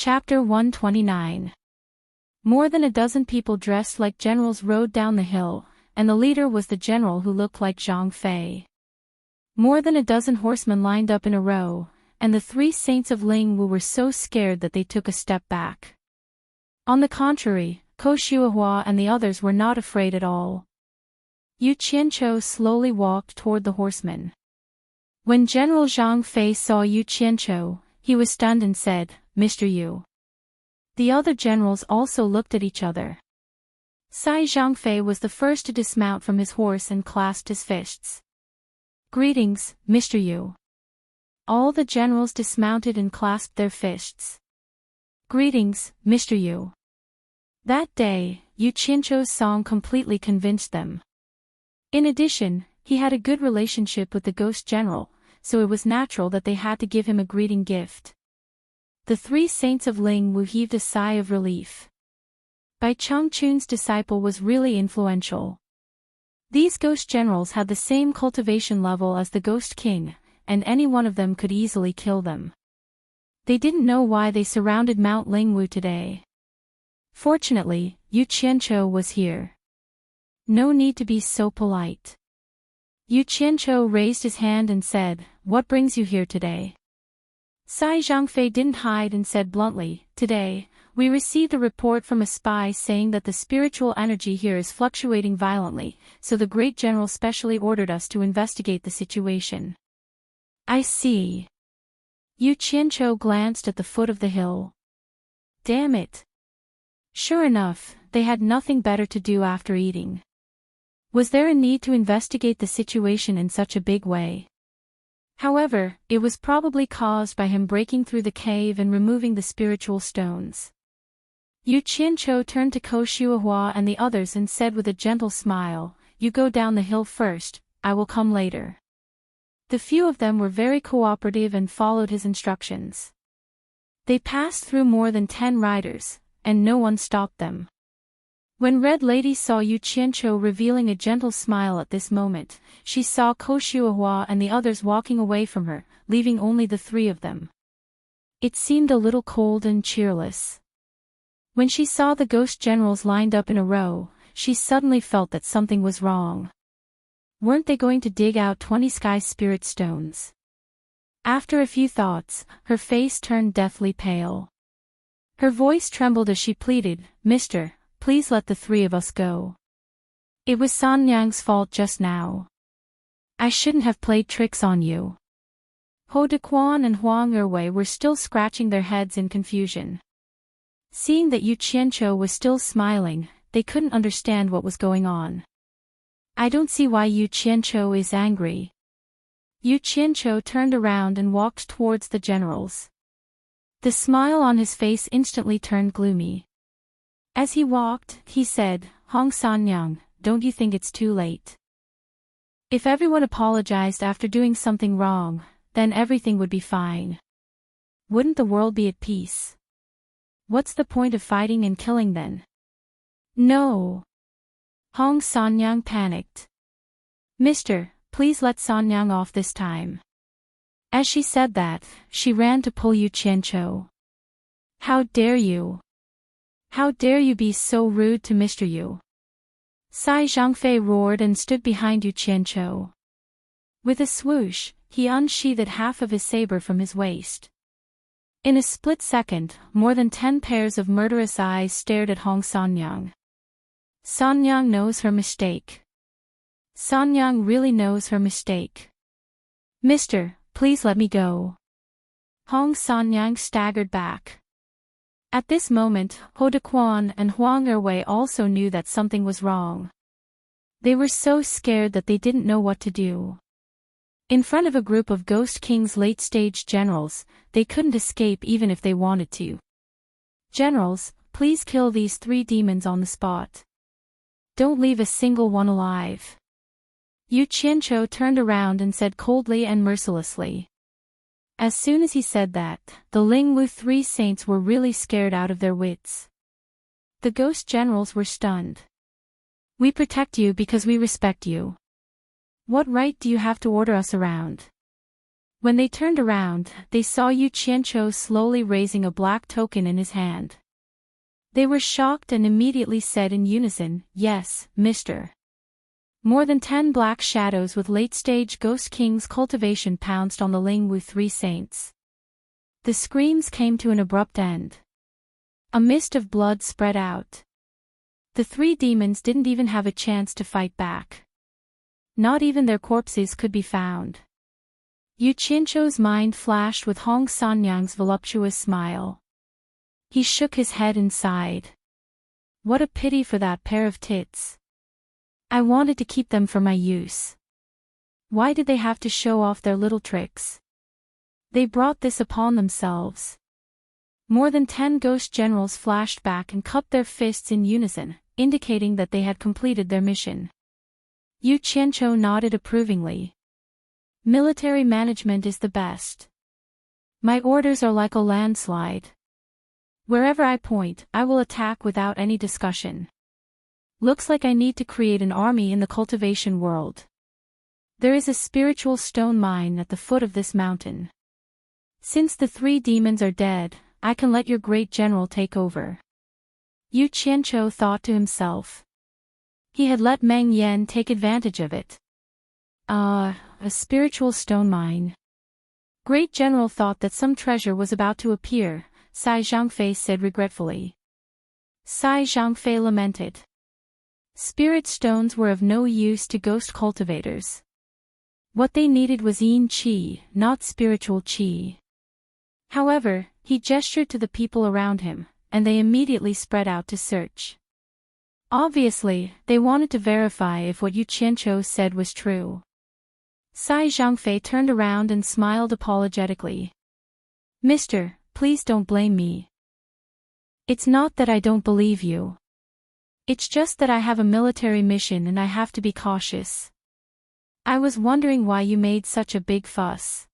Chapter 129. More than a dozen people dressed like generals rode down the hill, and the leader was the general who looked like Zhang Fei. More than a dozen horsemen lined up in a row, and the three saints of Lingwu were so scared that they took a step back. On the contrary, Ko Shuahua and the others were not afraid at all. Yu Qianqiu slowly walked toward the horsemen. When General Zhang Fei saw Yu Qianqiu, he was stunned and said, "Mr. Yu." The other generals also looked at each other. Sai Zhangfei was the first to dismount from his horse and clasped his fists. "Greetings, Mr. Yu." All the generals dismounted and clasped their fists. "Greetings, Mr. Yu." That day, Yu Qianqiu's song completely convinced them. In addition, he had a good relationship with the ghost general, so it was natural that they had to give him a greeting gift. The three saints of Lingwu heaved a sigh of relief. Bai Changchun's disciple was really influential. These ghost generals had the same cultivation level as the ghost king, and any one of them could easily kill them. They didn't know why they surrounded Mount Lingwu today. Fortunately, Yu Qianqiu was here. No need to be so polite. Yu Qianqiu raised his hand and said, "What brings you here today?" Sai Zhangfei didn't hide and said bluntly, "Today, we received a report from a spy saying that the spiritual energy here is fluctuating violently, so the great general specially ordered us to investigate the situation." "I see." Yu Qianqiu glanced at the foot of the hill. Damn it. Sure enough, they had nothing better to do after eating. Was there a need to investigate the situation in such a big way? However, it was probably caused by him breaking through the cave and removing the spiritual stones. Yu Qianqiu turned to Ko Shuahua and the others and said with a gentle smile, "You go down the hill first, I will come later." The few of them were very cooperative and followed his instructions. They passed through more than 10 riders, and no one stopped them. When Red Lady saw Yu Qianqiu revealing a gentle smile at this moment, she saw Ko Shuahua and the others walking away from her, leaving only the three of them. It seemed a little cold and cheerless. When she saw the ghost generals lined up in a row, she suddenly felt that something was wrong. Weren't they going to dig out 20 sky spirit stones? After a few thoughts, her face turned deathly pale. Her voice trembled as she pleaded, "Mister, please let the three of us go. It was Sanyang's fault just now. I shouldn't have played tricks on you." Ho Dequan and Huang Erwei were still scratching their heads in confusion. Seeing that Yu Qianqiu was still smiling, they couldn't understand what was going on. "I don't see why Yu Qianqiu is angry." Yu Qianqiu turned around and walked towards the generals. The smile on his face instantly turned gloomy. As he walked, he said, "Hong Sanyang, don't you think it's too late? If everyone apologized after doing something wrong, then everything would be fine. Wouldn't the world be at peace? What's the point of fighting and killing then?" "No." Hong Sanyang panicked. "Mister, please let Sanyang off this time." As she said that, she ran to pull Yu Qianqiu. "How dare you? How dare you be so rude to Mr. Yu?" Sai Zhangfei roared and stood behind Yu Qianqiu. With a swoosh, he unsheathed half of his saber from his waist. In a split second, more than 10 pairs of murderous eyes stared at Hong Sanyang. Sanyang knows her mistake. Sanyang really knows her mistake. "Mister, please let me go." Hong Sanyang staggered back. At this moment, Ho Dequan and Huang Erwei also knew that something was wrong. They were so scared that they didn't know what to do. In front of a group of Ghost King's late-stage generals, they couldn't escape even if they wanted to. "Generals, please kill these 3 demons on the spot. Don't leave a single one alive." Yu Qianqiu turned around and said coldly and mercilessly. As soon as he said that, the Lingwu 3 saints were really scared out of their wits. The ghost generals were stunned. "We protect you because we respect you. What right do you have to order us around? When they turned around, they saw Yu Qianqiu slowly raising a black token in his hand. They were shocked and immediately said in unison, "Yes, Mr." More than 10 black shadows with late-stage Ghost King's cultivation pounced on the Lingwu Three Saints. The screams came to an abrupt end. A mist of blood spread out. The three demons didn't even have a chance to fight back. Not even their corpses could be found. Yu Qianqiu's mind flashed with Hong Sanyang's voluptuous smile. He shook his head and sighed. What a pity for that pair of tits. I wanted to keep them for my use. Why did they have to show off their little tricks? They brought this upon themselves. More than 10 ghost generals flashed back and cupped their fists in unison, indicating that they had completed their mission. Yu Qianqiu nodded approvingly. Military management is the best. My orders are like a landslide. Wherever I point, I will attack without any discussion. Looks like I need to create an army in the cultivation world. There is a spiritual stone mine at the foot of this mountain. Since the three demons are dead, I can let your great general take over. Yu Qianqiu thought to himself. He had let Meng Yan take advantage of it. A spiritual stone mine. Great general thought that some treasure was about to appear, Sai Zhangfei said regretfully. Sai Zhangfei lamented. Spirit stones were of no use to ghost cultivators. What they needed was yin qi, not spiritual qi. However, he gestured to the people around him, and they immediately spread out to search. Obviously, they wanted to verify if what Yu Qianqiu said was true. Sai Zhangfei turned around and smiled apologetically. Mister, please don't blame me. It's not that I don't believe you. It's just that I have a military mission and I have to be cautious. I was wondering why you made such a big fuss.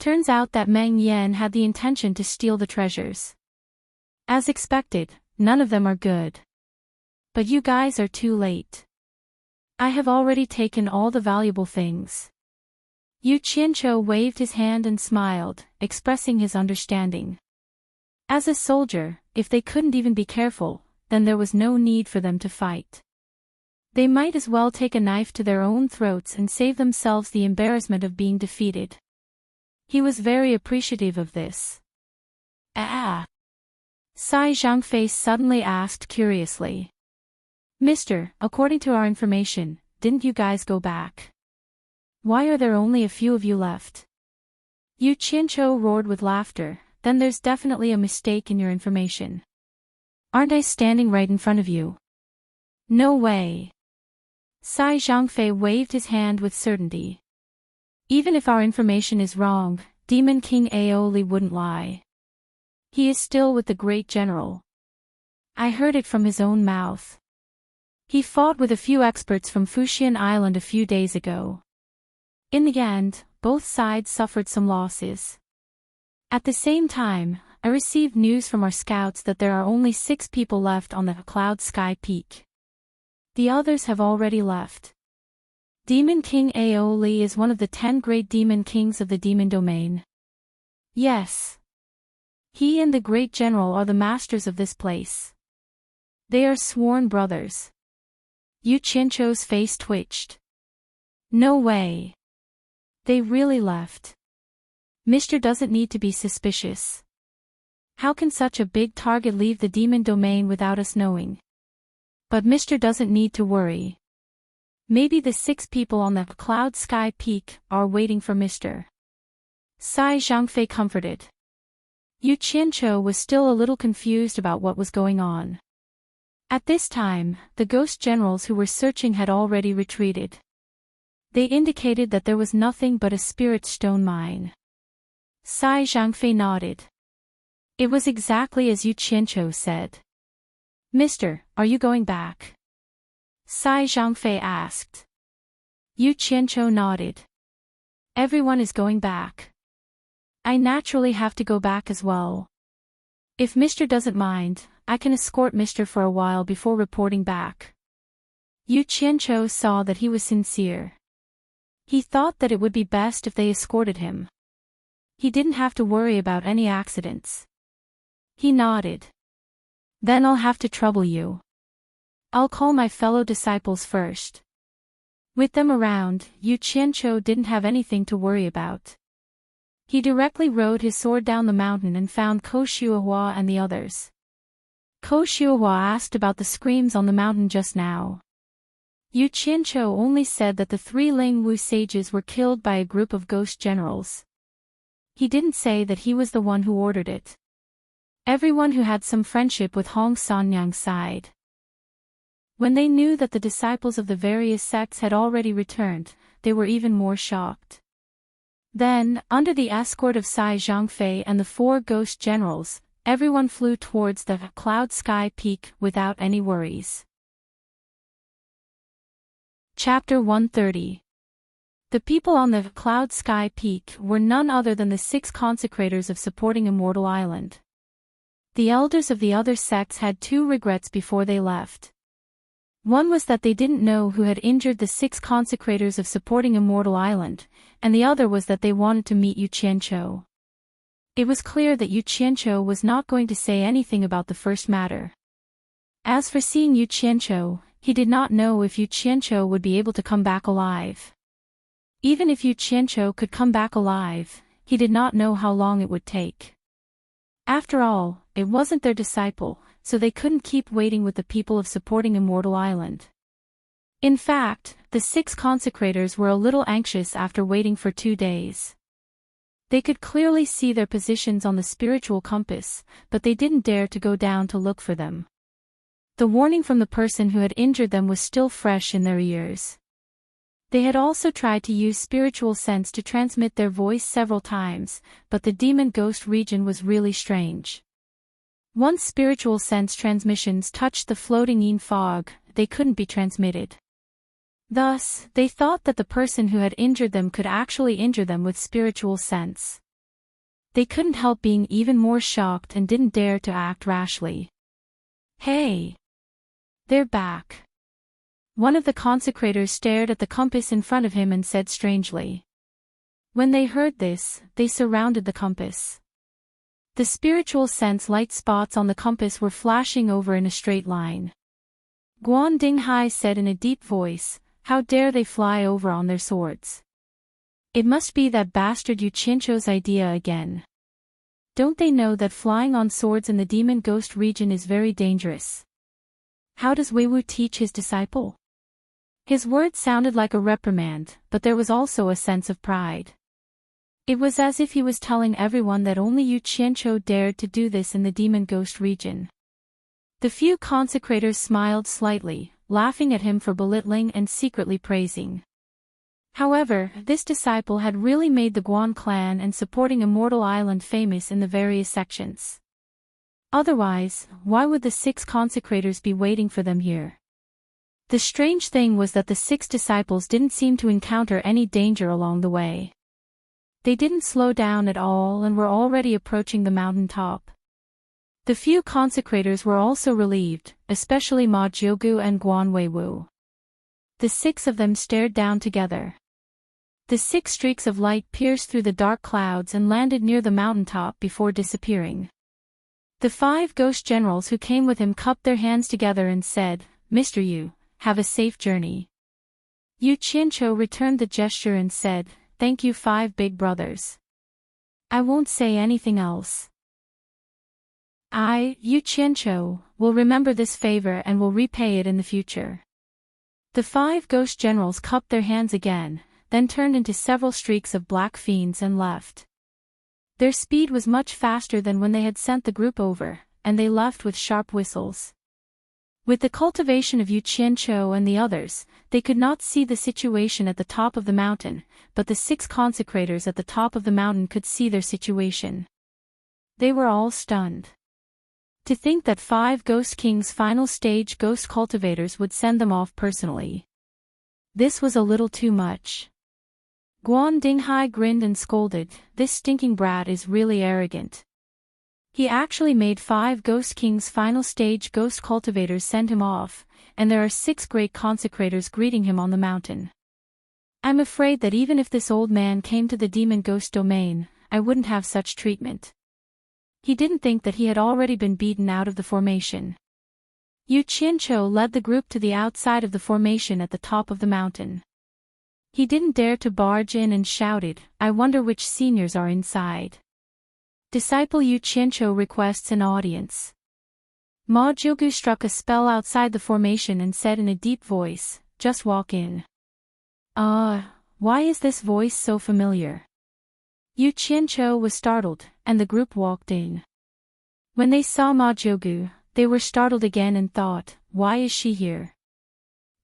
Turns out that Meng Yan had the intention to steal the treasures. As expected, none of them are good. But you guys are too late. I have already taken all the valuable things. Yu Qianqiu waved his hand and smiled, expressing his understanding. As a soldier, if they couldn't even be careful, then there was no need for them to fight. They might as well take a knife to their own throats and save themselves the embarrassment of being defeated. He was very appreciative of this. Sai Zhangfei suddenly asked curiously. Mister, according to our information, didn't you guys go back? Why are there only a few of you left? Yu Qianqiu roared with laughter. Then there's definitely a mistake in your information. Aren't I standing right in front of you? No way. Sai Zhangfei waved his hand with certainty. Even if our information is wrong, Demon King Aoli wouldn't lie. He is still with the great general. I heard it from his own mouth. He fought with a few experts from Fuxian Island a few days ago. In the end, both sides suffered some losses. At the same time, I received news from our scouts that there are only 6 people left on the Cloud Sky Peak. The others have already left. Demon King Aoli is one of the 10 great demon kings of the demon domain. Yes. He and the great general are the masters of this place. They are sworn brothers. Yu Qianqiu's face twitched. No way. They really left. Mister doesn't need to be suspicious. How can such a big target leave the demon domain without us knowing? But Mister doesn't need to worry. Maybe the 6 people on the Cloud Sky Peak are waiting for Mister. Sai Zhangfei comforted. Yu Qianqiu was still a little confused about what was going on. At this time, the ghost generals who were searching had already retreated. They indicated that there was nothing but a spirit stone mine. Sai Zhangfei nodded. It was exactly as Yu Qianqiu said. Mister, are you going back? Sai Zhangfei asked. Yu Qianqiu nodded. Everyone is going back. I naturally have to go back as well. If Mister doesn't mind, I can escort Mister for a while before reporting back. Yu Qianqiu saw that he was sincere. He thought that it would be best if they escorted him. He didn't have to worry about any accidents. He nodded. Then I'll have to trouble you. I'll call my fellow disciples first. With them around, Yu Qianqiu didn't have anything to worry about. He directly rode his sword down the mountain and found Ko Xuehua and the others. Ko Xuehua asked about the screams on the mountain just now. Yu Qianqiu only said that the 3 Lingwu sages were killed by a group of ghost generals. He didn't say that he was the one who ordered it. Everyone who had some friendship with Hong Sanyang sighed. When they knew that the disciples of the various sects had already returned, they were even more shocked. Then, under the escort of Sai Zhangfei and the 4 ghost generals, everyone flew towards the Cloud Sky Peak without any worries. Chapter 130. The people on the Cloud Sky Peak were none other than the 6 consecrators of supporting Immortal Island. The elders of the other sects had 2 regrets before they left. One was that they didn't know who had injured the 6 consecrators of supporting Immortal Island, and the other was that they wanted to meet Yu Qianqiu. It was clear that Yu Qianqiu was not going to say anything about the first matter. As for seeing Yu Qianqiu, he did not know if Yu Qianqiu would be able to come back alive. Even if Yu Qianqiu could come back alive, he did not know how long it would take. After all, it wasn't their disciple, so they couldn't keep waiting with the people of supporting Immortal Island. In fact, the 6 consecrators were a little anxious after waiting for 2 days. They could clearly see their positions on the spiritual compass, but they didn't dare to go down to look for them. The warning from the person who had injured them was still fresh in their ears. They had also tried to use spiritual sense to transmit their voice several times, but the demon ghost region was really strange. Once spiritual sense transmissions touched the floating yin fog, they couldn't be transmitted. Thus, they thought that the person who had injured them could actually injure them with spiritual sense. They couldn't help being even more shocked and didn't dare to act rashly. Hey! They're back. One of the consecrators stared at the compass in front of him and said strangely. When they heard this, they surrounded the compass. The spiritual sense light spots on the compass were flashing over in a straight line. Guan Dinghai said in a deep voice, "How dare they fly over on their swords? It must be that bastard Yu Qianqiu's idea again. Don't they know that flying on swords in the demon ghost region is very dangerous? How does Wei Wu teach his disciple?" His words sounded like a reprimand, but there was also a sense of pride. It was as if he was telling everyone that only Yu Qianqiu dared to do this in the demon ghost region. The few consecrators smiled slightly, laughing at him for belittling and secretly praising. However, this disciple had really made the Guan clan and supporting Immortal Island famous in the various sections. Otherwise, why would the 6 consecrators be waiting for them here? The strange thing was that the 6 disciples didn't seem to encounter any danger along the way. They didn't slow down at all and were already approaching the mountain top. The few consecrators were also relieved, especially Ma Jiugu and Guan Weiwu. The 6 of them stared down together. The 6 streaks of light pierced through the dark clouds and landed near the mountaintop before disappearing. The 5 ghost generals who came with him cupped their hands together and said, "Mr. Yu, have a safe journey." Yu Qianqiu returned the gesture and said, "Thank you 5 big brothers. I won't say anything else. I, Yu Qianqiu, will remember this favor and will repay it in the future." The 5 ghost generals cupped their hands again, then turned into several streaks of black fiends and left. Their speed was much faster than when they had sent the group over, and they left with sharp whistles. With the cultivation of Yu Qianqiu and the others, they could not see the situation at the top of the mountain, but the 6 consecrators at the top of the mountain could see their situation. They were all stunned. To think that 5 Ghost King's final stage ghost cultivators would send them off personally. This was a little too much. Guan Dinghai grinned and scolded, "This stinking brat is really arrogant. He actually made 5 Ghost King's final stage ghost cultivators send him off, and there are 6 great consecrators greeting him on the mountain. I'm afraid that even if this old man came to the demon ghost domain, I wouldn't have such treatment. He didn't think that he had already been beaten out of the formation. Yu Qianqiu led the group to the outside of the formation at the top of the mountain. He didn't dare to barge in and shouted, "I wonder which seniors are inside." Disciple Yu Qianqiu requests an audience. Ma Jiugu struck a spell outside the formation and said in a deep voice, "Just walk in." Why is this voice so familiar? Yu Qianqiu was startled, and the group walked in. When they saw Ma Jiugu, they were startled again and thought, "Why is she here?"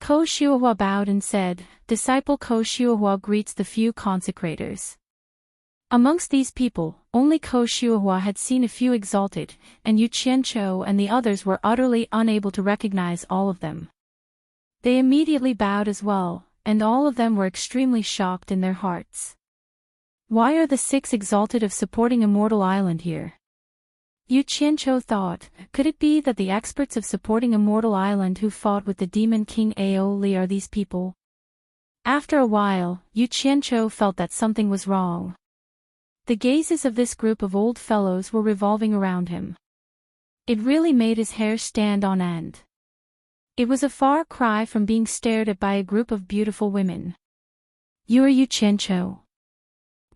Ko Xiuhua bowed and said, "Disciple Ko Xiuhua greets the few consecrators." Amongst these people, only Ko Xiuhua had seen a few exalted, and Yu Qianqiu and the others were utterly unable to recognize all of them. They immediately bowed as well, and all of them were extremely shocked in their hearts. Why are the 6 exalted of supporting Immortal Island here? Yu Qianqiu thought, could it be that the experts of supporting Immortal Island who fought with the Demon King Aoli are these people? After a while, Yu Qianqiu felt that something was wrong. The gazes of this group of old fellows were revolving around him. It really made his hair stand on end. It was a far cry from being stared at by a group of beautiful women. "You are Yu Qianqiu?"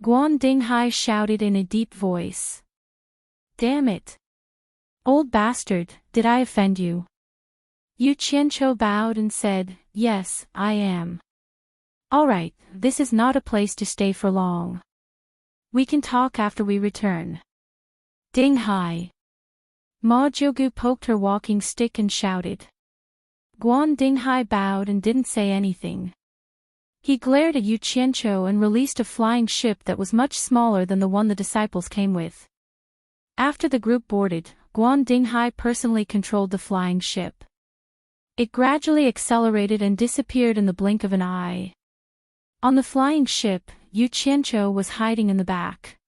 Guan Dinghai shouted in a deep voice. "Damn it! Old bastard, did I offend you?" Yu Qianqiu bowed and said, "Yes, I am." "All right, this is not a place to stay for long. We can talk after we return." Dinghai. Ma Jiugu poked her walking stick and shouted. Guan Dinghai bowed and didn't say anything. He glared at Yu Qianqiu and released a flying ship that was much smaller than the one the disciples came with. After the group boarded, Guan Dinghai personally controlled the flying ship. It gradually accelerated and disappeared in the blink of an eye. On the flying ship, Yu Qianqiu was hiding in the back.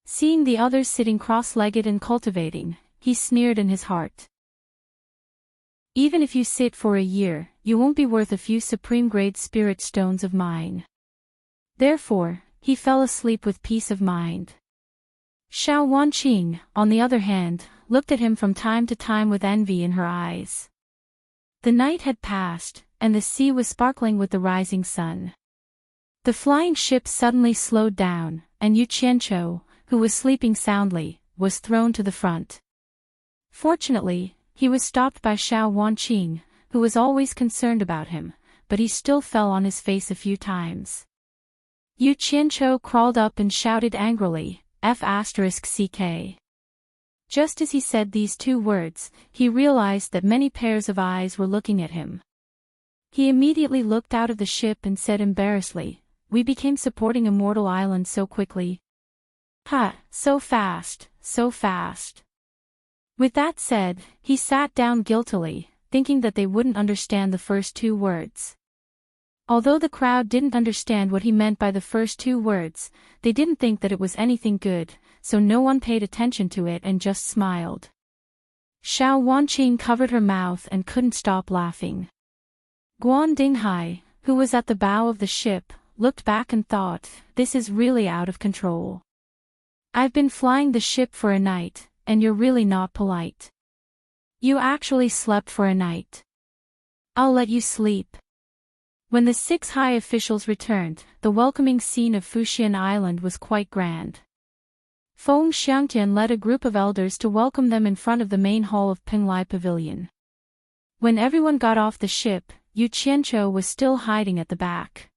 Seeing the others sitting cross-legged and cultivating, he sneered in his heart. "Even if you sit for a year, you won't be worth a few supreme-grade spirit stones of mine." Therefore, he fell asleep with peace of mind. Xiao Wanqing, on the other hand, looked at him from time to time with envy in her eyes. The night had passed, and the sea was sparkling with the rising sun. The flying ship suddenly slowed down, and Yu Qianqiu, who was sleeping soundly, was thrown to the front. Fortunately, he was stopped by Xiao Wanqing, who was always concerned about him, but he still fell on his face a few times. Yu Qianqiu crawled up and shouted angrily, "F***CK." Just as he said these 2 words, he realized that many pairs of eyes were looking at him. He immediately looked out of the ship and said embarrassedly, "We became supporting Immortal Island so quickly. Ha, so fast, so fast." With that said, he sat down guiltily, thinking that they wouldn't understand the first 2 words. Although the crowd didn't understand what he meant by the first 2 words, they didn't think that it was anything good, so no one paid attention to it and just smiled. Xiao Wanqing covered her mouth and couldn't stop laughing. Guan Dinghai, who was at the bow of the ship, looked back and thought, "This is really out of control. I've been flying the ship for a night, and you're really not polite. You actually slept for a night. I'll let you sleep." When the 6 high officials returned, the welcoming scene of Fuxian Island was quite grand. Feng Xiangtian led a group of elders to welcome them in front of the main hall of Pinglai Pavilion. When everyone got off the ship, Yu Qianqiu was still hiding at the back.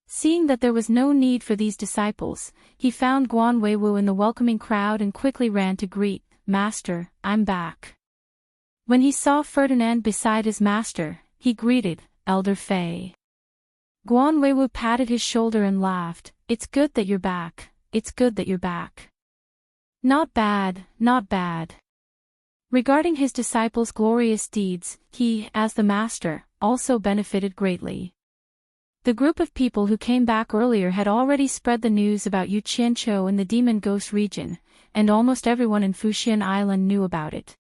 Seeing that there was no need for these disciples, he found Guan Weiwu in the welcoming crowd and quickly ran to greet, "Master, I'm back." When he saw Ferdinand beside his master, he greeted, "Elder Fei." Guan Weiwu patted his shoulder and laughed, "It's good that you're back, it's good that you're back. Not bad, not bad." Regarding his disciples' glorious deeds, he, as the master, also benefited greatly. The group of people who came back earlier had already spread the news about Yu Qianqiu in the Demon Ghost region, and almost everyone in Fuxian Island knew about it.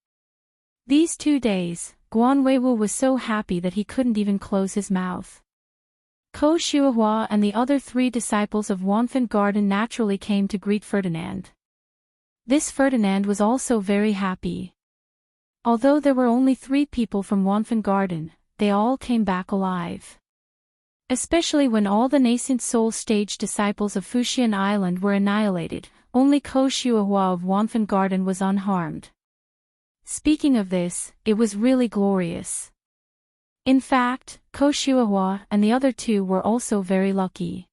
These 2 days, Guan Weiwu was so happy that he couldn't even close his mouth. Ko Shuahua and the other 3 disciples of Wanfen Garden naturally came to greet Ferdinand. This Ferdinand was also very happy. Although there were only 3 people from Wanfen Garden, they all came back alive. Especially when all the nascent soul stage disciples of Fuxian Island were annihilated, only Ko Shuahua of Wanfen Garden was unharmed. Speaking of this, it was really glorious. In fact, Ko Shuahua and the other 2 were also very lucky.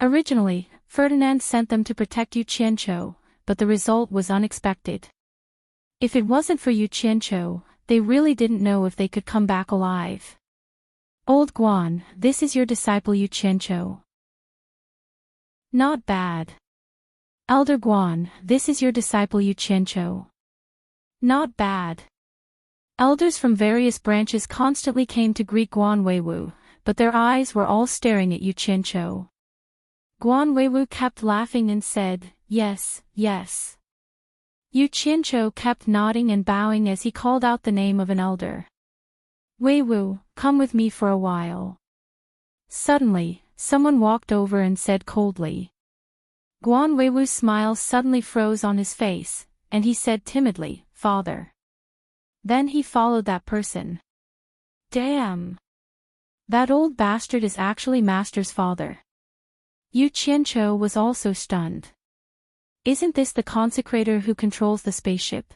Originally, Ferdinand sent them to protect Yu Qianqiu, but the result was unexpected. If it wasn't for Yu Qianqiu, they really didn't know if they could come back alive. Old Guan, this is your disciple Yu Qianqiu. Not bad. Elder Guan, this is your disciple Yu Qianqiu. Not bad. Elders from various branches constantly came to greet Guan Weiwu, but their eyes were all staring at Yu Qianqiu. Guan Weiwu kept laughing and said, "Yes, yes." Yu Qianqiu kept nodding and bowing as he called out the name of an elder. "Weiwu, come with me for a while." Suddenly, someone walked over and said coldly. Guan Weiwu's smile suddenly froze on his face, and he said timidly, "Father." Then he followed that person. Damn! That old bastard is actually Master's father. Yu Qianqiu was also stunned. Isn't this the consecrator who controls the spaceship?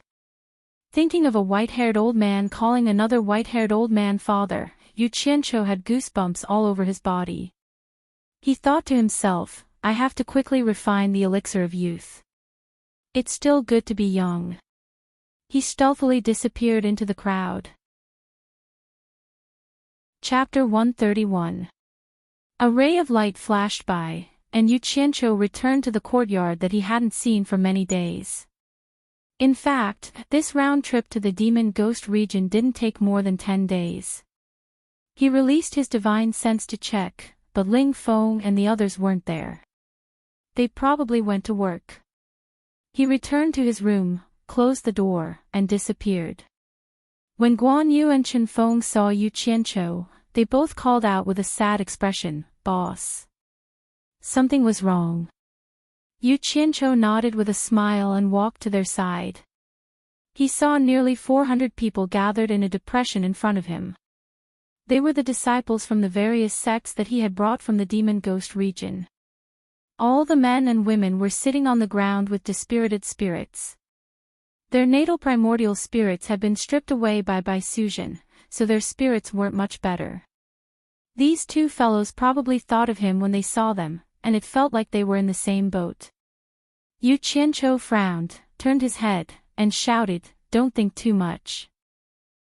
Thinking of a white-haired old man calling another white-haired old man father, Yu Qianqiu had goosebumps all over his body. He thought to himself, I have to quickly refine the elixir of youth. It's still good to be young. He stealthily disappeared into the crowd. Chapter 131. A ray of light flashed by, and Yu Qianqiu returned to the courtyard that he hadn't seen for many days. In fact, this round trip to the demon ghost region didn't take more than 10 days. He released his divine sense to check, but Ling Feng and the others weren't there. They probably went to work. He returned to his room, closed the door, and disappeared. When Guan Yu and Chen Feng saw Yu Qianqiu, they both called out with a sad expression, "Boss." Something was wrong. Yu Qianqiu nodded with a smile and walked to their side. He saw nearly 400 people gathered in a depression in front of him. They were the disciples from the various sects that he had brought from the demon ghost region. All the men and women were sitting on the ground with dispirited spirits. Their natal primordial spirits had been stripped away by Baisuzhen, so their spirits weren't much better. These 2 fellows probably thought of him when they saw them, and it felt like they were in the same boat. Yu Qianqiu frowned, turned his head, and shouted, "Don't think too much.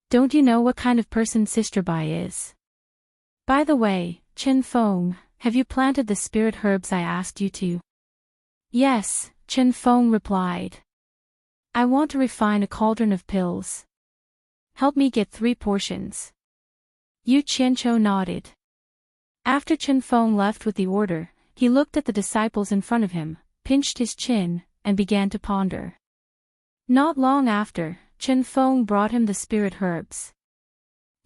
Don't you know what kind of person Sister Bai is? By the way, Chen Feng, have you planted the spirit herbs I asked you to?" "Yes," Chen Feng replied. "I want to refine a cauldron of pills. Help me get 3 portions." Yu Qianqiu nodded. After Chen Feng left with the order, he looked at the disciples in front of him, pinched his chin, and began to ponder. Not long after, Chen Feng brought him the spirit herbs.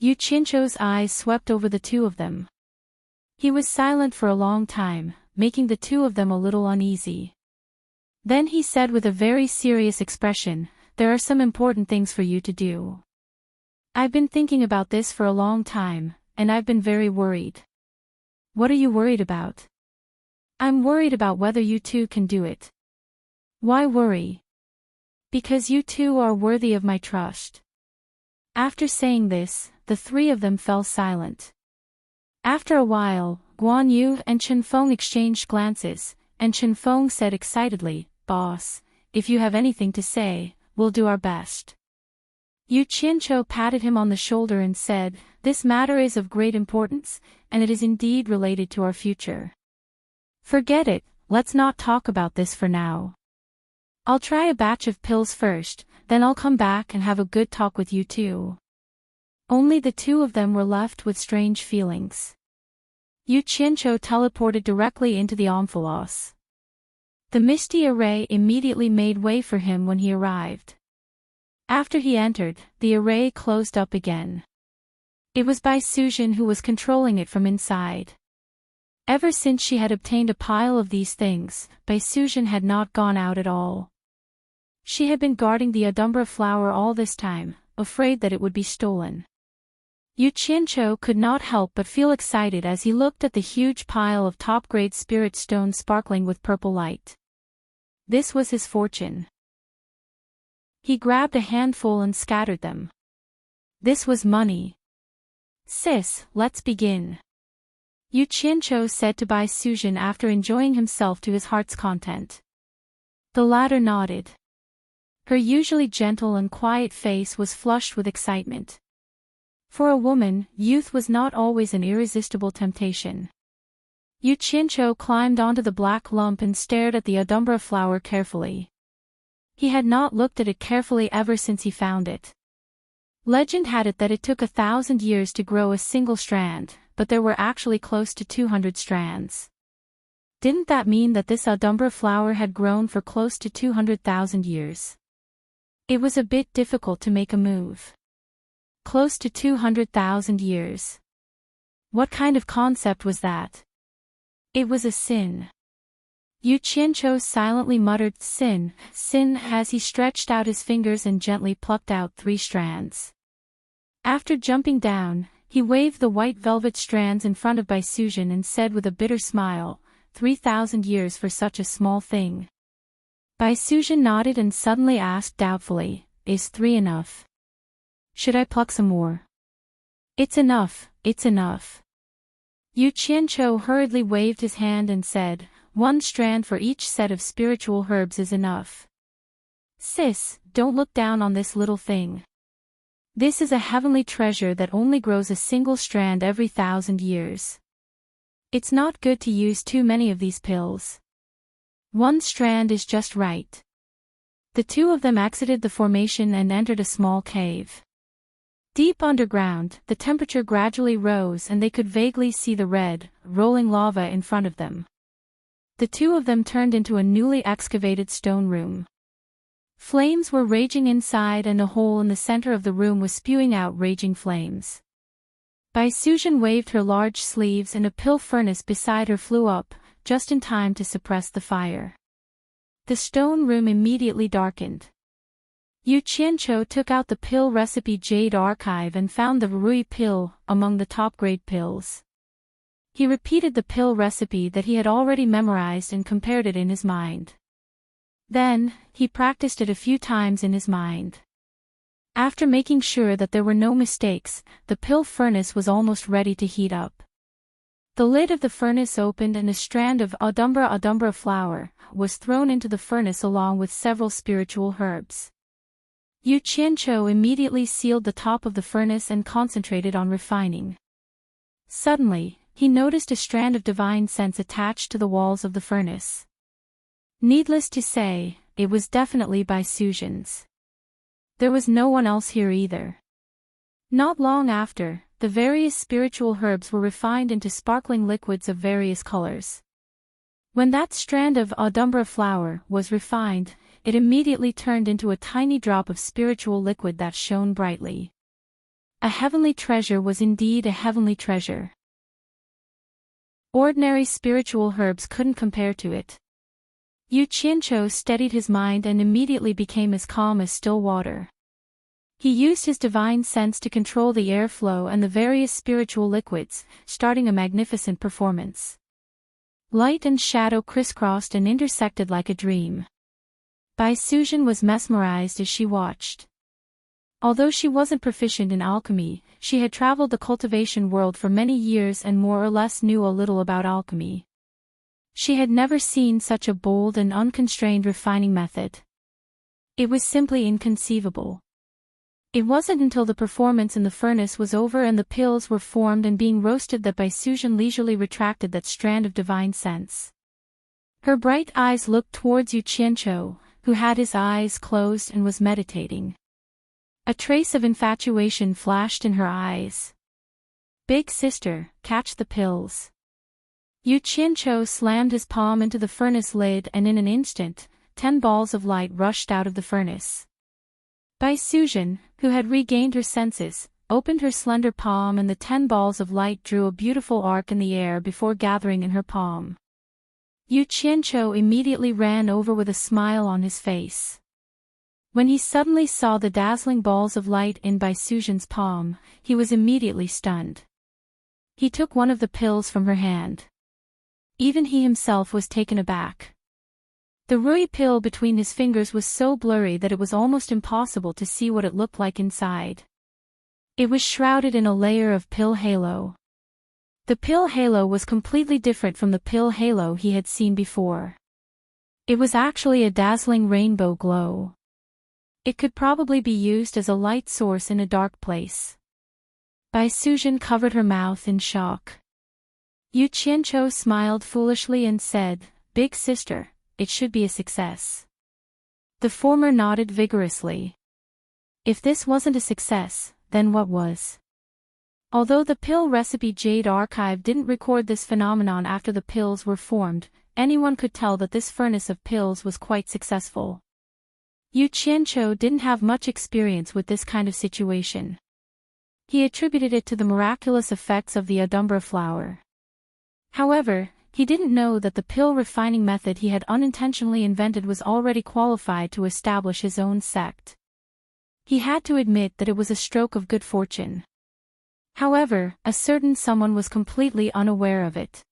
Yu Qianqiu's eyes swept over the 2 of them. He was silent for a long time, making the 2 of them a little uneasy. Then he said with a very serious expression, "There are some important things for you to do. I've been thinking about this for a long time, and I've been very worried." "What are you worried about?" "I'm worried about whether you 2 can do it." "Why worry?" "Because you 2 are worthy of my trust." After saying this, the 3 of them fell silent. After a while, Guan Yu and Chen Feng exchanged glances, and Chen Feng said excitedly, "Boss, if you have anything to say, we'll do our best." Yu Qianqiu patted him on the shoulder and said, "This matter is of great importance, and it is indeed related to our future. Forget it, let's not talk about this for now. I'll try a batch of pills first, then I'll come back and have a good talk with you 2. Only the 2 of them were left with strange feelings. Yu Qianqiu teleported directly into the omphalos. The misty array immediately made way for him when he arrived. After he entered, the array closed up again. It was Baisuzhen who was controlling it from inside. Ever since she had obtained a pile of these things, Bai Sujin had not gone out at all. She had been guarding the Adumbra flower all this time, afraid that it would be stolen. Yu Qianqiu could not help but feel excited as he looked at the huge pile of top-grade spirit stones sparkling with purple light. This was his fortune. He grabbed a handful and scattered them. This was money. Sis, let's begin. Yu Qianqiu said to Bai Sujin after enjoying himself to his heart's content. The latter nodded. Her usually gentle and quiet face was flushed with excitement. For a woman, youth was not always an irresistible temptation. Yu Qianqiu climbed onto the black lump and stared at the Adumbra flower carefully. He had not looked at it carefully ever since he found it. Legend had it that it took 1,000 years to grow a single strand, but there were actually close to 200 strands. Didn't that mean that this Adumbra flower had grown for close to 200,000 years? It was a bit difficult to make a move. Close to 200,000 years. What kind of concept was that? It was a sin. Yu Qianqiu silently muttered sin, sin as he stretched out his fingers and gently plucked out 3 strands. After jumping down, he waved the white velvet strands in front of Bai Sujin and said with a bitter smile, 3,000 years for such a small thing. Bai Sujin nodded and suddenly asked doubtfully, is 3 enough? Should I pluck some more? It's enough, it's enough. Yu Qianqiu hurriedly waved his hand and said, 1 strand for each set of spiritual herbs is enough. Sis, don't look down on this little thing. This is a heavenly treasure that only grows a single strand every 1,000 years. It's not good to use too many of these pills. 1 strand is just right. The 2 of them exited the formation and entered a small cave. Deep underground, the temperature gradually rose and they could vaguely see the red, rolling lava in front of them. The 2 of them turned into a newly excavated stone room. Flames were raging inside and a hole in the center of the room was spewing out raging flames. Bai Sujin waved her large sleeves and a pill furnace beside her flew up, just in time to suppress the fire. The stone room immediately darkened. Yu Qianqiu took out the pill recipe Jade Archive and found the Rui pill among the top-grade pills. He repeated the pill recipe that he had already memorized and compared it in his mind. Then, he practiced it a few times in his mind. After making sure that there were no mistakes, the pill furnace was almost ready to heat up. The lid of the furnace opened and a strand of Adumbra flower was thrown into the furnace along with several spiritual herbs. Yu Qianqiu immediately sealed the top of the furnace and concentrated on refining. Suddenly, he noticed a strand of divine sense attached to the walls of the furnace. Needless to say, it was definitely Bai Sujin's. There was no one else here either. Not long after, the various spiritual herbs were refined into sparkling liquids of various colors. When that strand of Adumbra flower was refined, it immediately turned into a tiny drop of spiritual liquid that shone brightly. A heavenly treasure was indeed a heavenly treasure. Ordinary spiritual herbs couldn't compare to it. Yu Qianqiu steadied his mind and immediately became as calm as still water. He used his divine sense to control the airflow and the various spiritual liquids, starting a magnificent performance. Light and shadow crisscrossed and intersected like a dream. Bai Sujin was mesmerized as she watched. Although she wasn't proficient in alchemy, she had traveled the cultivation world for many years and more or less knew a little about alchemy. She had never seen such a bold and unconstrained refining method. It was simply inconceivable. It wasn't until the performance in the furnace was over and the pills were formed and being roasted that Bai Sujin leisurely retracted that strand of divine sense. Her bright eyes looked towards Yu Qianqiu, who had his eyes closed and was meditating. A trace of infatuation flashed in her eyes. Big sister, catch the pills. Yu Qianqiu slammed his palm into the furnace lid and in an instant, 10 balls of light rushed out of the furnace. Bai Sujin, who had regained her senses, opened her slender palm, and the 10 balls of light drew a beautiful arc in the air before gathering in her palm. Yu Qianqiu immediately ran over with a smile on his face. When he suddenly saw the dazzling balls of light in Bai Suzhen's palm, he was immediately stunned. He took one of the pills from her hand. Even he himself was taken aback. The Rui pill between his fingers was so blurry that it was almost impossible to see what it looked like inside. It was shrouded in a layer of pill halo. The pill halo was completely different from the pill halo he had seen before. It was actually a dazzling rainbow glow. It could probably be used as a light source in a dark place. Bai Suzhen covered her mouth in shock. Yu Qianqiu smiled foolishly and said, "Big sister, it should be a success." The former nodded vigorously. If this wasn't a success, then what was? Although the pill recipe Jade Archive didn't record this phenomenon after the pills were formed, anyone could tell that this furnace of pills was quite successful. Yu Qianqiu didn't have much experience with this kind of situation. He attributed it to the miraculous effects of the Adumbra flower. However, he didn't know that the pill refining method he had unintentionally invented was already qualified to establish his own sect. He had to admit that it was a stroke of good fortune. However, a certain someone was completely unaware of it.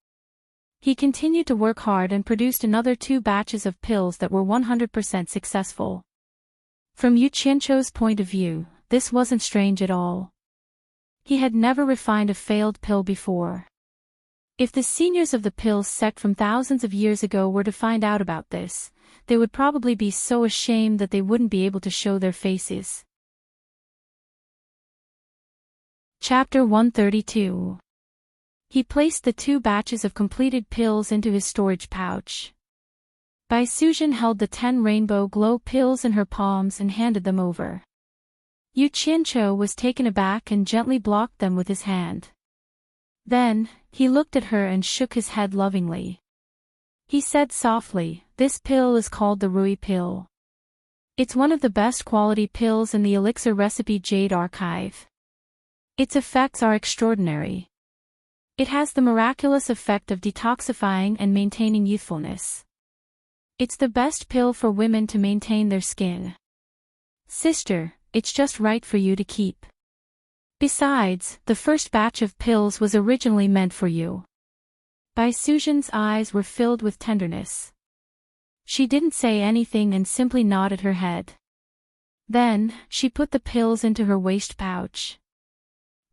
He continued to work hard and produced another 2 batches of pills that were 100% successful. From Yu Qianqiu's point of view, this wasn't strange at all. He had never refined a failed pill before. If the seniors of the pills sect from thousands of years ago were to find out about this, they would probably be so ashamed that they wouldn't be able to show their faces. Chapter 132. He placed the 2 batches of completed pills into his storage pouch. Bai Suzhen held the 10 rainbow glow pills in her palms and handed them over. Yu Qianqiu was taken aback and gently blocked them with his hand. Then, he looked at her and shook his head lovingly. He said softly, "This pill is called the Rui pill. It's one of the best quality pills in the elixir recipe Jade Archive. Its effects are extraordinary. It has the miraculous effect of detoxifying and maintaining youthfulness. It's the best pill for women to maintain their skin. Sister, it's just right for you to keep. Besides, the first batch of pills was originally meant for you." Bai Suzhen's eyes were filled with tenderness. She didn't say anything and simply nodded her head. Then, she put the pills into her waist pouch.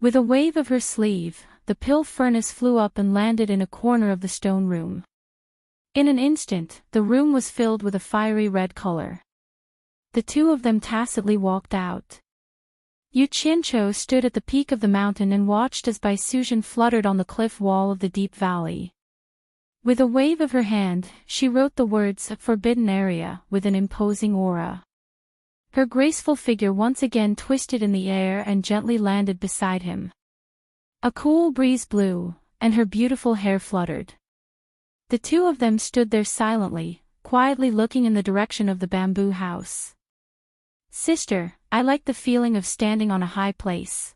With a wave of her sleeve, the pill furnace flew up and landed in a corner of the stone room. In an instant, the room was filled with a fiery red color. The 2 of them tacitly walked out. Yu Qianqiu stood at the peak of the mountain and watched as Bai Suzhen fluttered on the cliff wall of the deep valley. With a wave of her hand, she wrote the words "Forbidden Area" with an imposing aura. Her graceful figure once again twisted in the air and gently landed beside him. A cool breeze blew, and her beautiful hair fluttered. The 2 of them stood there silently, quietly looking in the direction of the bamboo house. "Sister, I like the feeling of standing on a high place."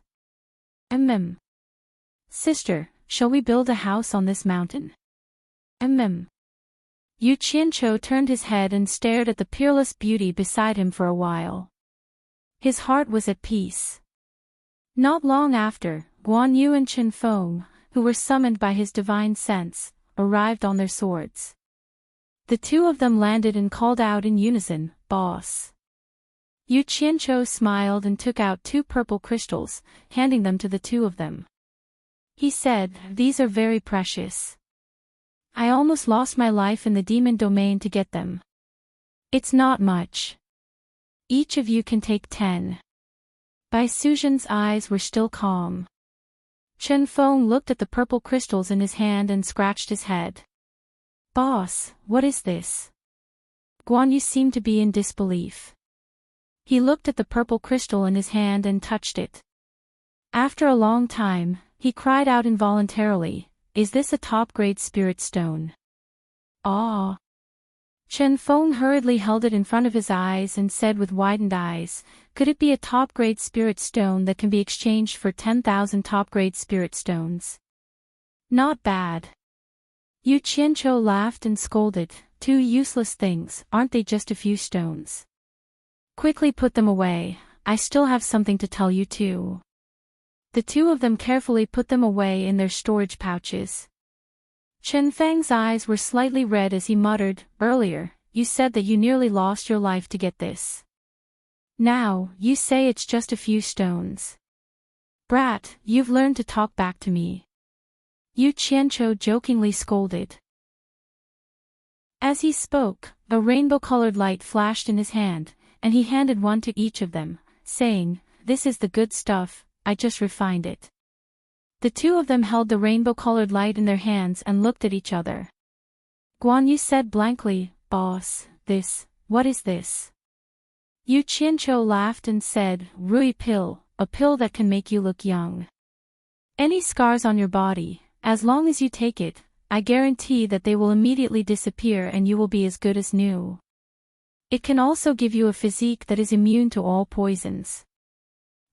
Sister, shall we build a house on this mountain?" Yu Qianqiu turned his head and stared at the peerless beauty beside him for a while. His heart was at peace. Not long after, Guan Yu and Chen Feng, who were summoned by his divine sense, arrived on their swords. The 2 of them landed and called out in unison, "Boss." Yu Qianqiu smiled and took out 2 purple crystals, handing them to the 2 of them. He said, "These are very precious. I almost lost my life in the demon domain to get them. It's not much. Each of you can take 10. Bai Suzhen's eyes were still calm. Chen Feng looked at the purple crystals in his hand and scratched his head. "Boss, what is this?" Guan Yu seemed to be in disbelief. He looked at the purple crystal in his hand and touched it. After a long time, he cried out involuntarily, "Is this a top-grade spirit stone?" "Ah!" Chen Feng hurriedly held it in front of his eyes and said with widened eyes, "Could it be a top-grade spirit stone that can be exchanged for 10,000 top-grade spirit stones?" "Not bad." Yu Qianqiu laughed and scolded, "Two useless things, aren't they just a few stones? Quickly put them away, I still have something to tell you too." The two of them carefully put them away in their storage pouches. Chen Feng's eyes were slightly red as he muttered, "Earlier, you said that you nearly lost your life to get this. Now, you say it's just a few stones. Brat, you've learned to talk back to me." Yu Qianqiu jokingly scolded. As he spoke, a rainbow-colored light flashed in his hand, and he handed one to each of them, saying, "This is the good stuff, I just refined it." The two of them held the rainbow-colored light in their hands and looked at each other. Guan Yu said blankly, "Boss, what is this?" Yu Qianqiu laughed and said, "Rui pill, a pill that can make you look young. Any scars on your body, as long as you take it, I guarantee that they will immediately disappear and you will be as good as new. It can also give you a physique that is immune to all poisons.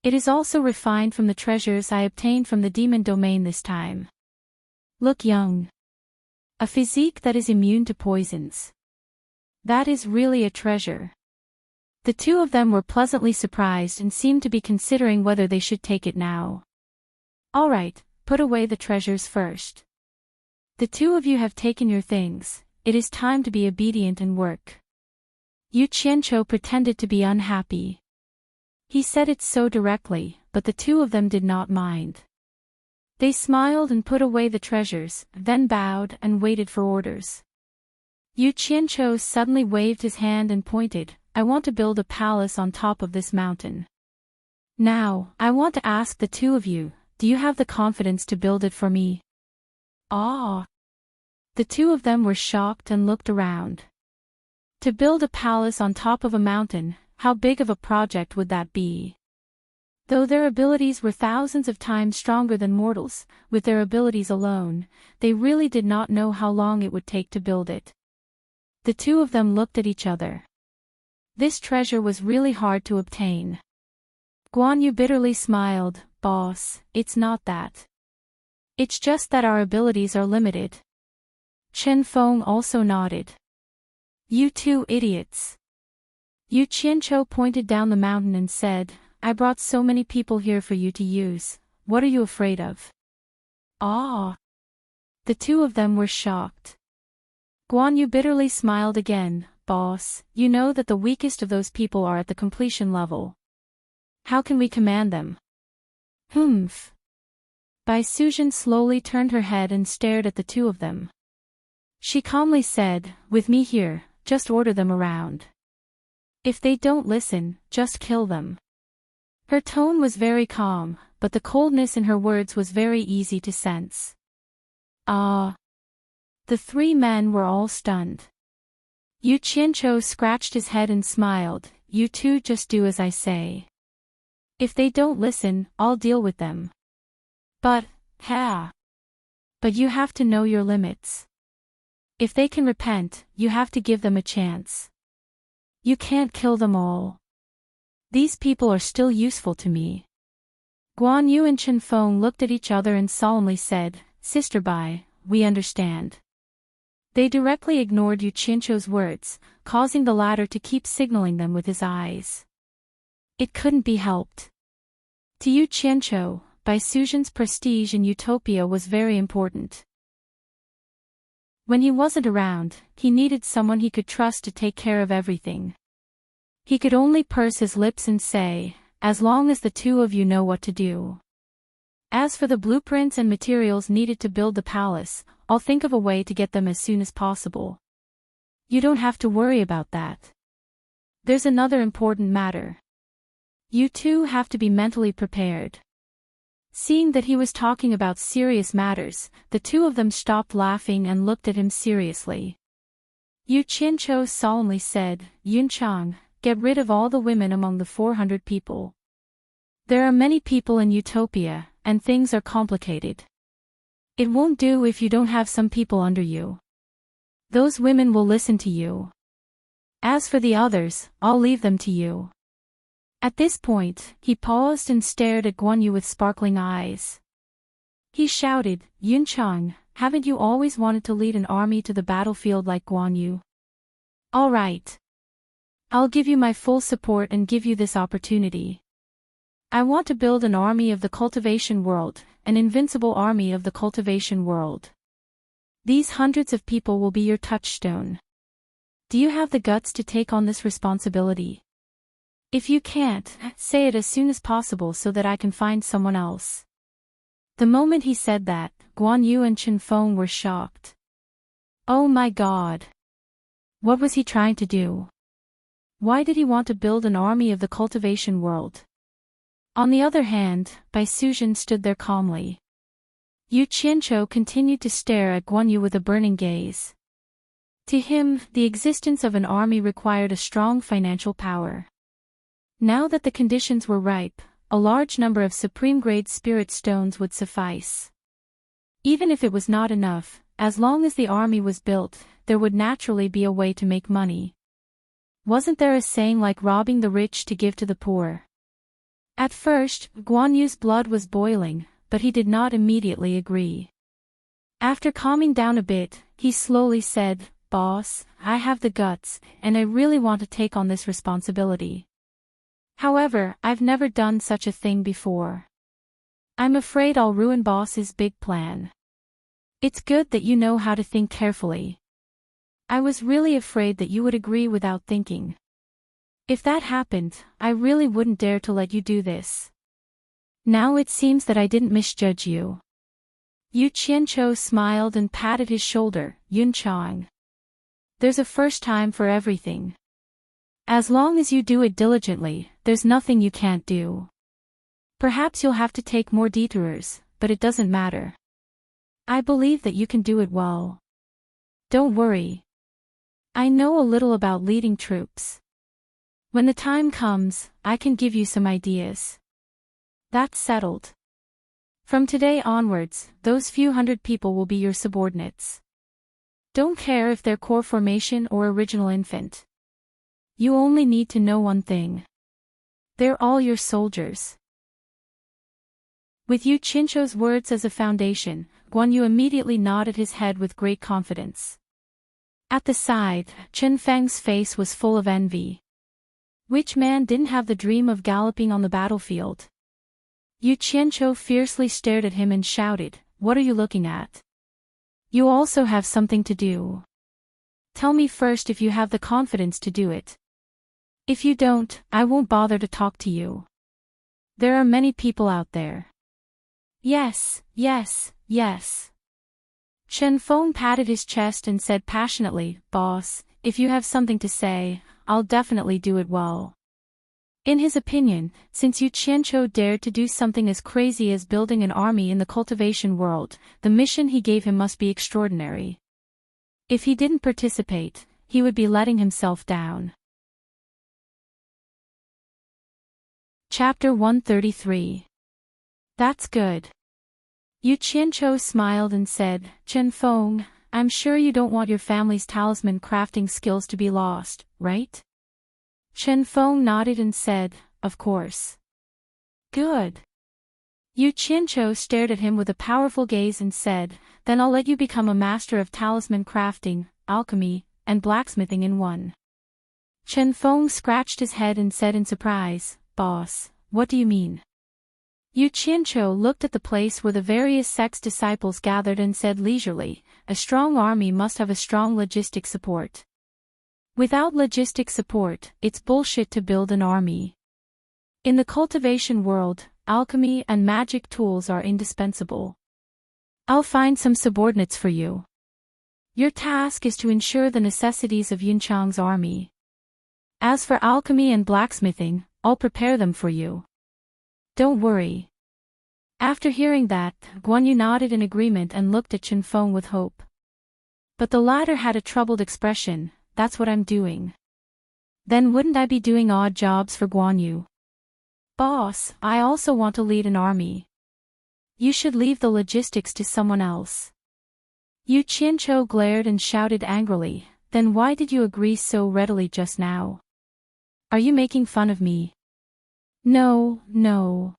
It is also refined from the treasures I obtained from the demon domain this time. Look young. A physique that is immune to poisons. That is really a treasure." The two of them were pleasantly surprised and seemed to be considering whether they should take it now. "All right, put away the treasures first. The two of you have taken your things, it is time to be obedient and work." Yu Qianqiu pretended to be unhappy. He said it so directly, but the two of them did not mind. They smiled and put away the treasures, then bowed and waited for orders. Yu Qianqiu suddenly waved his hand and pointed, "I want to build a palace on top of this mountain. Now, I want to ask the two of you, do you have the confidence to build it for me?" "Ah!" The two of them were shocked and looked around. To build a palace on top of a mountain, how big of a project would that be? Though their abilities were thousands of times stronger than mortals, with their abilities alone, they really did not know how long it would take to build it. The two of them looked at each other. This treasure was really hard to obtain. Guan Yu bitterly smiled, "Boss, it's not that. It's just that our abilities are limited." Chen Feng also nodded. "You two idiots." Yu Qianqiu pointed down the mountain and said, "I brought so many people here for you to use, what are you afraid of?" "Ah!" The two of them were shocked. Guan Yu bitterly smiled again, "Boss, you know that the weakest of those people are at the completion level. How can we command them?" "Humph." Bai Suzhen slowly turned her head and stared at the two of them. She calmly said, "With me here, just order them around. If they don't listen, just kill them." Her tone was very calm, but the coldness in her words was very easy to sense. "Ah." The three men were all stunned. Yu Qianqiu scratched his head and smiled, "You two just do as I say. If they don't listen, I'll deal with them. But you have to know your limits. If they can repent, you have to give them a chance. You can't kill them all. These people are still useful to me." Guan Yu and Chen Feng looked at each other and solemnly said, "Sister Bai, we understand." They directly ignored Yu Qianqiu's words, causing the latter to keep signaling them with his eyes. It couldn't be helped. To Yu Qianqiu, Bai Suzhen's prestige in Utopia was very important. When he wasn't around, he needed someone he could trust to take care of everything. He could only purse his lips and say, "As long as the two of you know what to do. As for the blueprints and materials needed to build the palace, I'll think of a way to get them as soon as possible. You don't have to worry about that. There's another important matter. You two have to be mentally prepared." Seeing that he was talking about serious matters, the two of them stopped laughing and looked at him seriously. Yu Qianqiu solemnly said, "Yunchang, get rid of all the women among the 400 people. There are many people in Utopia, and things are complicated. It won't do if you don't have some people under you. Those women will listen to you. As for the others, I'll leave them to you. At this point, he paused and stared at Guan Yu with sparkling eyes. He shouted, Yunchang, haven't you always wanted to lead an army to the battlefield like Guan Yu? All right. I'll give you my full support and give you this opportunity. I want to build an army of the cultivation world, an invincible army of the cultivation world. These hundreds of people will be your touchstone. Do you have the guts to take on this responsibility? If you can't, say it as soon as possible so that I can find someone else. The moment he said that, Guan Yu and Chen Feng were shocked. Oh my God! What was he trying to do? Why did he want to build an army of the cultivation world? On the other hand, Bai Suzhen stood there calmly. Yu Qianzhou continued to stare at Guan Yu with a burning gaze. To him, the existence of an army required a strong financial power. Now that the conditions were ripe, a large number of supreme-grade spirit stones would suffice. Even if it was not enough, as long as the army was built, there would naturally be a way to make money. Wasn't there a saying like robbing the rich to give to the poor? At first, Guan Yu's blood was boiling, but he did not immediately agree. After calming down a bit, he slowly said, Boss, I have the guts, and I really want to take on this responsibility. However, I've never done such a thing before. I'm afraid I'll ruin Boss's big plan. It's good that you know how to think carefully. I was really afraid that you would agree without thinking. If that happened, I really wouldn't dare to let you do this. Now it seems that I didn't misjudge you. Yu Qianzhou smiled and patted his shoulder, Yunchang. There's a first time for everything. As long as you do it diligently, there's nothing you can't do. Perhaps you'll have to take more detours, but it doesn't matter. I believe that you can do it well. Don't worry. I know a little about leading troops. When the time comes, I can give you some ideas. That's settled. From today onwards, those few hundred people will be your subordinates. Don't care if they're core formation or original infant. You only need to know one thing. They're all your soldiers. With Yu Qianzhou's words as a foundation, Guan Yu immediately nodded his head with great confidence. At the side, Chen Feng's face was full of envy. Which man didn't have the dream of galloping on the battlefield? Yu Qianzhou fiercely stared at him and shouted, What are you looking at? You also have something to do. Tell me first if you have the confidence to do it. If you don't, I won't bother to talk to you. There are many people out there. Yes, yes, yes. Chen Feng patted his chest and said passionately, Boss, if you have something to say, I'll definitely do it well. In his opinion, since Yu Qianzhou dared to do something as crazy as building an army in the cultivation world, the mission he gave him must be extraordinary. If he didn't participate, he would be letting himself down. Chapter 133. That's good. Yu Qianzhou smiled and said, Chen Feng, I'm sure you don't want your family's talisman crafting skills to be lost, right? Chen Feng nodded and said, Of course. Good. Yu Qianzhou stared at him with a powerful gaze and said, Then I'll let you become a master of talisman crafting, alchemy, and blacksmithing in one. Chen Feng scratched his head and said in surprise, Boss, what do you mean? Yu Qianzhou looked at the place where the various sect's disciples gathered and said leisurely, A strong army must have a strong logistic support. Without logistic support, it's bullshit to build an army. In the cultivation world, alchemy and magic tools are indispensable. I'll find some subordinates for you. Your task is to ensure the necessities of Yunchang's army. As for alchemy and blacksmithing, I'll prepare them for you. Don't worry. After hearing that, Guan Yu nodded in agreement and looked at Chen Feng with hope. But the latter had a troubled expression. That's what I'm doing. Then wouldn't I be doing odd jobs for Guan Yu? Boss, I also want to lead an army. You should leave the logistics to someone else. Yu Qianzhou glared and shouted angrily, Then why did you agree so readily just now? Are you making fun of me? No, no.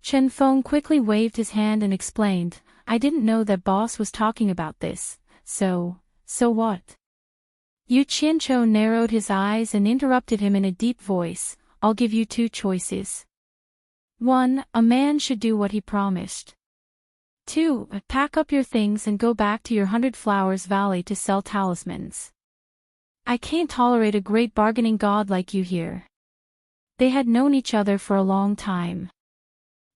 Chen Feng quickly waved his hand and explained, I didn't know that boss was talking about this, so what? Yu Qianzhou narrowed his eyes and interrupted him in a deep voice, I'll give you two choices. 1. A man should do what he promised. 2. Pack up your things and go back to your 100 Flowers Valley to sell talismans. I can't tolerate a great bargaining god like you here. They had known each other for a long time.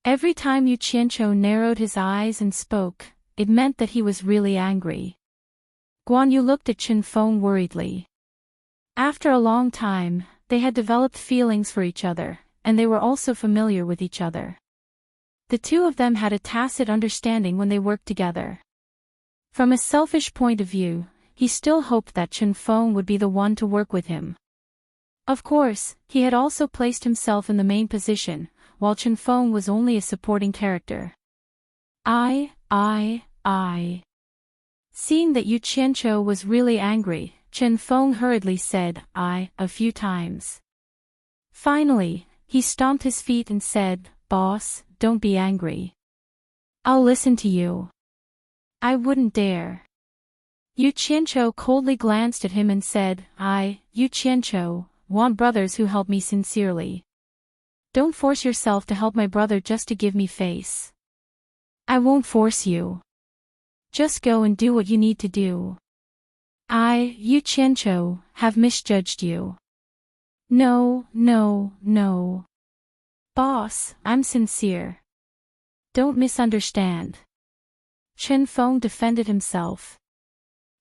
Every time Yu Qianzhou narrowed his eyes and spoke, it meant that he was really angry. Guan Yu looked at Chen Feng worriedly. After a long time, they had developed feelings for each other, and they were also familiar with each other. The two of them had a tacit understanding when they worked together. From a selfish point of view, he still hoped that Chen Feng would be the one to work with him. Of course, he had also placed himself in the main position, while Chen Feng was only a supporting character. I. Seeing that Yu Qianzhou was really angry, Chen Feng hurriedly said, a few times. Finally, he stomped his feet and said, Boss, don't be angry. I'll listen to you. I wouldn't dare. Yu Qianzhou coldly glanced at him and said, Yu Qianzhou, want brothers who help me sincerely. Don't force yourself to help my brother just to give me face. I won't force you. Just go and do what you need to do. I, Yu Qianzhou, have misjudged you. No. Boss, I'm sincere. Don't misunderstand. Chen Feng defended himself.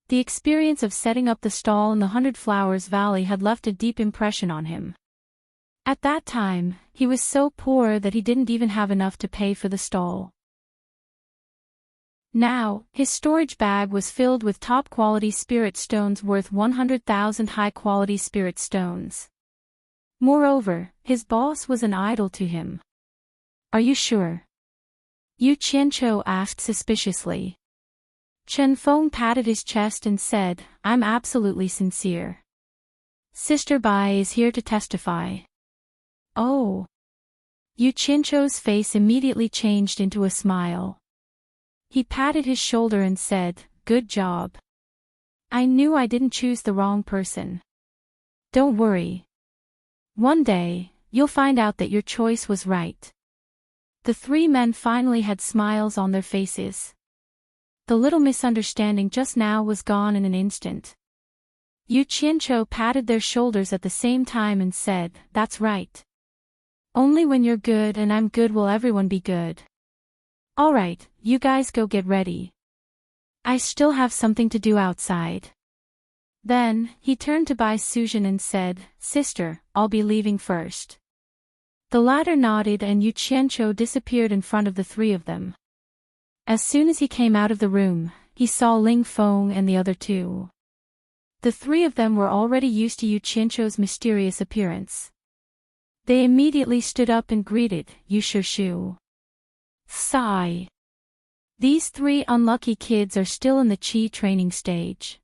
The experience of setting up the stall in the 100 Flowers Valley had left a deep impression on him. At that time, he was so poor that he didn't even have enough to pay for the stall. Now, his storage bag was filled with top-quality spirit stones worth 100,000 high-quality spirit stones. Moreover, his boss was an idol to him. Are you sure? Yu Qianzhou asked suspiciously. Chen Feng patted his chest and said, I'm absolutely sincere. Sister Bai is here to testify. Oh. Yu Qianzhou's face immediately changed into a smile. He patted his shoulder and said, Good job. I knew I didn't choose the wrong person. Don't worry. One day, you'll find out that your choice was right. The three men finally had smiles on their faces. The little misunderstanding just now was gone in an instant. Yu Qianzhou patted their shoulders at the same time and said, That's right. Only when you're good and I'm good will everyone be good. Alright, you guys go get ready. I still have something to do outside. Then, he turned to Bai Suzhen and said, Sister, I'll be leaving first. The latter nodded and Yu Qianzhou disappeared in front of the three of them. As soon as he came out of the room, he saw Ling Feng and the other two. The three of them were already used to Yu Qianzhou's mysterious appearance. They immediately stood up and greeted Yu Shishu. Sigh. These three unlucky kids are still in the Qi training stage.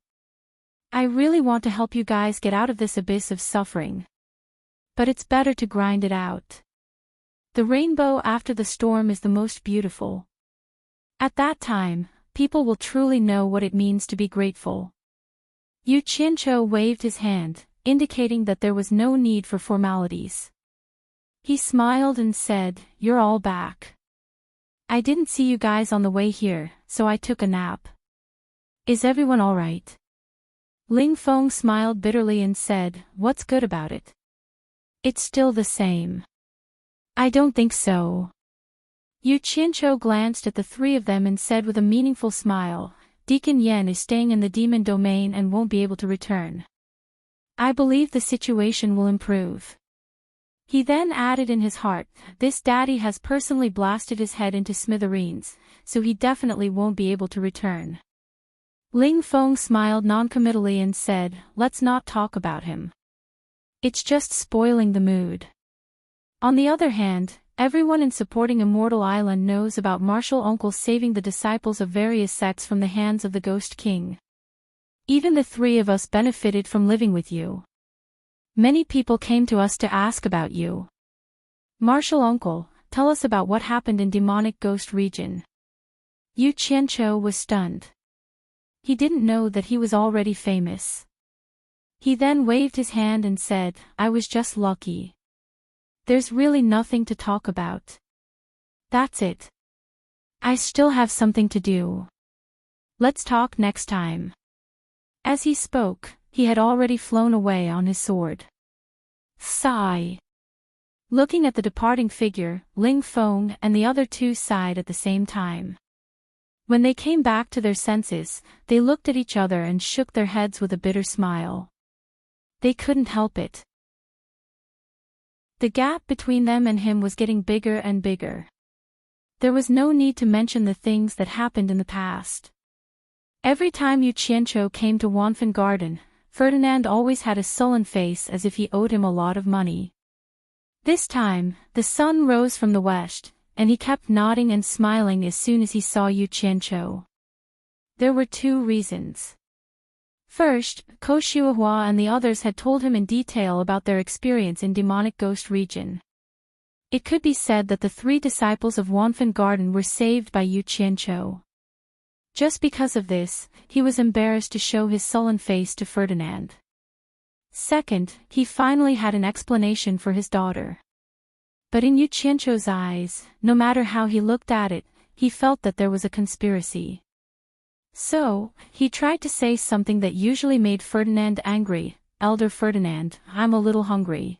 I really want to help you guys get out of this abyss of suffering. But it's better to grind it out. The rainbow after the storm is the most beautiful. At that time, people will truly know what it means to be grateful. Yu Qianzhou waved his hand, indicating that there was no need for formalities. He smiled and said, You're all back. I didn't see you guys on the way here, so I took a nap. Is everyone all right? Ling Feng smiled bitterly and said, What's good about it? It's still the same. I don't think so. Yu Qianzhou glanced at the three of them and said with a meaningful smile, Deacon Yan is staying in the demon domain and won't be able to return. I believe the situation will improve. He then added in his heart, This daddy has personally blasted his head into smithereens, so he definitely won't be able to return. Ling Feng smiled noncommittally and said, Let's not talk about him. It's just spoiling the mood. On the other hand, everyone in supporting Immortal Island knows about martial uncles saving the disciples of various sects from the hands of the Ghost King. Even the three of us benefited from living with you. Many people came to us to ask about you. Martial uncle, tell us about what happened in demonic ghost region. Yu Qianqiu was stunned. He didn't know that he was already famous. He then waved his hand and said, I was just lucky. There's really nothing to talk about. That's it. I still have something to do. Let's talk next time. As he spoke, he had already flown away on his sword. Sigh. Looking at the departing figure, Ling Feng and the other two sighed at the same time. When they came back to their senses, they looked at each other and shook their heads with a bitter smile. They couldn't help it. The gap between them and him was getting bigger and bigger. There was no need to mention the things that happened in the past. Every time Yu Qianqiu came to Wanfen Garden, Ferdinand always had a sullen face as if he owed him a lot of money. This time, the sun rose from the west, and he kept nodding and smiling as soon as he saw Yu Qianqiu. There were two reasons. First, Ko Shuahua and the others had told him in detail about their experience in demonic ghost region. It could be said that the three disciples of Wanfen Garden were saved by Yu Qianqiu. Just because of this, he was embarrassed to show his sullen face to Ferdinand. Second, he finally had an explanation for his daughter. But in Yu Qianqiu's eyes, no matter how he looked at it, he felt that there was a conspiracy. So, he tried to say something that usually made Ferdinand angry. Elder Ferdinand, I'm a little hungry.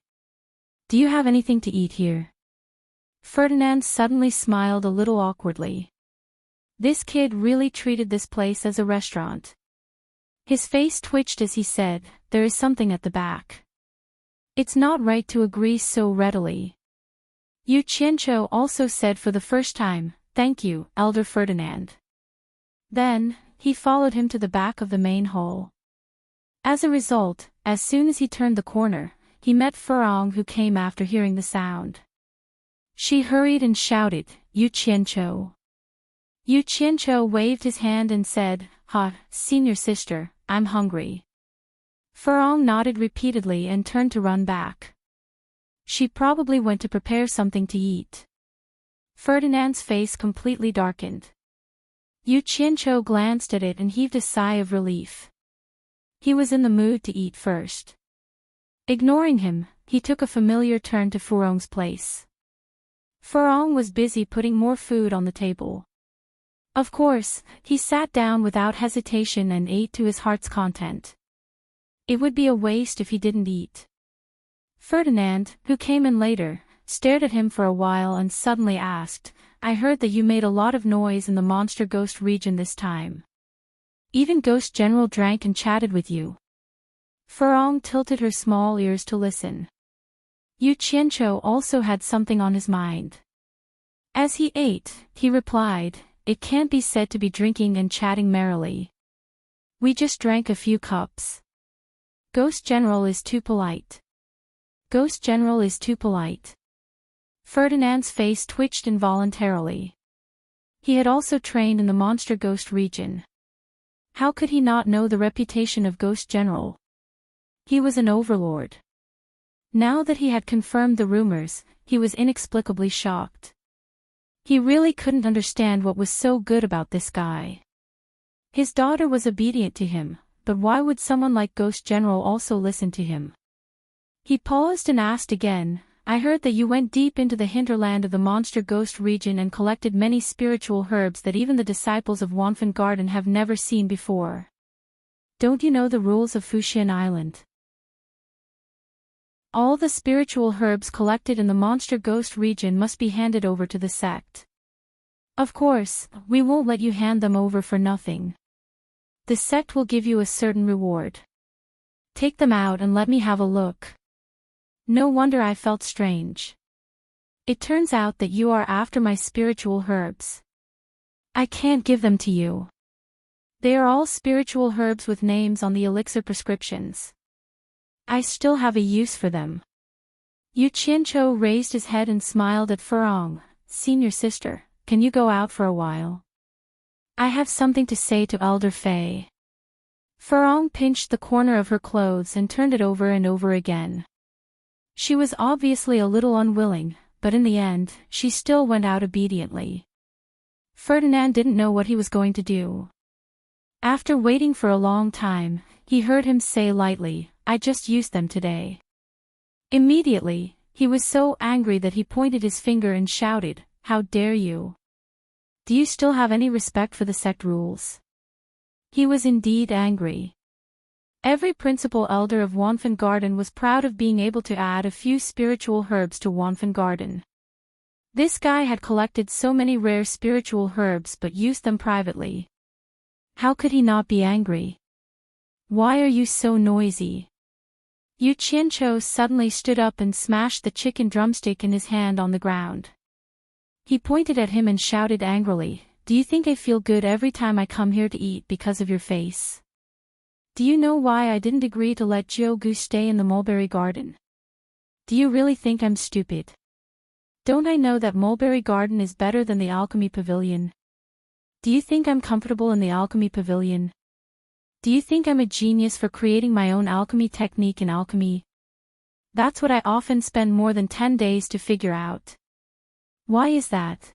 Do you have anything to eat here? Ferdinand suddenly smiled a little awkwardly. This kid really treated this place as a restaurant. His face twitched as he said, there is something at the back. It's not right to agree so readily. Yu Qianqiu also said for the first time, thank you, Elder Ferdinand. Then, he followed him to the back of the main hall. As a result, as soon as he turned the corner, he met Furong who came after hearing the sound. She hurried and shouted, Yu Qianqiu. Yu Qianqiu waved his hand and said, Ha, senior sister, I'm hungry. Furong nodded repeatedly and turned to run back. She probably went to prepare something to eat. Ferdinand's face completely darkened. Yu Qianqiu glanced at it and heaved a sigh of relief. He was in the mood to eat first. Ignoring him, he took a familiar turn to Furong's place. Furong was busy putting more food on the table. Of course, he sat down without hesitation and ate to his heart's content. It would be a waste if he didn't eat. Ferdinand, who came in later, stared at him for a while and suddenly asked, I heard that you made a lot of noise in the monster ghost region this time. Even Ghost General drank and chatted with you. Furong tilted her small ears to listen. Yu Qianqiu also had something on his mind. As he ate, he replied, it can't be said to be drinking and chatting merrily. We just drank a few cups. Ghost General is too polite. Ghost General is too polite. Ferdinand's face twitched involuntarily. He had also trained in the monster ghost region. How could he not know the reputation of Ghost General? He was an overlord. Now that he had confirmed the rumors, he was inexplicably shocked. He really couldn't understand what was so good about this guy. His daughter was obedient to him, but why would someone like Ghost General also listen to him? He paused and asked again, I heard that you went deep into the hinterland of the monster ghost region and collected many spiritual herbs that even the disciples of Wanfen Garden have never seen before. Don't you know the rules of Fuxian Island? All the spiritual herbs collected in the monster ghost region must be handed over to the sect. Of course, we won't let you hand them over for nothing. The sect will give you a certain reward. Take them out and let me have a look. No wonder I felt strange. It turns out that you are after my spiritual herbs. I can't give them to you. They are all spiritual herbs with names on the elixir prescriptions. I still have a use for them. Yu Qianqiu raised his head and smiled at Furong. Senior sister, can you go out for a while? I have something to say to Elder Fei. Furong pinched the corner of her clothes and turned it over and over again. She was obviously a little unwilling, but in the end, she still went out obediently. Ferdinand didn't know what he was going to do. After waiting for a long time, he heard him say lightly, "I just used them today." Immediately, he was so angry that he pointed his finger and shouted, "How dare you? Do you still have any respect for the sect rules?" He was indeed angry. Every principal elder of Wanfen Garden was proud of being able to add a few spiritual herbs to Wanfen Garden. This guy had collected so many rare spiritual herbs but used them privately. How could he not be angry? "Why are you so noisy?" Yu Qianqiu suddenly stood up and smashed the chicken drumstick in his hand on the ground. He pointed at him and shouted angrily, "Do you think I feel good every time I come here to eat because of your face? Do you know why I didn't agree to let Jiu stay in the mulberry garden? Do you really think I'm stupid? Don't I know that mulberry garden is better than the alchemy pavilion? Do you think I'm comfortable in the alchemy pavilion? Do you think I'm a genius for creating my own alchemy technique in alchemy? That's what I often spend more than 10 days to figure out. Why is that?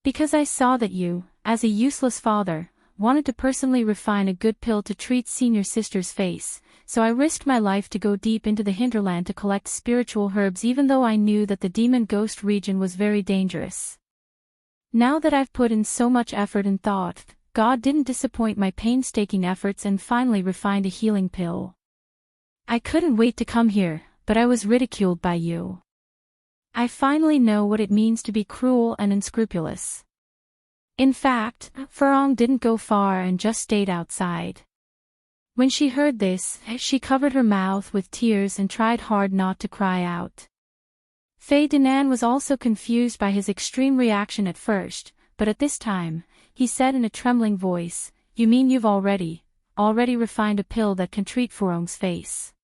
Because I saw that you, as a useless father, wanted to personally refine a good pill to treat senior sister's face, so I risked my life to go deep into the hinterland to collect spiritual herbs even though I knew that the demon ghost region was very dangerous. Now that I've put in so much effort and thought, God didn't disappoint my painstaking efforts and finally refined a healing pill. I couldn't wait to come here, but I was ridiculed by you. I finally know what it means to be cruel and unscrupulous. In fact, Furong didn't go far and just stayed outside. When she heard this, she covered her mouth with tears and tried hard not to cry out. Fei Dinan was also confused by his extreme reaction at first, but at this time, he said in a trembling voice, "You mean you've already refined a pill that can treat Furong's face?"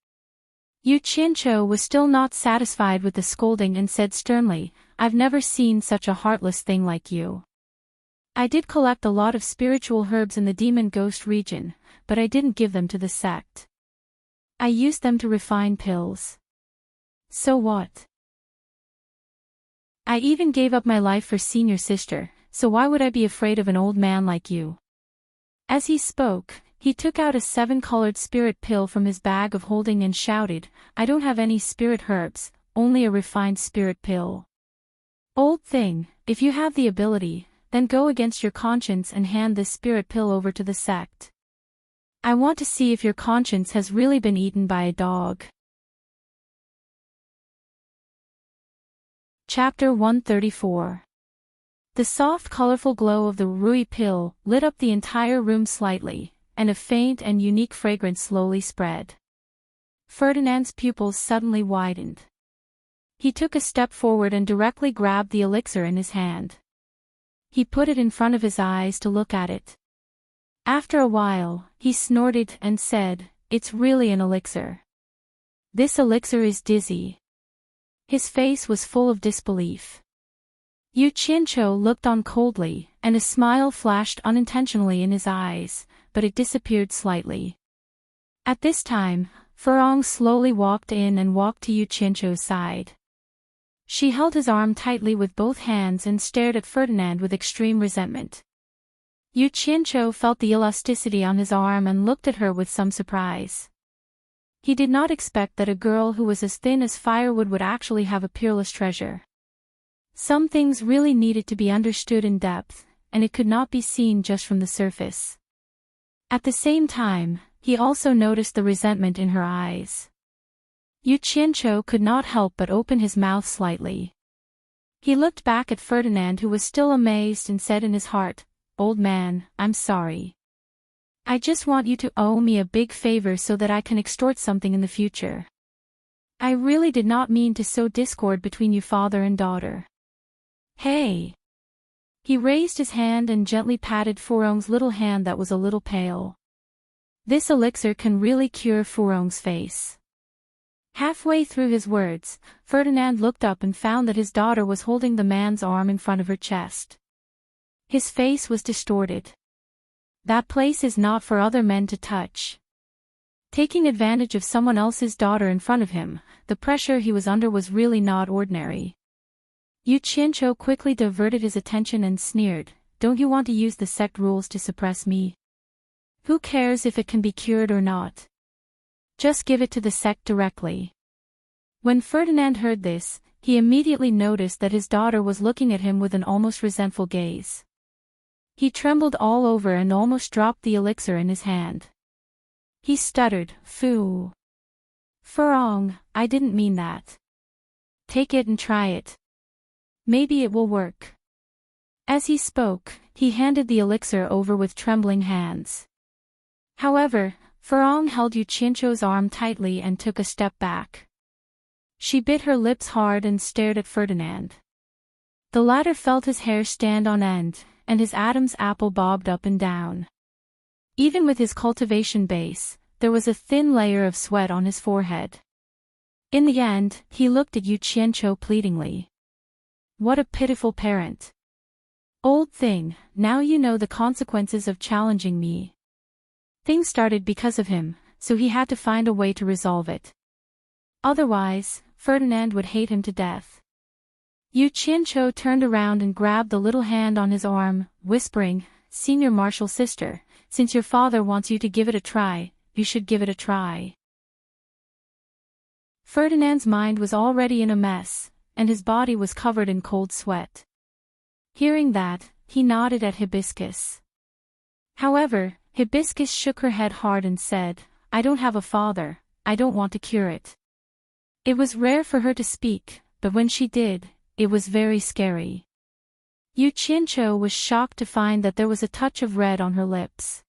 Yu Qianqiu was still not satisfied with the scolding and said sternly, "I've never seen such a heartless thing like you. I did collect a lot of spiritual herbs in the demon ghost region, but I didn't give them to the sect. I used them to refine pills. So what? I even gave up my life for senior sister, so why would I be afraid of an old man like you?" As he spoke, he took out a 7-colored spirit pill from his bag of holding and shouted, "I don't have any spirit herbs, only a refined spirit pill. Old thing, if you have the ability, then go against your conscience and hand this spirit pill over to the sect. I want to see if your conscience has really been eaten by a dog." Chapter 134. The soft colorful glow of the Rui pill lit up the entire room slightly, and a faint and unique fragrance slowly spread. Ferdinand's pupils suddenly widened. He took a step forward and directly grabbed the elixir in his hand. He put it in front of his eyes to look at it. After a while, he snorted and said, "It's really an elixir. This elixir is dizzy." His face was full of disbelief. Yu Qianqiu looked on coldly, and a smile flashed unintentionally in his eyes, but it disappeared slightly. At this time, Furong slowly walked in and walked to Yu Qianqiu's side. She held his arm tightly with both hands and stared at Ferdinand with extreme resentment. Yu Qianqiu felt the elasticity on his arm and looked at her with some surprise. He did not expect that a girl who was as thin as firewood would actually have a peerless treasure. Some things really needed to be understood in depth, and it could not be seen just from the surface. At the same time, he also noticed the resentment in her eyes. Yu Qianqiu could not help but open his mouth slightly. He looked back at Ferdinand, who was still amazed, and said in his heart, "Old man, I'm sorry. I just want you to owe me a big favor so that I can extort something in the future. I really did not mean to sow discord between you father and daughter. Hey!" He raised his hand and gently patted Furong's little hand that was a little pale. "This elixir can really cure Furong's face." Halfway through his words, Ferdinand looked up and found that his daughter was holding the man's arm in front of her chest. His face was distorted. That place is not for other men to touch. Taking advantage of someone else's daughter in front of him, the pressure he was under was really not ordinary. Yu Qianqiu quickly diverted his attention and sneered, "Don't you want to use the sect rules to suppress me? Who cares if it can be cured or not? Just give it to the sect directly." When Ferdinand heard this, he immediately noticed that his daughter was looking at him with an almost resentful gaze. He trembled all over and almost dropped the elixir in his hand. He stuttered, "Fu. Furong, I didn't mean that. Take it and try it. Maybe it will work." As he spoke, he handed the elixir over with trembling hands. However, Furong held Yu Qianqiu's arm tightly and took a step back. She bit her lips hard and stared at Ferdinand. The latter felt his hair stand on end, and his Adam's apple bobbed up and down. Even with his cultivation base, there was a thin layer of sweat on his forehead. In the end, he looked at Yu Qianqiu pleadingly. "What a pitiful parent. Old thing, now you know the consequences of challenging me." Things started because of him, so he had to find a way to resolve it. Otherwise, Ferdinand would hate him to death. Yu Qianqiu turned around and grabbed the little hand on his arm, whispering, "Senior Marshal Sister, since your father wants you to give it a try, you should give it a try." Ferdinand's mind was already in a mess, and his body was covered in cold sweat. Hearing that, he nodded at Hibiscus. However, Hibiscus shook her head hard and said, "I don't have a father, I don't want to cure it." It was rare for her to speak, but when she did, it was very scary. Yu Qianqiu was shocked to find that there was a touch of red on her lips.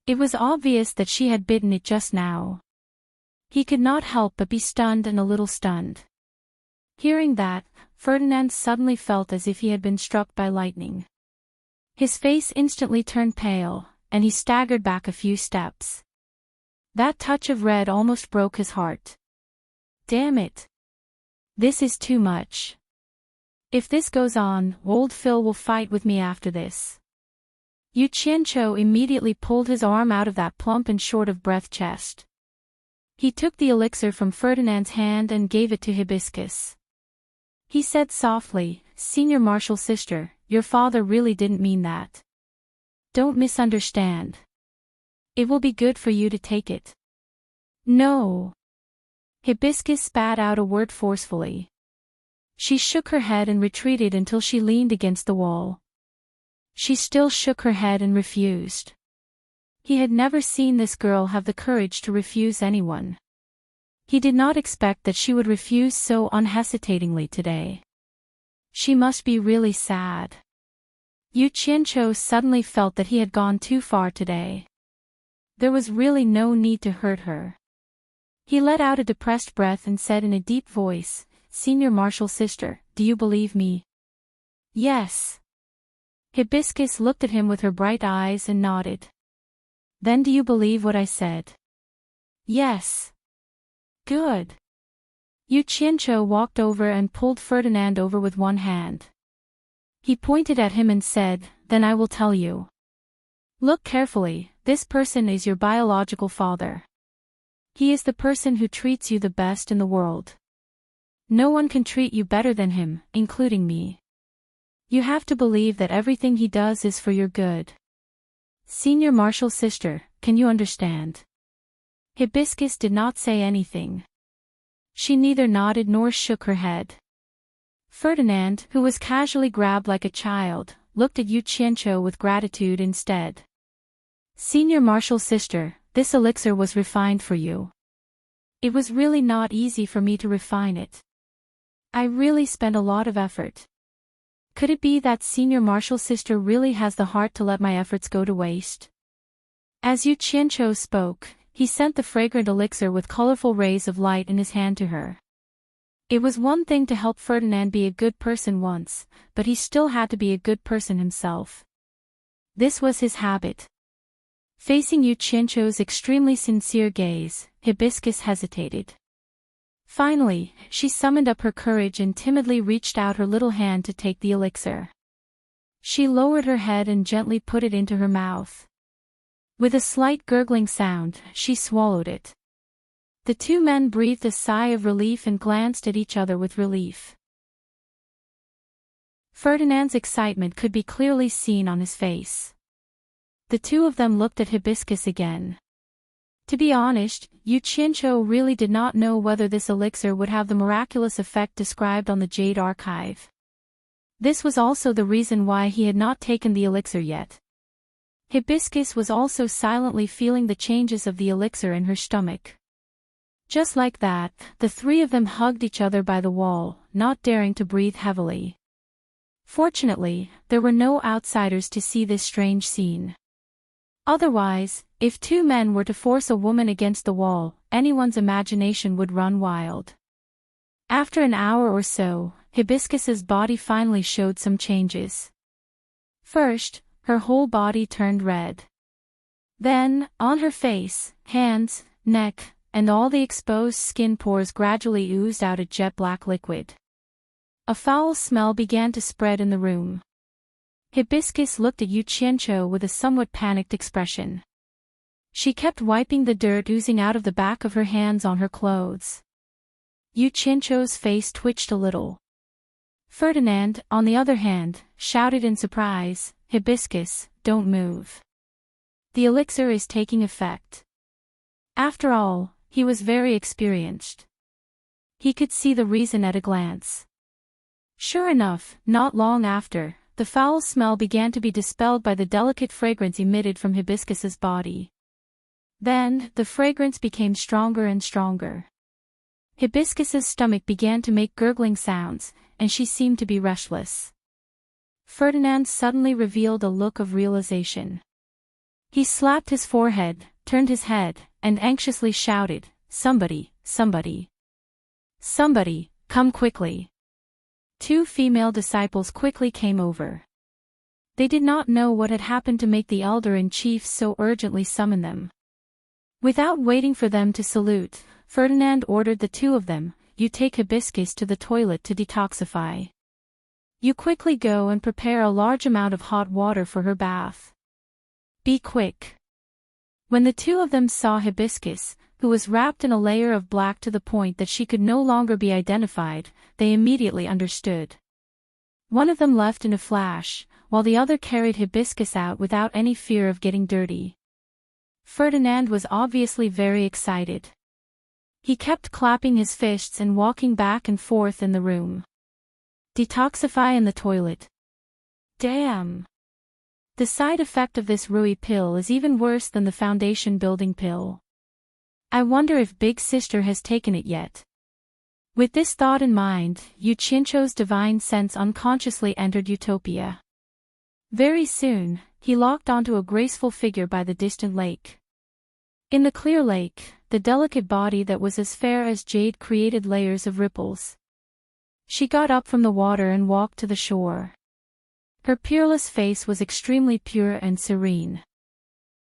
It was obvious that she had bitten it just now. He could not help but be stunned and a little stunned. Hearing that, Ferdinand suddenly felt as if he had been struck by lightning. His face instantly turned pale, and he staggered back a few steps. That touch of red almost broke his heart. Damn it. This is too much. If this goes on, old Phil will fight with me after this. Yu Qianqiu immediately pulled his arm out of that plump and short-of-breath chest. He took the elixir from Ferdinand's hand and gave it to Hibiscus. He said softly, "Senior Marshal Sister, your father really didn't mean that. Don't misunderstand. It will be good for you to take it." "No." Hibiscus spat out a word forcefully. She shook her head and retreated until she leaned against the wall. She still shook her head and refused. He had never seen this girl have the courage to refuse anyone. He did not expect that she would refuse so unhesitatingly today. She must be really sad. Yu Qianqiu suddenly felt that he had gone too far today. There was really no need to hurt her. He let out a depressed breath and said in a deep voice, "Senior Marshal Sister, do you believe me?" "Yes." Hibiscus looked at him with her bright eyes and nodded. "Then do you believe what I said?" "Yes." "Good." Yu Qianqiu walked over and pulled Ferdinand over with one hand. He pointed at him and said, "Then I will tell you. Look carefully, this person is your biological father. He is the person who treats you the best in the world. No one can treat you better than him, including me. You have to believe that everything he does is for your good. Senior Marshal Sister, can you understand?" Hibiscus did not say anything. She neither nodded nor shook her head. Ferdinand, who was casually grabbed like a child, looked at Yu Qianqiu with gratitude instead. "Senior Marshal Sister, this elixir was refined for you. It was really not easy for me to refine it. I really spent a lot of effort. Could it be that Senior Marshal Sister really has the heart to let my efforts go to waste?" As Yu Qianqiu spoke, he sent the fragrant elixir with colorful rays of light in his hand to her. It was one thing to help Ferdinand be a good person once, but he still had to be a good person himself. This was his habit. Facing Yu Qianqiu's extremely sincere gaze, Hibiscus hesitated. Finally, she summoned up her courage and timidly reached out her little hand to take the elixir. She lowered her head and gently put it into her mouth. With a slight gurgling sound, she swallowed it. The two men breathed a sigh of relief and glanced at each other with relief. Ferdinand's excitement could be clearly seen on his face. The two of them looked at Hibiscus again. To be honest, Yu Qianqiu really did not know whether this elixir would have the miraculous effect described on the Jade Archive. This was also the reason why he had not taken the elixir yet. Hibiscus was also silently feeling the changes of the elixir in her stomach. Just like that, the three of them hugged each other by the wall, not daring to breathe heavily. Fortunately, there were no outsiders to see this strange scene. Otherwise, if two men were to force a woman against the wall, anyone's imagination would run wild. After an hour or so, Hibiscus's body finally showed some changes. First, her whole body turned red. Then, on her face, hands, neck, and all the exposed skin pores gradually oozed out a jet-black liquid. A foul smell began to spread in the room. Hibiscus looked at Yu Qianqiu with a somewhat panicked expression. She kept wiping the dirt oozing out of the back of her hands on her clothes. Yu Qianqiu's face twitched a little. Ferdinand, on the other hand, shouted in surprise, "Hibiscus, don't move. The elixir is taking effect." After all, he was very experienced. He could see the reason at a glance. Sure enough, not long after, the foul smell began to be dispelled by the delicate fragrance emitted from Hibiscus's body. Then, the fragrance became stronger and stronger. Hibiscus's stomach began to make gurgling sounds, and she seemed to be restless. Ferdinand suddenly revealed a look of realization. He slapped his forehead, turned his head, and anxiously shouted, "Somebody, somebody. Somebody, come quickly." Two female disciples quickly came over. They did not know what had happened to make the elder-in-chief so urgently summon them. Without waiting for them to salute, Ferdinand ordered the two of them, "You take Hibiscus to the toilet to detoxify. You quickly go and prepare a large amount of hot water for her bath. Be quick." When the two of them saw Hibiscus, who was wrapped in a layer of black to the point that she could no longer be identified, they immediately understood. One of them left in a flash, while the other carried Hibiscus out without any fear of getting dirty. Ferdinand was obviously very excited. He kept clapping his fists and walking back and forth in the room. Detoxify in the toilet. Damn! The side effect of this Rui pill is even worse than the foundation building pill. I wonder if Big Sister has taken it yet. With this thought in mind, Yu Qianqiu's divine sense unconsciously entered Utopia. Very soon, he locked onto a graceful figure by the distant lake. In the clear lake, the delicate body that was as fair as jade created layers of ripples. She got up from the water and walked to the shore. Her peerless face was extremely pure and serene.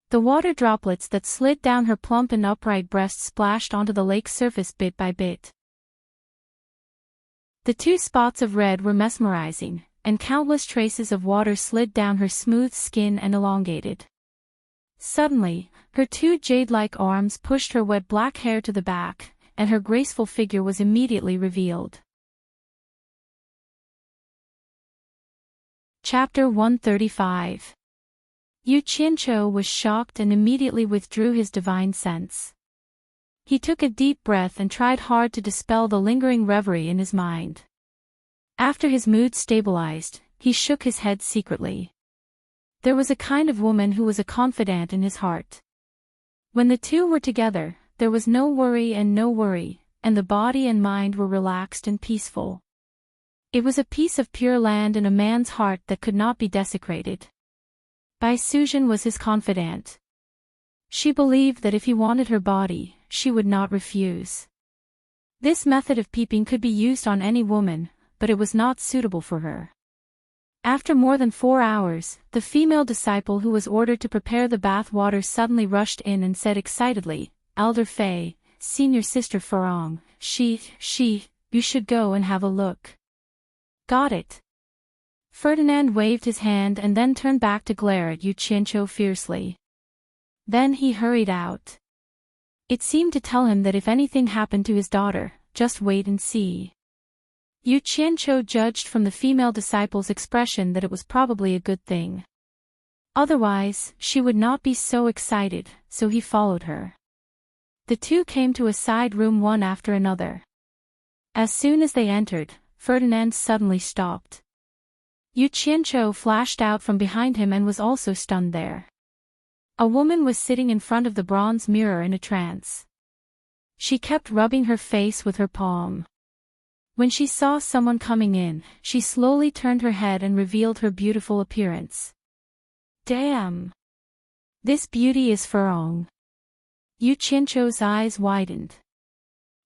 The water droplets that slid down her plump and upright breast splashed onto the lake's surface bit by bit. The two spots of red were mesmerizing, and countless traces of water slid down her smooth skin and elongated. Suddenly, her two jade-like arms pushed her wet black hair to the back, and her graceful figure was immediately revealed. Chapter 135. Yu Qianqiu was shocked and immediately withdrew his divine sense. He took a deep breath and tried hard to dispel the lingering reverie in his mind. After his mood stabilized, he shook his head secretly. There was a kind of woman who was a confidant in his heart. When the two were together, there was no worry, and the body and mind were relaxed and peaceful. It was a piece of pure land in a man's heart that could not be desecrated. Bai Suzhen was his confidant. She believed that if he wanted her body, she would not refuse. This method of peeping could be used on any woman, but it was not suitable for her. After more than 4 hours, the female disciple who was ordered to prepare the bath water suddenly rushed in and said excitedly, "Elder Fei, Senior Sister Farong, you should go and have a look." Got it. Ferdinand waved his hand and then turned back to glare at Yu Qianqiu fiercely. Then he hurried out. It seemed to tell him that if anything happened to his daughter, just wait and see. Yu Qianqiu judged from the female disciple's expression that it was probably a good thing. Otherwise, she would not be so excited, so he followed her. The two came to a side room one after another. As soon as they entered, Ferdinand suddenly stopped. Yu Qianqiu flashed out from behind him and was also stunned there. A woman was sitting in front of the bronze mirror in a trance. She kept rubbing her face with her palm. When she saw someone coming in, she slowly turned her head and revealed her beautiful appearance. Damn! This beauty is Furong. Yu Qianqiu's eyes widened.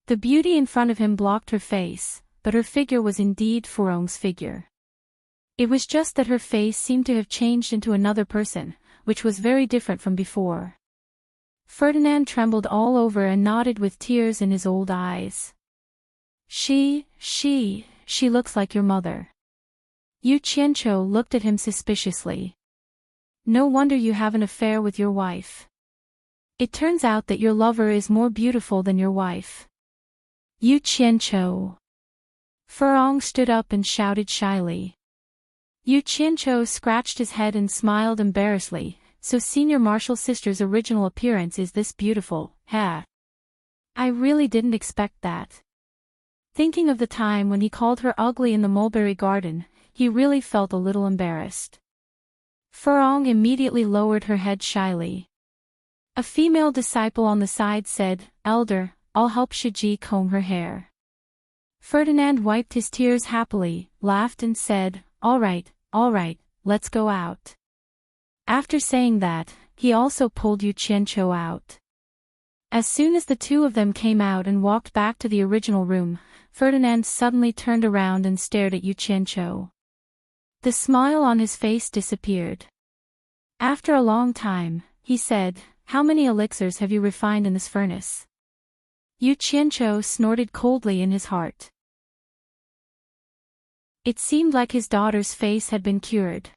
The beauty in front of him blocked her face, but her figure was indeed Furong's figure. It was just that her face seemed to have changed into another person, which was very different from before. Ferdinand trembled all over and nodded with tears in his old eyes. She looks like your mother. Yu Qianqiu looked at him suspiciously. No wonder you have an affair with your wife. It turns out that your lover is more beautiful than your wife. Yu Qianqiu. Furong stood up and shouted shyly. Yu Qianqiu scratched his head and smiled embarrassedly. So Senior Marshal Sister's original appearance is this beautiful, huh? I really didn't expect that. Thinking of the time when he called her ugly in the mulberry garden, he really felt a little embarrassed. Furong immediately lowered her head shyly. A female disciple on the side said, "Elder, I'll help Shiji comb her hair." Ferdinand wiped his tears happily, laughed and said, all right, let's go out." After saying that, he also pulled Yu Qianqiu out. As soon as the two of them came out and walked back to the original room, Ferdinand suddenly turned around and stared at Yu Qianqiu. The smile on his face disappeared. After a long time, he said, "How many elixirs have you refined in this furnace?" Yu Qianqiu snorted coldly in his heart. It seemed like his daughter's face had been cured.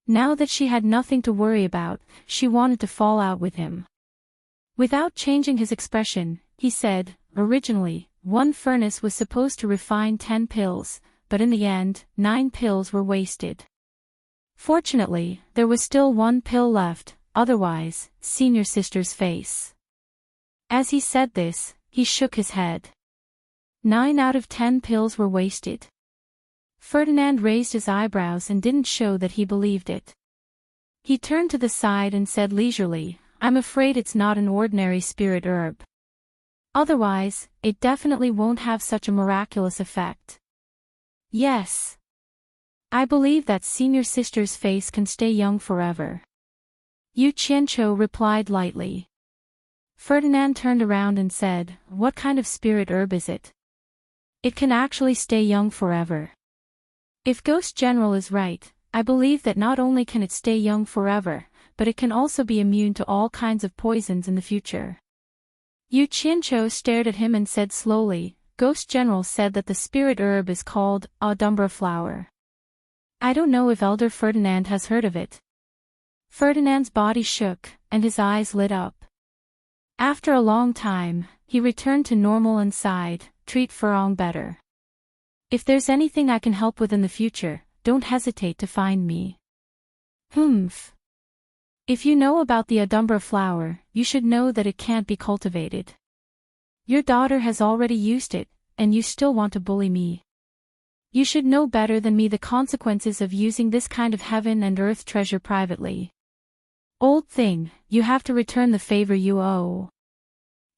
Now that she had nothing to worry about, she wanted to fall out with him. Without changing his expression, he said, "Originally, one furnace was supposed to refine 10 pills, but in the end, 9 pills were wasted. Fortunately, there was still 1 pill left, otherwise, Senior Sister's face." As he said this, he shook his head. 9 out of 10 pills were wasted. Ferdinand raised his eyebrows and didn't show that he believed it. He turned to the side and said leisurely, "I'm afraid it's not an ordinary spirit herb. Otherwise, it definitely won't have such a miraculous effect. Yes. I believe that Senior Sister's face can stay young forever." Yu Qianqiu replied lightly. Ferdinand turned around and said, "What kind of spirit herb is it? It can actually stay young forever. If Ghost General is right, I believe that not only can it stay young forever, but it can also be immune to all kinds of poisons in the future." Yu Qianqiu stared at him and said slowly, "Ghost General said that the spirit herb is called Audumbra flower. I don't know if Elder Ferdinand has heard of it." Ferdinand's body shook, and his eyes lit up. After a long time, he returned to normal and sighed, "Treat Furong better. If there's anything I can help with in the future, don't hesitate to find me." "Humph. If you know about the Audumbra flower, you should know that it can't be cultivated. Your daughter has already used it, and you still want to bully me. You should know better than me the consequences of using this kind of heaven and earth treasure privately. Old thing, you have to return the favor you owe."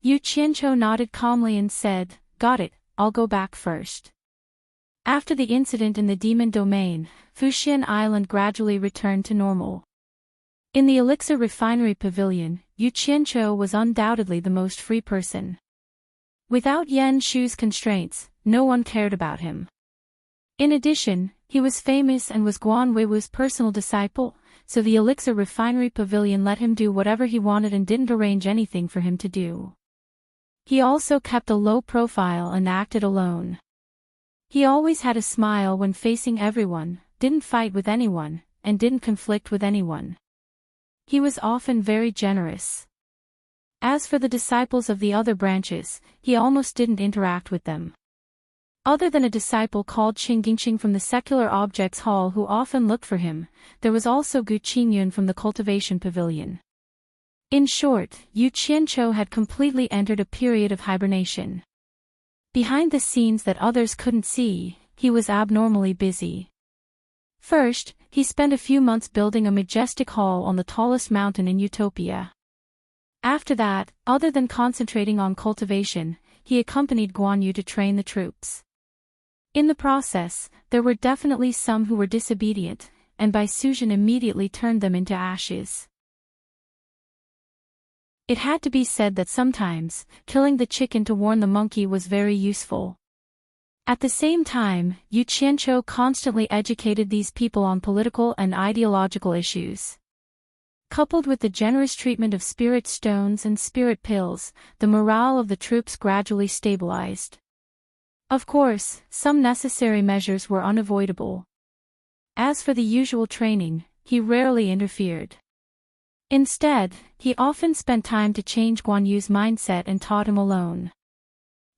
Yu Qianqiu nodded calmly and said, "Got it, I'll go back first." After the incident in the demon domain, Fuxian Island gradually returned to normal. In the Elixir Refinery Pavilion, Yu Qianqiu was undoubtedly the most free person. Without Yan Shu's constraints, no one cared about him. In addition, he was famous and was Guan Weiwu's personal disciple, so the Elixir Refinery Pavilion let him do whatever he wanted and didn't arrange anything for him to do. He also kept a low profile and acted alone. He always had a smile when facing everyone, didn't fight with anyone, and didn't conflict with anyone. He was often very generous. As for the disciples of the other branches, he almost didn't interact with them. Other than a disciple called Qingjingqing from the Secular Objects Hall who often looked for him, there was also Gu Qingyun from the Cultivation Pavilion. In short, Yu Qianqiu had completely entered a period of hibernation. Behind the scenes that others couldn't see, he was abnormally busy. First, he spent a few months building a majestic hall on the tallest mountain in Utopia. After that, other than concentrating on cultivation, he accompanied Guan Yu to train the troops. In the process, there were definitely some who were disobedient, and Bai Suzhen immediately turned them into ashes. It had to be said that sometimes, killing the chicken to warn the monkey was very useful. At the same time, Yu Qianqiu constantly educated these people on political and ideological issues. Coupled with the generous treatment of spirit stones and spirit pills, the morale of the troops gradually stabilized. Of course, some necessary measures were unavoidable. As for the usual training, he rarely interfered. Instead, he often spent time to change Guan Yu's mindset and taught him alone.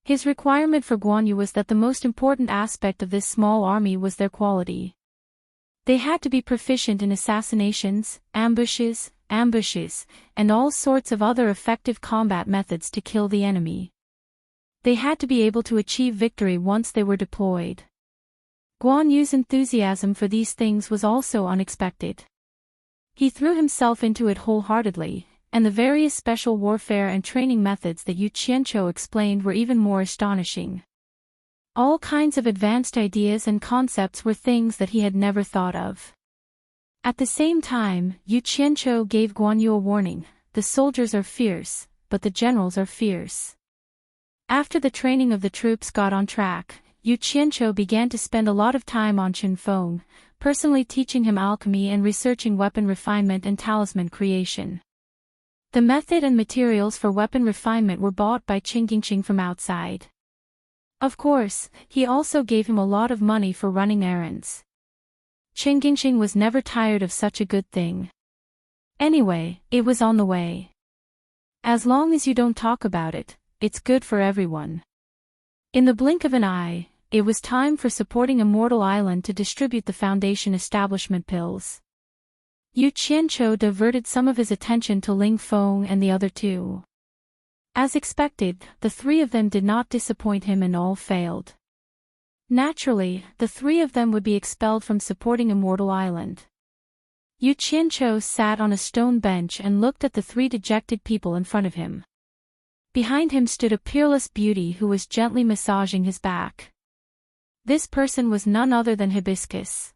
His requirement for Guan Yu was that the most important aspect of this small army was their quality. They had to be proficient in assassinations, ambushes, and all sorts of other effective combat methods to kill the enemy. They had to be able to achieve victory once they were deployed. Guan Yu's enthusiasm for these things was also unexpected. He threw himself into it wholeheartedly, and the various special warfare and training methods that Yu Qianqiu explained were even more astonishing. All kinds of advanced ideas and concepts were things that he had never thought of. At the same time, Yu Qianqiu gave Guan Yu a warning: the soldiers are fierce, but the generals are fierce. After the training of the troops got on track, Yu Qianqiu began to spend a lot of time on Chen Feng, personally teaching him alchemy and researching weapon refinement and talisman creation. The method and materials for weapon refinement were bought by Qingjingqing from outside. Of course, he also gave him a lot of money for running errands. Qingjingqing was never tired of such a good thing. Anyway, it was on the way. As long as you don't talk about it, it's good for everyone. In the blink of an eye, it was time for supporting Immortal Island to distribute the Foundation establishment pills. Yu Qianqiu diverted some of his attention to Ling Feng and the other two. As expected, the three of them did not disappoint him and all failed. Naturally, the three of them would be expelled from supporting Immortal Island. Yu Qianqiu sat on a stone bench and looked at the three dejected people in front of him. Behind him stood a peerless beauty who was gently massaging his back. This person was none other than Hibiscus.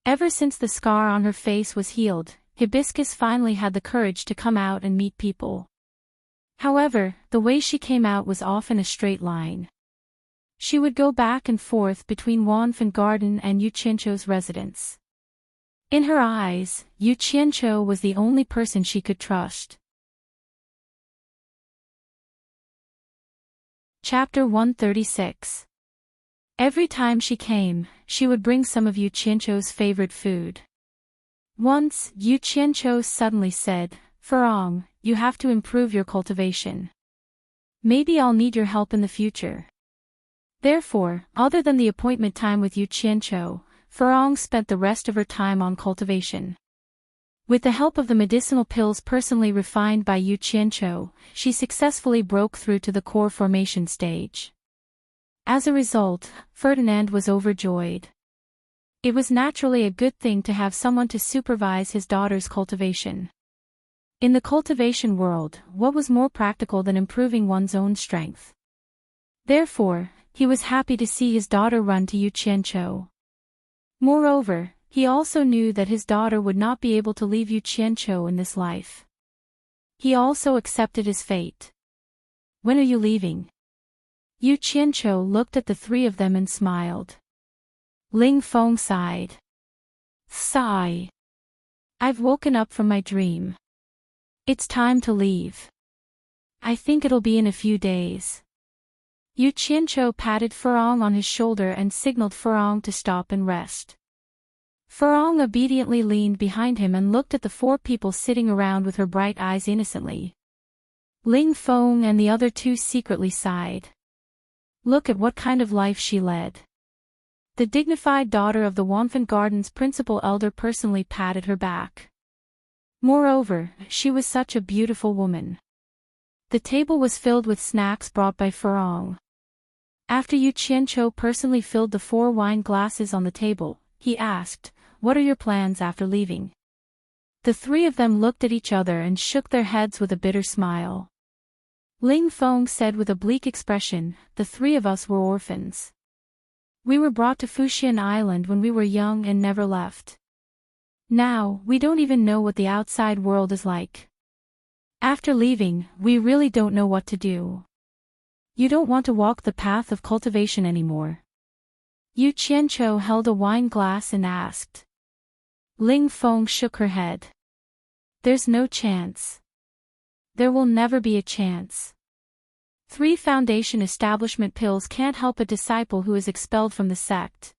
Ever since the scar on her face was healed, Hibiscus finally had the courage to come out and meet people. However, the way she came out was often a straight line. She would go back and forth between Wanfen Garden and Yu Qianqiu's residence. In her eyes, Yu Qianqiu was the only person she could trust. Chapter 136. Every time she came, she would bring some of Yu Qianqiu's favorite food. Once, Yu Qianqiu suddenly said, "Furong, you have to improve your cultivation. Maybe I'll need your help in the future." Therefore, other than the appointment time with Yu Qianqiu, Furong spent the rest of her time on cultivation. With the help of the medicinal pills personally refined by Yu Qianqiu, she successfully broke through to the core formation stage. As a result, Ferdinand was overjoyed. It was naturally a good thing to have someone to supervise his daughter's cultivation. In the cultivation world, what was more practical than improving one's own strength? Therefore, he was happy to see his daughter run to Yu Qianqiu. Moreover, he also knew that his daughter would not be able to leave Yu Qianqiu in this life. He also accepted his fate. "When are you leaving?" Yu Qianqiu looked at the three of them and smiled. Ling Feng sighed. "Sigh. I've woken up from my dream. It's time to leave. I think it'll be in a few days." Yu Qianqiu patted Furong on his shoulder and signaled Furong to stop and rest. Furong obediently leaned behind him and looked at the 4 people sitting around with her bright eyes innocently. Ling Feng and the other 2 secretly sighed. Look at what kind of life she led. The dignified daughter of the Wanfan Garden's principal elder personally patted her back. Moreover, she was such a beautiful woman. The table was filled with snacks brought by Furong. After Yu Qianqiu personally filled the 4 wine glasses on the table, he asked, "What are your plans after leaving?" The 3 of them looked at each other and shook their heads with a bitter smile. Ling Feng said with a bleak expression, "The 3 of us were orphans. We were brought to Fuxian Island when we were young and never left. Now, we don't even know what the outside world is like. After leaving, we really don't know what to do. You don't want to walk the path of cultivation anymore." Yu Qianqiu held a wine glass and asked. Ling Feng shook her head. "There's no chance. There will never be a chance. 3 foundation establishment pills can't help a disciple who is expelled from the sect.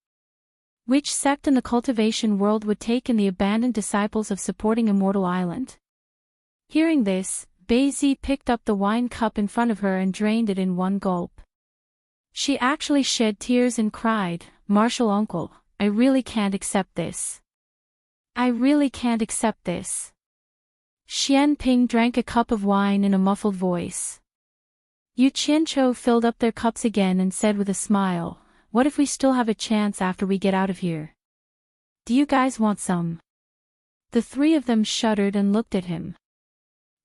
Which sect in the cultivation world would take in the abandoned disciples of supporting Immortal Island?" Hearing this, Beizi picked up the wine cup in front of her and drained it in one gulp. She actually shed tears and cried, "Martial uncle, I really can't accept this. I really can't accept this." Xian Ping drank a cup of wine in a muffled voice. Yu Qianqiu filled up their cups again and said with a smile, "What if we still have a chance after we get out of here? Do you guys want some?" The 3 of them shuddered and looked at him.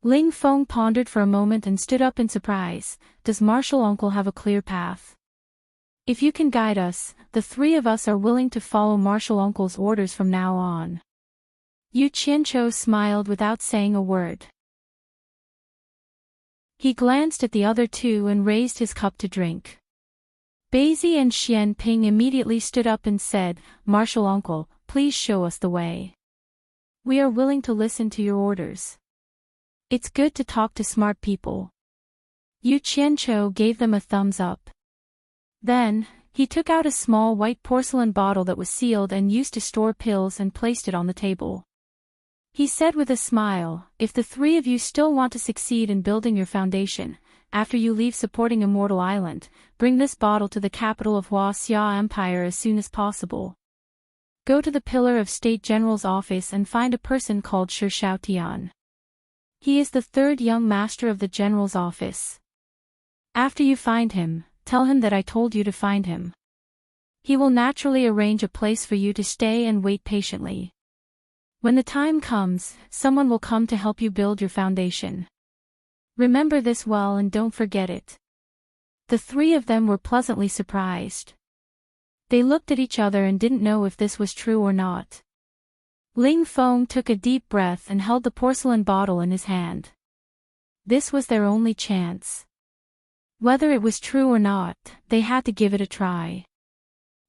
Ling Feng pondered for a moment and stood up in surprise. "Does Martial Uncle have a clear path? If you can guide us, the 3 of us are willing to follow Martial Uncle's orders from now on." Yu Qianqiu smiled without saying a word. He glanced at the other 2 and raised his cup to drink. Beizi and Xian Ping immediately stood up and said, "Martial Uncle, please show us the way. We are willing to listen to your orders. It's good to talk to smart people." Yu Qianqiu gave them a thumbs up. Then, he took out a small white porcelain bottle that was sealed and used to store pills and placed it on the table. He said with a smile, "If the 3 of you still want to succeed in building your foundation, after you leave supporting Immortal Island, bring this bottle to the capital of Huaxia Empire as soon as possible. Go to the Pillar of State General's office and find a person called Shi Xiaotian. He is the 3rd young master of the general's office. After you find him, tell him that I told you to find him. He will naturally arrange a place for you to stay and wait patiently. When the time comes, someone will come to help you build your foundation. Remember this well and don't forget it." The 3 of them were pleasantly surprised. They looked at each other and didn't know if this was true or not. Ling Feng took a deep breath and held the porcelain bottle in his hand. This was their only chance. Whether it was true or not, they had to give it a try.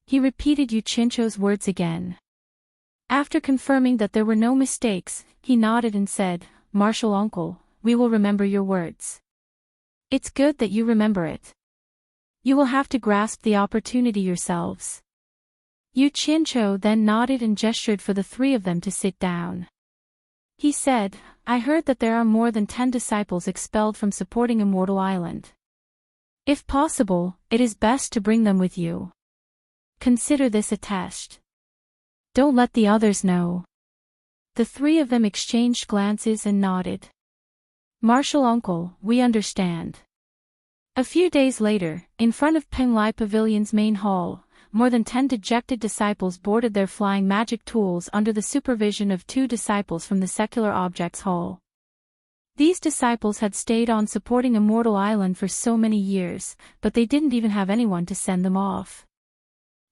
He repeated Yu Qianqiu's words again. After confirming that there were no mistakes, he nodded and said, "Martial Uncle, we will remember your words. It's good that you remember it. You will have to grasp the opportunity yourselves." Yu Qianqiu then nodded and gestured for the 3 of them to sit down. He said, "I heard that there are more than 10 disciples expelled from supporting Immortal Island. If possible, it is best to bring them with you. Consider this a test. Don't let the others know." The 3 of them exchanged glances and nodded. "Martial Uncle, we understand." A few days later, in front of Penglai Pavilion's main hall, more than 10 dejected disciples boarded their flying magic tools under the supervision of 2 disciples from the Secular Objects Hall. These disciples had stayed on supporting Immortal Island for so many years, but they didn't even have anyone to send them off.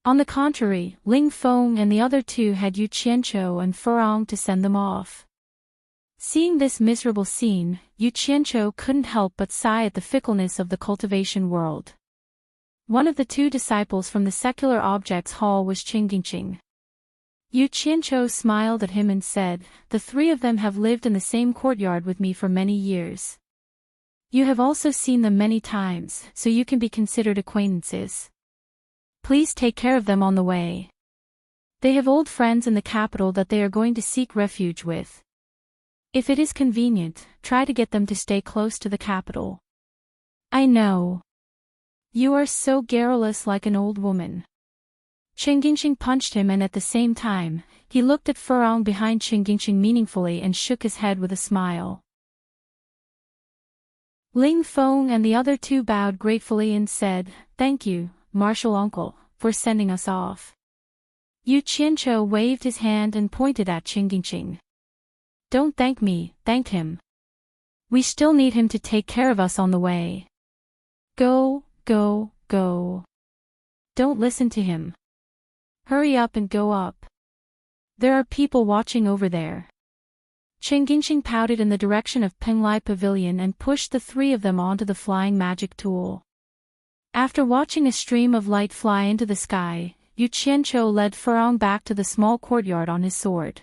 On the contrary, Ling Feng and the other 2 had Yu Qianqiu and Furong to send them off. Seeing this miserable scene, Yu Qianqiu couldn't help but sigh at the fickleness of the cultivation world. One of the 2 disciples from the Secular Objects Hall was Qingjingqing. Yu Qianqiu smiled at him and said, "The 3 of them have lived in the same courtyard with me for many years. You have also seen them many times, so you can be considered acquaintances. Please take care of them on the way." They have old friends in the capital that they are going to seek refuge with. If it is convenient, try to get them to stay close to the capital. I know. You are so garrulous like an old woman. Qingqing punched him, and at the same time, he looked at Furong behind Qingqing meaningfully and shook his head with a smile. Ling Feng and the other two bowed gratefully and said, "Thank you, Martial Uncle, for sending us off." Yu Qianqiu waved his hand and pointed at Qingqing. "Don't thank me, thank him. We still need him to take care of us on the way. Go, go, go. Don't listen to him. Hurry up and go up. There are people watching over there." Qingqing pouted in the direction of Penglai Pavilion and pushed the three of them onto the flying magic tool. After watching a stream of light fly into the sky, Yu Qianqiu led Furong back to the small courtyard on his sword.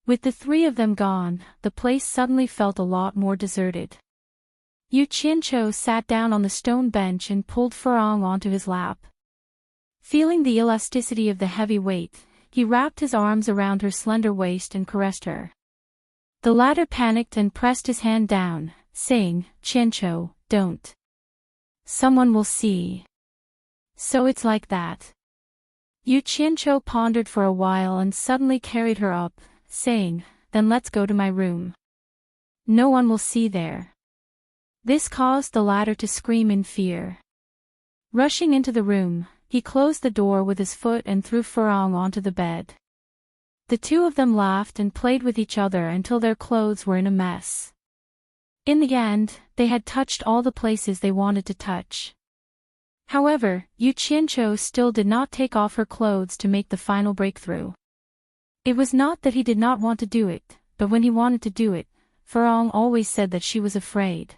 With the three of them gone, the place suddenly felt a lot more deserted. Yu Qianqiu sat down on the stone bench and pulled Furong onto his lap. Feeling the elasticity of the heavy weight, he wrapped his arms around her slender waist and caressed her. The latter panicked and pressed his hand down, saying, "Qianqiu, don't. Someone will see." "So it's like that." Yu Qianqiu pondered for a while and suddenly carried her up, saying, "Then let's go to my room. No one will see there." This caused the latter to scream in fear. Rushing into the room, he closed the door with his foot and threw Furong onto the bed. The two of them laughed and played with each other until their clothes were in a mess. In the end, they had touched all the places they wanted to touch. However, Yu Qianqiu still did not take off her clothes to make the final breakthrough. It was not that he did not want to do it, but when he wanted to do it, Furong always said that she was afraid.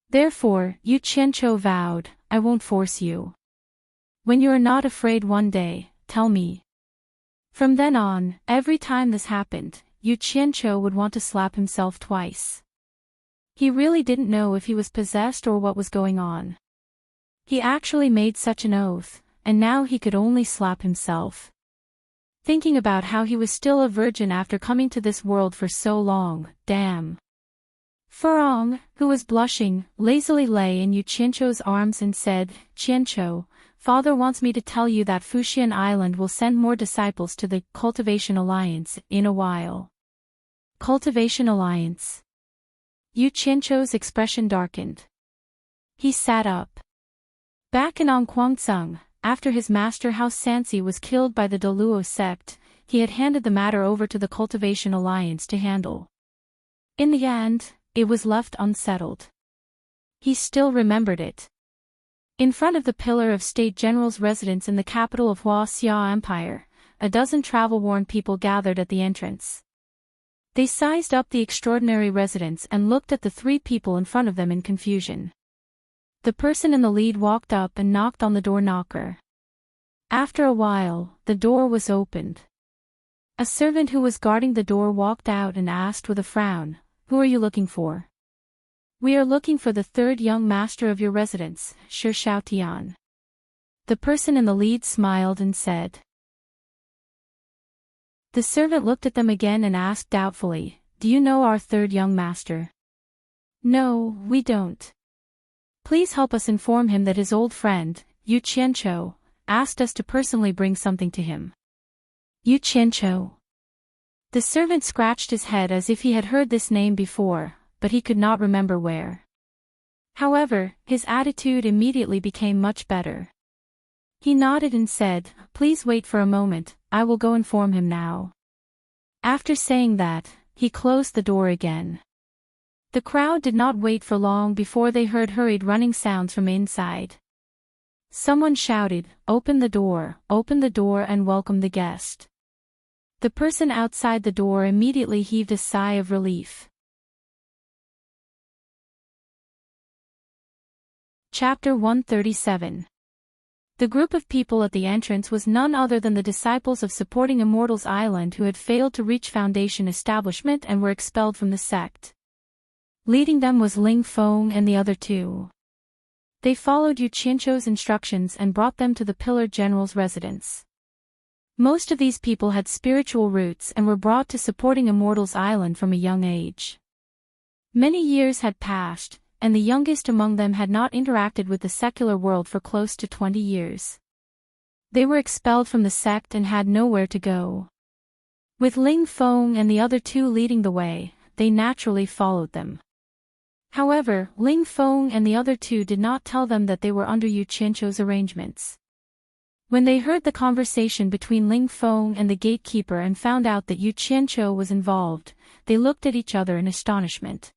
Therefore, Yu Qianqiu vowed, "I won't force you. When you are not afraid one day, tell me." From then on, every time this happened, Yu Qianqiu would want to slap himself twice. He really didn't know if he was possessed or what was going on. He actually made such an oath, and now he could only slap himself. Thinking about how he was still a virgin after coming to this world for so long, damn. Furong, who was blushing, lazily lay in Yu Qianqiu's arms and said, "Qianqiu, Father wants me to tell you that Fuxian Island will send more disciples to the Cultivation Alliance in a while." Cultivation Alliance. Yu Qianqiu's expression darkened. He sat up. Back in Angquangsung, after his master Hao Sansi was killed by the Deluo sect, he had handed the matter over to the Cultivation Alliance to handle. In the end, it was left unsettled. He still remembered it. In front of the Pillar of State General's residence in the capital of Huaxia Empire, a dozen travel-worn people gathered at the entrance. They sized up the extraordinary residence and looked at the three people in front of them in confusion. The person in the lead walked up and knocked on the door knocker. After a while, the door was opened. A servant who was guarding the door walked out and asked with a frown, "Who are you looking for?" "We are looking for the third young master of your residence, Shi Xiaotian." The person in the lead smiled and said. The servant looked at them again and asked doubtfully, "Do you know our third young master?" "No, we don't. Please help us inform him that his old friend, Yu Qianqiu, asked us to personally bring something to him." Yu Qianqiu. The servant scratched his head as if he had heard this name before, but he could not remember where. However, his attitude immediately became much better. He nodded and said, "Please wait for a moment, I will go inform him now." After saying that, he closed the door again. The crowd did not wait for long before they heard hurried running sounds from inside. Someone shouted, open the door and welcome the guest." The person outside the door immediately heaved a sigh of relief. Chapter 137. The group of people at the entrance was none other than the disciples of Supporting Immortals Island who had failed to reach Foundation establishment and were expelled from the sect. Leading them was Ling Feng and the other two. They followed Yu Qianqiu's instructions and brought them to the Pillar General's residence. Most of these people had spiritual roots and were brought to supporting Immortals Island from a young age. Many years had passed, and the youngest among them had not interacted with the secular world for close to 20 years. They were expelled from the sect and had nowhere to go. With Ling Feng and the other two leading the way, they naturally followed them. However, Ling Feng and the other two did not tell them that they were under Yu Qianqiu's arrangements. When they heard the conversation between Ling Feng and the gatekeeper and found out that Yu Qianqiu was involved, they looked at each other in astonishment.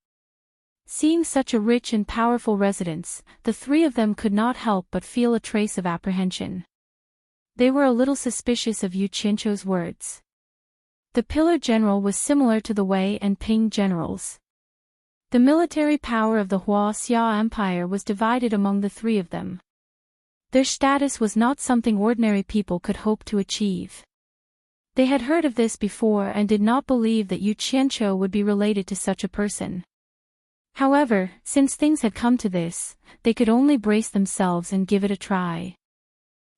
Seeing such a rich and powerful residence, the three of them could not help but feel a trace of apprehension. They were a little suspicious of Yu Qianqiu's words. The Pillar General was similar to the Wei and Ping generals. The military power of the Hua Xia Empire was divided among the three of them. Their status was not something ordinary people could hope to achieve. They had heard of this before and did not believe that Yu Qianqiu would be related to such a person. However, since things had come to this, they could only brace themselves and give it a try.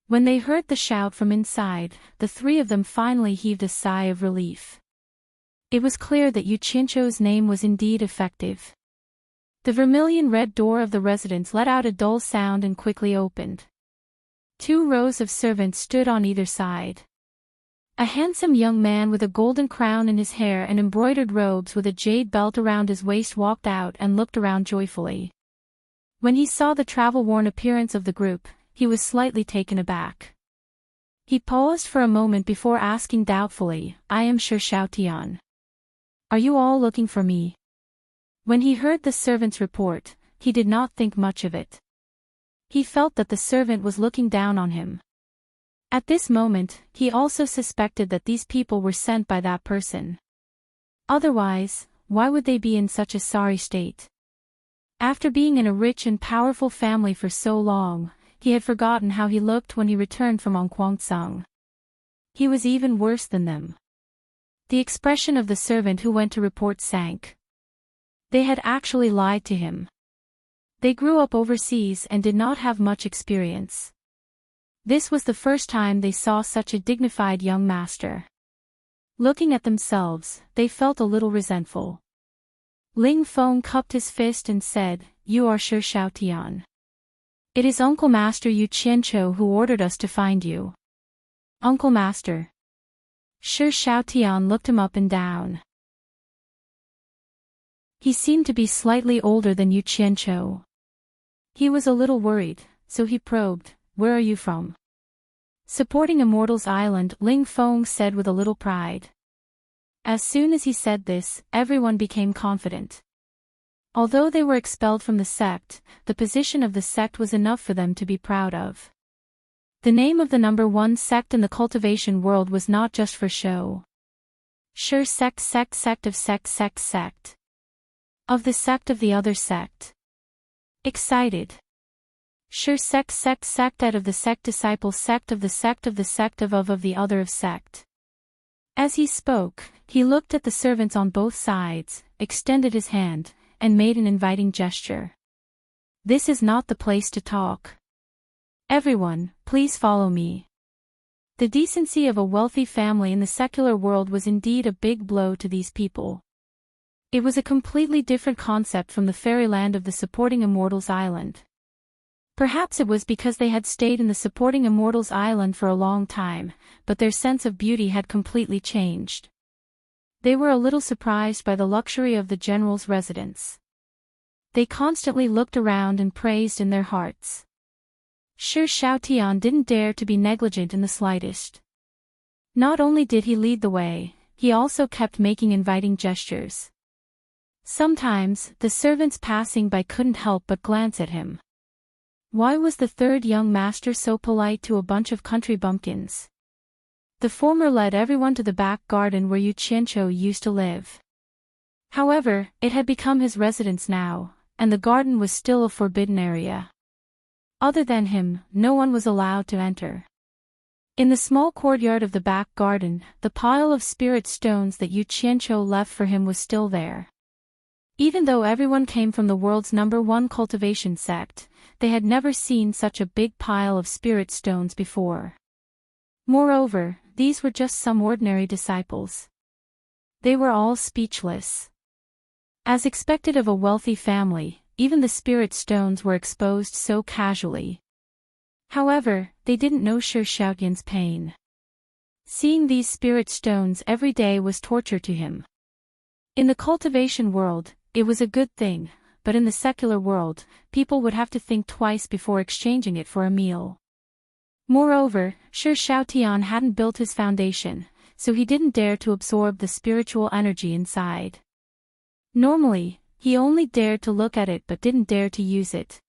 When they heard the shout from inside, the three of them finally heaved a sigh of relief. It was clear that Yu Qianqiu's name was indeed effective. The vermilion-red door of the residence let out a dull sound and quickly opened. 2 rows of servants stood on either side. A handsome young man with a golden crown in his hair and embroidered robes with a jade belt around his waist walked out and looked around joyfully. When he saw the travel-worn appearance of the group, he was slightly taken aback. He paused for a moment before asking doubtfully, "I am Shi Xiaotian. Are you all looking for me?" When he heard the servant's report, he did not think much of it. He felt that the servant was looking down on him. At this moment, he also suspected that these people were sent by that person. Otherwise, why would they be in such a sorry state? After being in a rich and powerful family for so long, he had forgotten how he looked when he returned from Onquangsong. He was even worse than them. The expression of the servant who went to report sank. They had actually lied to him. They grew up overseas and did not have much experience. This was the first time they saw such a dignified young master. Looking at themselves, they felt a little resentful. Ling Feng cupped his fist and said, "You are Shi Xiaotian. It is Uncle Master Yu Qianqiu who ordered us to find you." "Uncle Master." Shi Xiaotian looked him up and down. He seemed to be slightly older than Yu Qianqiu. He was a little worried, so he probed, "Where are you from?" "Supporting Immortals Island," Ling Feng said with a little pride. As soon as he said this, everyone became confident. Although they were expelled from the sect, the position of the sect was enough for them to be proud of. The name of the #1 sect in the cultivation world was not just for show. Sure, sect of sect. Of the sect of the other sect. Excited. Sure, sect out of the sect disciple sect of the sect of the sect of the other of sect. As he spoke, he looked at the servants on both sides, extended his hand, and made an inviting gesture. "This is not the place to talk. Everyone, please follow me." The decency of a wealthy family in the secular world was indeed a big blow to these people. It was a completely different concept from the fairyland of the Supporting Immortals Island. Perhaps it was because they had stayed in the Supporting Immortals Island for a long time, but their sense of beauty had completely changed. They were a little surprised by the luxury of the general's residence. They constantly looked around and praised in their hearts. Shi Xiaotian didn't dare to be negligent in the slightest. Not only did he lead the way, he also kept making inviting gestures. Sometimes, the servants passing by couldn't help but glance at him. Why was the third young master so polite to a bunch of country bumpkins? The former led everyone to the back garden where Yu Qianqiu used to live. However, it had become his residence now, and the garden was still a forbidden area. Other than him, no one was allowed to enter. In the small courtyard of the back garden, the pile of spirit stones that Yu Qianqiu left for him was still there. Even though everyone came from the world's #1 cultivation sect, they had never seen such a big pile of spirit stones before. Moreover, these were just some ordinary disciples. They were all speechless. As expected of a wealthy family, even the spirit stones were exposed so casually. However, they didn't know Shi Xiaotian's pain. Seeing these spirit stones every day was torture to him. In the cultivation world, it was a good thing, but in the secular world, people would have to think twice before exchanging it for a meal. Moreover, Shi Xiaotian hadn't built his foundation, so he didn't dare to absorb the spiritual energy inside. Normally, he only dared to look at it but didn't dare to use it.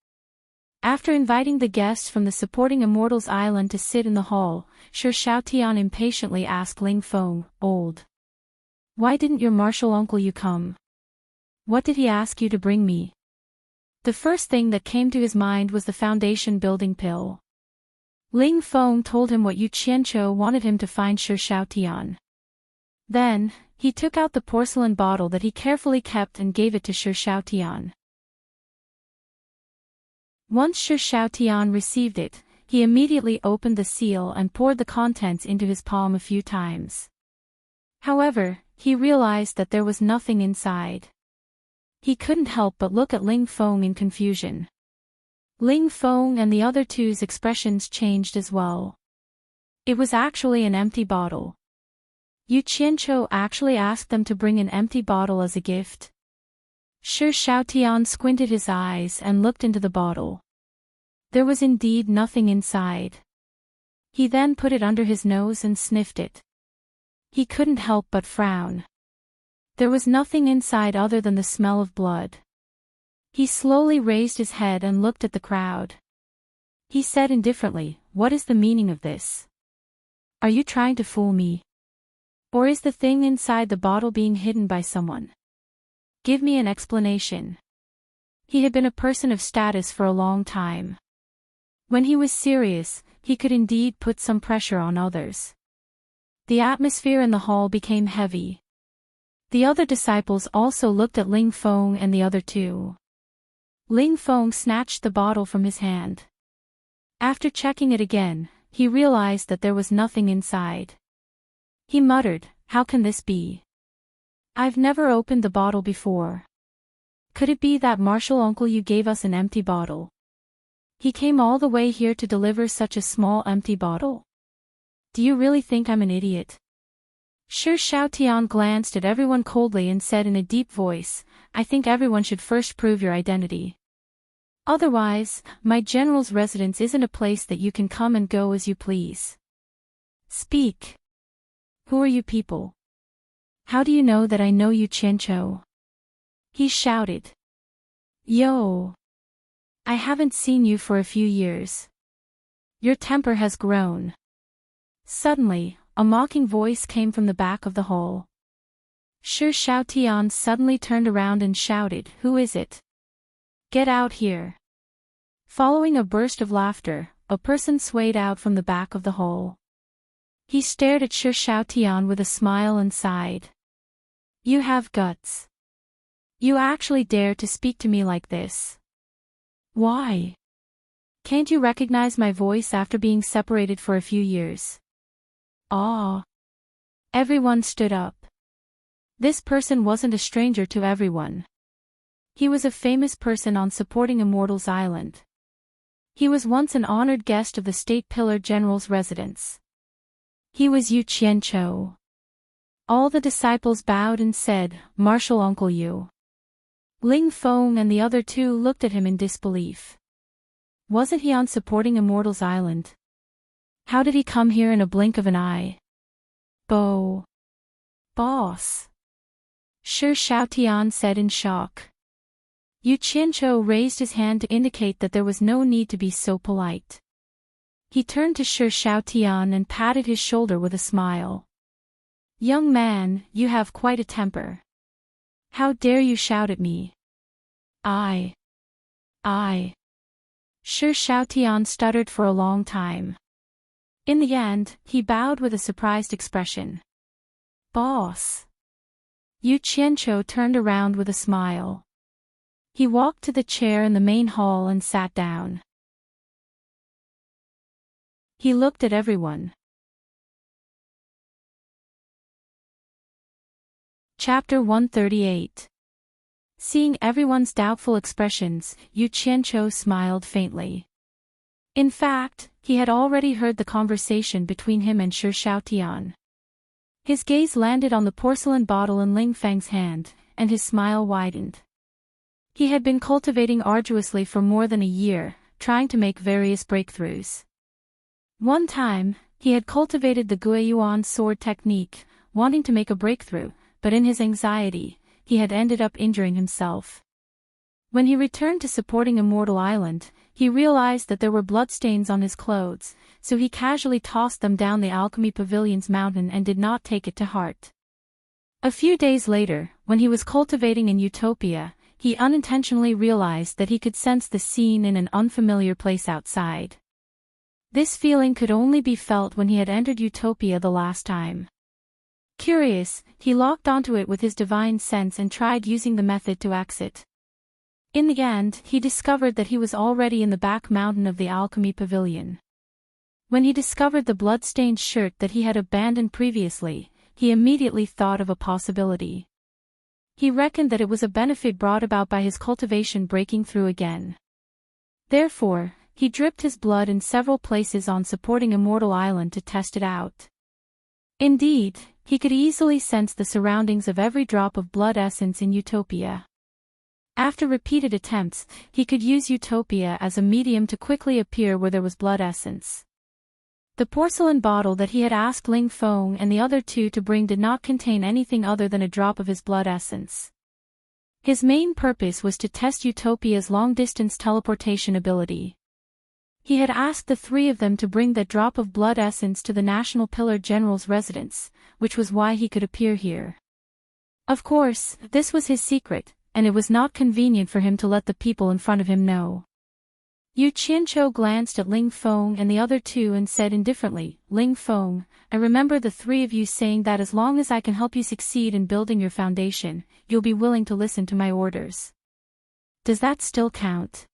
After inviting the guests from the supporting Immortals Island to sit in the hall, Shi Xiaotian impatiently asked Ling Feng, "Old. Why didn't your martial uncle you come? What did he ask you to bring me?" The first thing that came to his mind was the foundation building pill. Ling Feng told him what Yu Qianqiu wanted him to find Shi Xiaotian. Then, he took out the porcelain bottle that he carefully kept and gave it to Shi Xiaotian. Once Shi Xiaotian received it, he immediately opened the seal and poured the contents into his palm a few times. However, he realized that there was nothing inside. He couldn't help but look at Ling Feng in confusion. Ling Feng and the other two's expressions changed as well. It was actually an empty bottle. Yu Qianqiu actually asked them to bring an empty bottle as a gift. Shi Xiaotian squinted his eyes and looked into the bottle. There was indeed nothing inside. He then put it under his nose and sniffed it. He couldn't help but frown. There was nothing inside other than the smell of blood. He slowly raised his head and looked at the crowd. He said indifferently, "What is the meaning of this? Are you trying to fool me? Or is the thing inside the bottle being hidden by someone? Give me an explanation." He had been a person of status for a long time. When he was serious, he could indeed put some pressure on others. The atmosphere in the hall became heavy. The other disciples also looked at Ling Feng and the other two. Ling Feng snatched the bottle from his hand. After checking it again, he realized that there was nothing inside. He muttered, "How can this be? I've never opened the bottle before. Could it be that martial uncle you gave us an empty bottle? He came all the way here to deliver such a small empty bottle? Do you really think I'm an idiot?" Shi Xiaotian glanced at everyone coldly and said in a deep voice, "I think everyone should first prove your identity. Otherwise, my general's residence isn't a place that you can come and go as you please. Speak. Who are you people? How do you know that I know Yu Qianqiu?" He shouted. "Yo! I haven't seen you for a few years. Your temper has grown." Suddenly, a mocking voice came from the back of the hall. Shi Xiaotian suddenly turned around and shouted, "Who is it? Get out here." Following a burst of laughter, a person swayed out from the back of the hall. He stared at Shi Xiaotian with a smile and sighed. "You have guts. You actually dare to speak to me like this. Why? Can't you recognize my voice after being separated for a few years?" "Ah!" Everyone stood up. This person wasn't a stranger to everyone. He was a famous person on supporting Immortals Island. He was once an honored guest of the State Pillar General's residence. He was Yu Qianqiu. All the disciples bowed and said, "Martial Uncle Yu." Ling Feng and the other two looked at him in disbelief. Wasn't he on supporting Immortals Island? How did he come here in a blink of an eye? Boss. Shi Xiaotian said in shock. Yu Qianqiu raised his hand to indicate that there was no need to be so polite. He turned to Shi Xiaotian and patted his shoulder with a smile. "Young man, you have quite a temper. How dare you shout at me?" I. Shi Xiaotian stuttered for a long time. In the end, he bowed with a surprised expression. "Boss." Yu Qianqiu turned around with a smile. He walked to the chair in the main hall and sat down. He looked at everyone. Chapter 138. Seeing everyone's doubtful expressions, Yu Qianqiu smiled faintly. In fact, he had already heard the conversation between him and Shi Xiaotian. His gaze landed on the porcelain bottle in Ling Feng's hand, and his smile widened. He had been cultivating arduously for more than a year, trying to make various breakthroughs. One time, he had cultivated the Guiyuan sword technique, wanting to make a breakthrough, but in his anxiety, he had ended up injuring himself. When he returned to supporting Immortal Island, he realized that there were bloodstains on his clothes, so he casually tossed them down the Alchemy Pavilion's mountain and did not take it to heart. A few days later, when he was cultivating in Utopia, he unintentionally realized that he could sense the scene in an unfamiliar place outside. This feeling could only be felt when he had entered Utopia the last time. Curious, he locked onto it with his divine sense and tried using the method to exit. In the end, he discovered that he was already in the back mountain of the Alchemy Pavilion. When he discovered the blood-stained shirt that he had abandoned previously, he immediately thought of a possibility. He reckoned that it was a benefit brought about by his cultivation breaking through again. Therefore, he dripped his blood in several places on supporting Immortal Island to test it out. Indeed, he could easily sense the surroundings of every drop of blood essence in Utopia. After repeated attempts, he could use Utopia as a medium to quickly appear where there was blood essence. The porcelain bottle that he had asked Ling Feng and the other two to bring did not contain anything other than a drop of his blood essence. His main purpose was to test Utopia's long-distance teleportation ability. He had asked the three of them to bring that drop of blood essence to the National Pillar General's residence, which was why he could appear here. Of course, this was his secret, and it was not convenient for him to let the people in front of him know. Yu Qianqiu glanced at Ling Feng and the other two and said indifferently, "Ling Feng, I remember the three of you saying that as long as I can help you succeed in building your foundation, you'll be willing to listen to my orders. Does that still count?"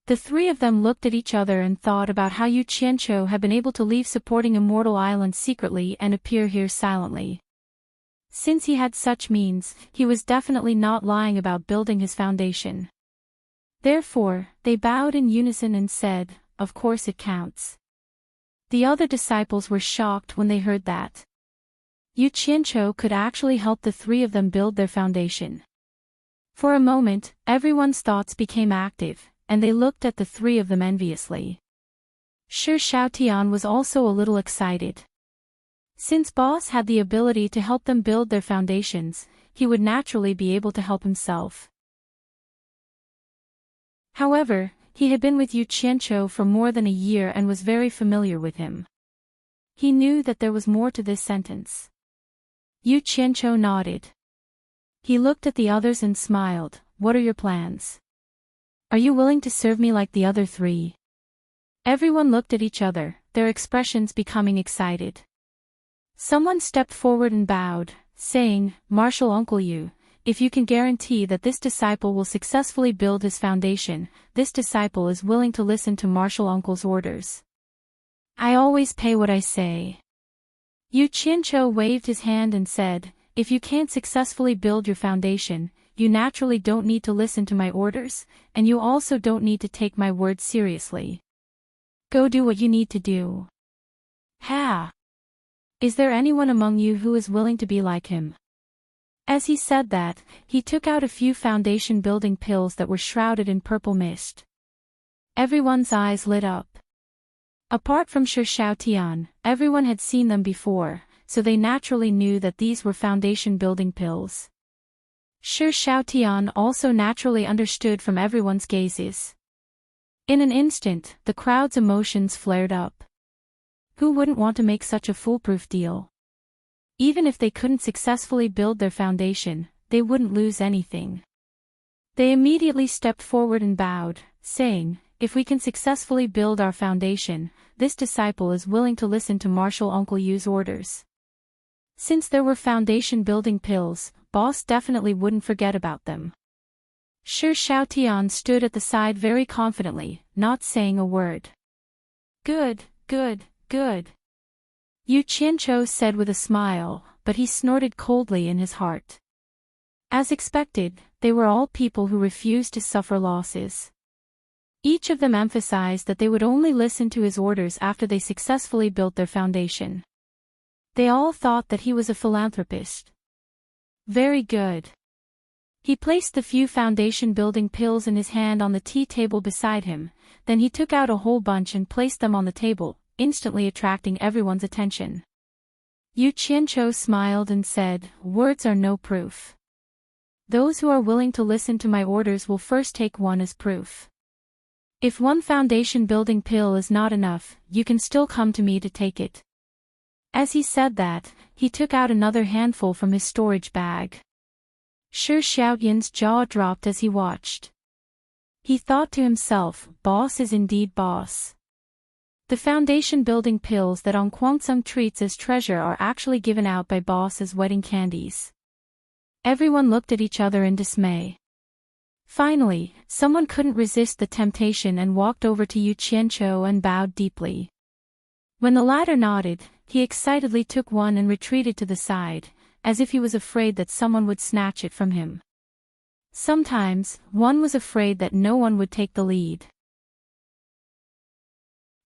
The three of them looked at each other and thought about how Yu Qianqiu had been able to leave supporting Immortal Island secretly and appear here silently. Since he had such means, he was definitely not lying about building his foundation. Therefore, they bowed in unison and said, "Of course it counts." The other disciples were shocked when they heard that Yu Qianqiu could actually help the three of them build their foundation. For a moment, everyone's thoughts became active, and they looked at the three of them enviously. Shi Xiaotian was also a little excited. Since Boss had the ability to help them build their foundations, he would naturally be able to help himself. However, he had been with Yu Qianqiu for more than a year and was very familiar with him. He knew that there was more to this sentence. Yu Qianqiu nodded. He looked at the others and smiled. "What are your plans? Are you willing to serve me like the other three?" Everyone looked at each other, their expressions becoming excited. Someone stepped forward and bowed, saying, "Martial Uncle Yu, if you can guarantee that this disciple will successfully build his foundation, this disciple is willing to listen to Martial Uncle's orders. I always pay what I say." Yu Qianqiu waved his hand and said, "If you can't successfully build your foundation, you naturally don't need to listen to my orders, and you also don't need to take my words seriously. Go do what you need to do." "Ha! Is there anyone among you who is willing to be like him?" As he said that, he took out a few foundation building pills that were shrouded in purple mist. Everyone's eyes lit up. Apart from Shi Xiaotian, everyone had seen them before, so they naturally knew that these were foundation building pills. Shi Xiaotian also naturally understood from everyone's gazes. In an instant, the crowd's emotions flared up. Who wouldn't want to make such a foolproof deal? Even if they couldn't successfully build their foundation, they wouldn't lose anything. They immediately stepped forward and bowed, saying, "If we can successfully build our foundation, this disciple is willing to listen to Martial Uncle Yu's orders." Since there were foundation building pills, Boss definitely wouldn't forget about them. Shi Xiaotian stood at the side very confidently, not saying a word. "Good, good, good," Yu Qianqiu said with a smile, but he snorted coldly in his heart. As expected, they were all people who refused to suffer losses. Each of them emphasized that they would only listen to his orders after they successfully built their foundation. They all thought that he was a philanthropist. Very good. He placed the few foundation-building pills in his hand on the tea table beside him, then he took out a whole bunch and placed them on the table, instantly attracting everyone's attention. Yu Qianqiu smiled and said, "Words are no proof. Those who are willing to listen to my orders will first take one as proof. If one foundation-building pill is not enough, you can still come to me to take it." As he said that, he took out another handful from his storage bag. Shi Xiaoyan's jaw dropped as he watched. He thought to himself, boss is indeed boss. The foundation-building pills that Ong Guangzheng treats as treasure are actually given out by boss as wedding candies. Everyone looked at each other in dismay. Finally, someone couldn't resist the temptation and walked over to Yu Qianqiu and bowed deeply. When the latter nodded, he excitedly took one and retreated to the side, as if he was afraid that someone would snatch it from him. Sometimes, one was afraid that no one would take the lead.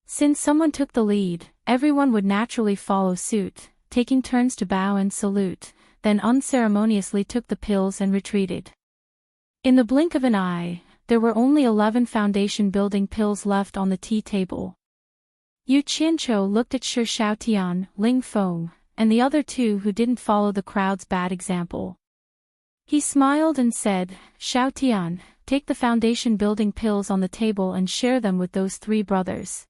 Since someone took the lead, everyone would naturally follow suit, taking turns to bow and salute, then unceremoniously took the pills and retreated. In the blink of an eye, there were only 11 foundation-building pills left on the tea table. Yu Qianqiu looked at Shi Xiaotian, Ling Feng, and the other two who didn't follow the crowd's bad example. He smiled and said, "Xiaotian, take the foundation-building pills on the table and share them with those 3 brothers."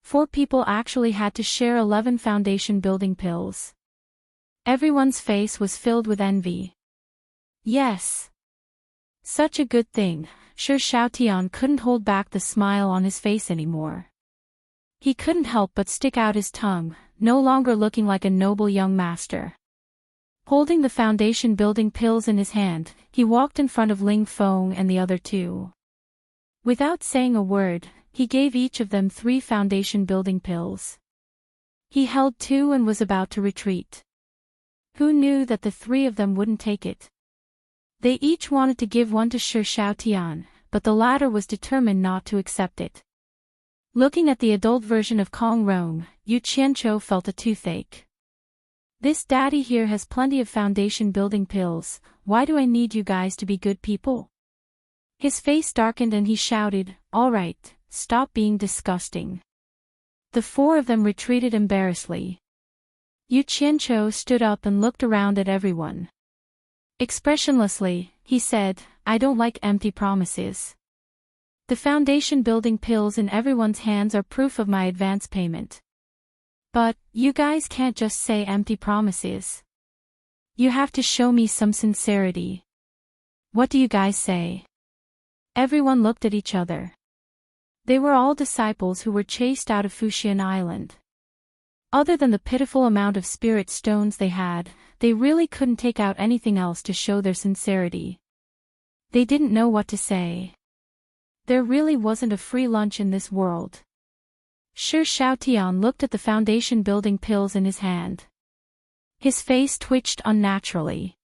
4 people actually had to share 11 foundation-building pills. Everyone's face was filled with envy. Yes. Such a good thing, Shi Xiaotian couldn't hold back the smile on his face anymore. He couldn't help but stick out his tongue, no longer looking like a noble young master. Holding the foundation-building pills in his hand, he walked in front of Ling Feng and the other 2. Without saying a word, he gave each of them 3 foundation-building pills. He held 2 and was about to retreat. Who knew that the 3 of them wouldn't take it? They each wanted to give one to Shi Xiaotian, but the latter was determined not to accept it. Looking at the adult version of Kong Rong, Yu Qianqiu felt a toothache. This daddy here has plenty of foundation-building pills, why do I need you guys to be good people? His face darkened and he shouted, "All right, stop being disgusting." The 4 of them retreated embarrassedly. Yu Qianqiu stood up and looked around at everyone. Expressionlessly, he said, "I don't like empty promises. The foundation-building pills in everyone's hands are proof of my advance payment. But, you guys can't just say empty promises. You have to show me some sincerity. What do you guys say?" Everyone looked at each other. They were all disciples who were chased out of Fuxian Island. Other than the pitiful amount of spirit stones they had, they really couldn't take out anything else to show their sincerity. They didn't know what to say. There really wasn't a free lunch in this world. Shi Xiaotian looked at the foundation-building pills in his hand. His face twitched unnaturally.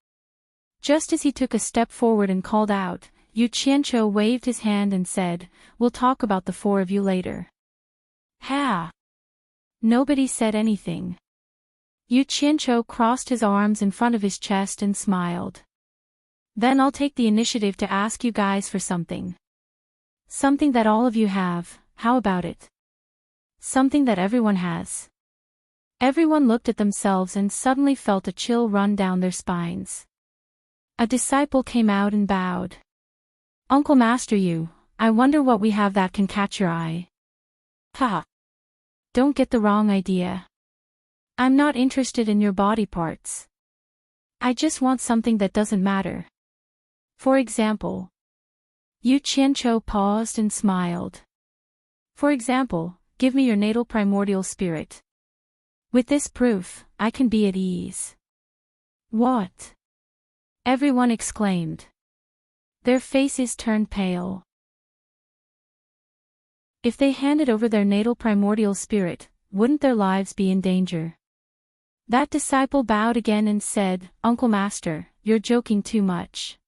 Just as he took a step forward and called out, Yu Qianqiu waved his hand and said, "We'll talk about the 4 of you later." Ha! Nobody said anything. Yu Qianqiu crossed his arms in front of his chest and smiled. "Then I'll take the initiative to ask you guys for something. Something that all of you have, how about it? Something that everyone has." Everyone looked at themselves and suddenly felt a chill run down their spines. A disciple came out and bowed. "Uncle Master Yu, I wonder what we have that can catch your eye." "Ha! Don't get the wrong idea. I'm not interested in your body parts. I just want something that doesn't matter. For example." Yu Qianqiu paused and smiled. "For example, give me your natal primordial spirit. With this proof, I can be at ease." "What?" everyone exclaimed. Their faces turned pale. If they handed over their natal primordial spirit, wouldn't their lives be in danger? That disciple bowed again and said, "Uncle Master, you're joking too much.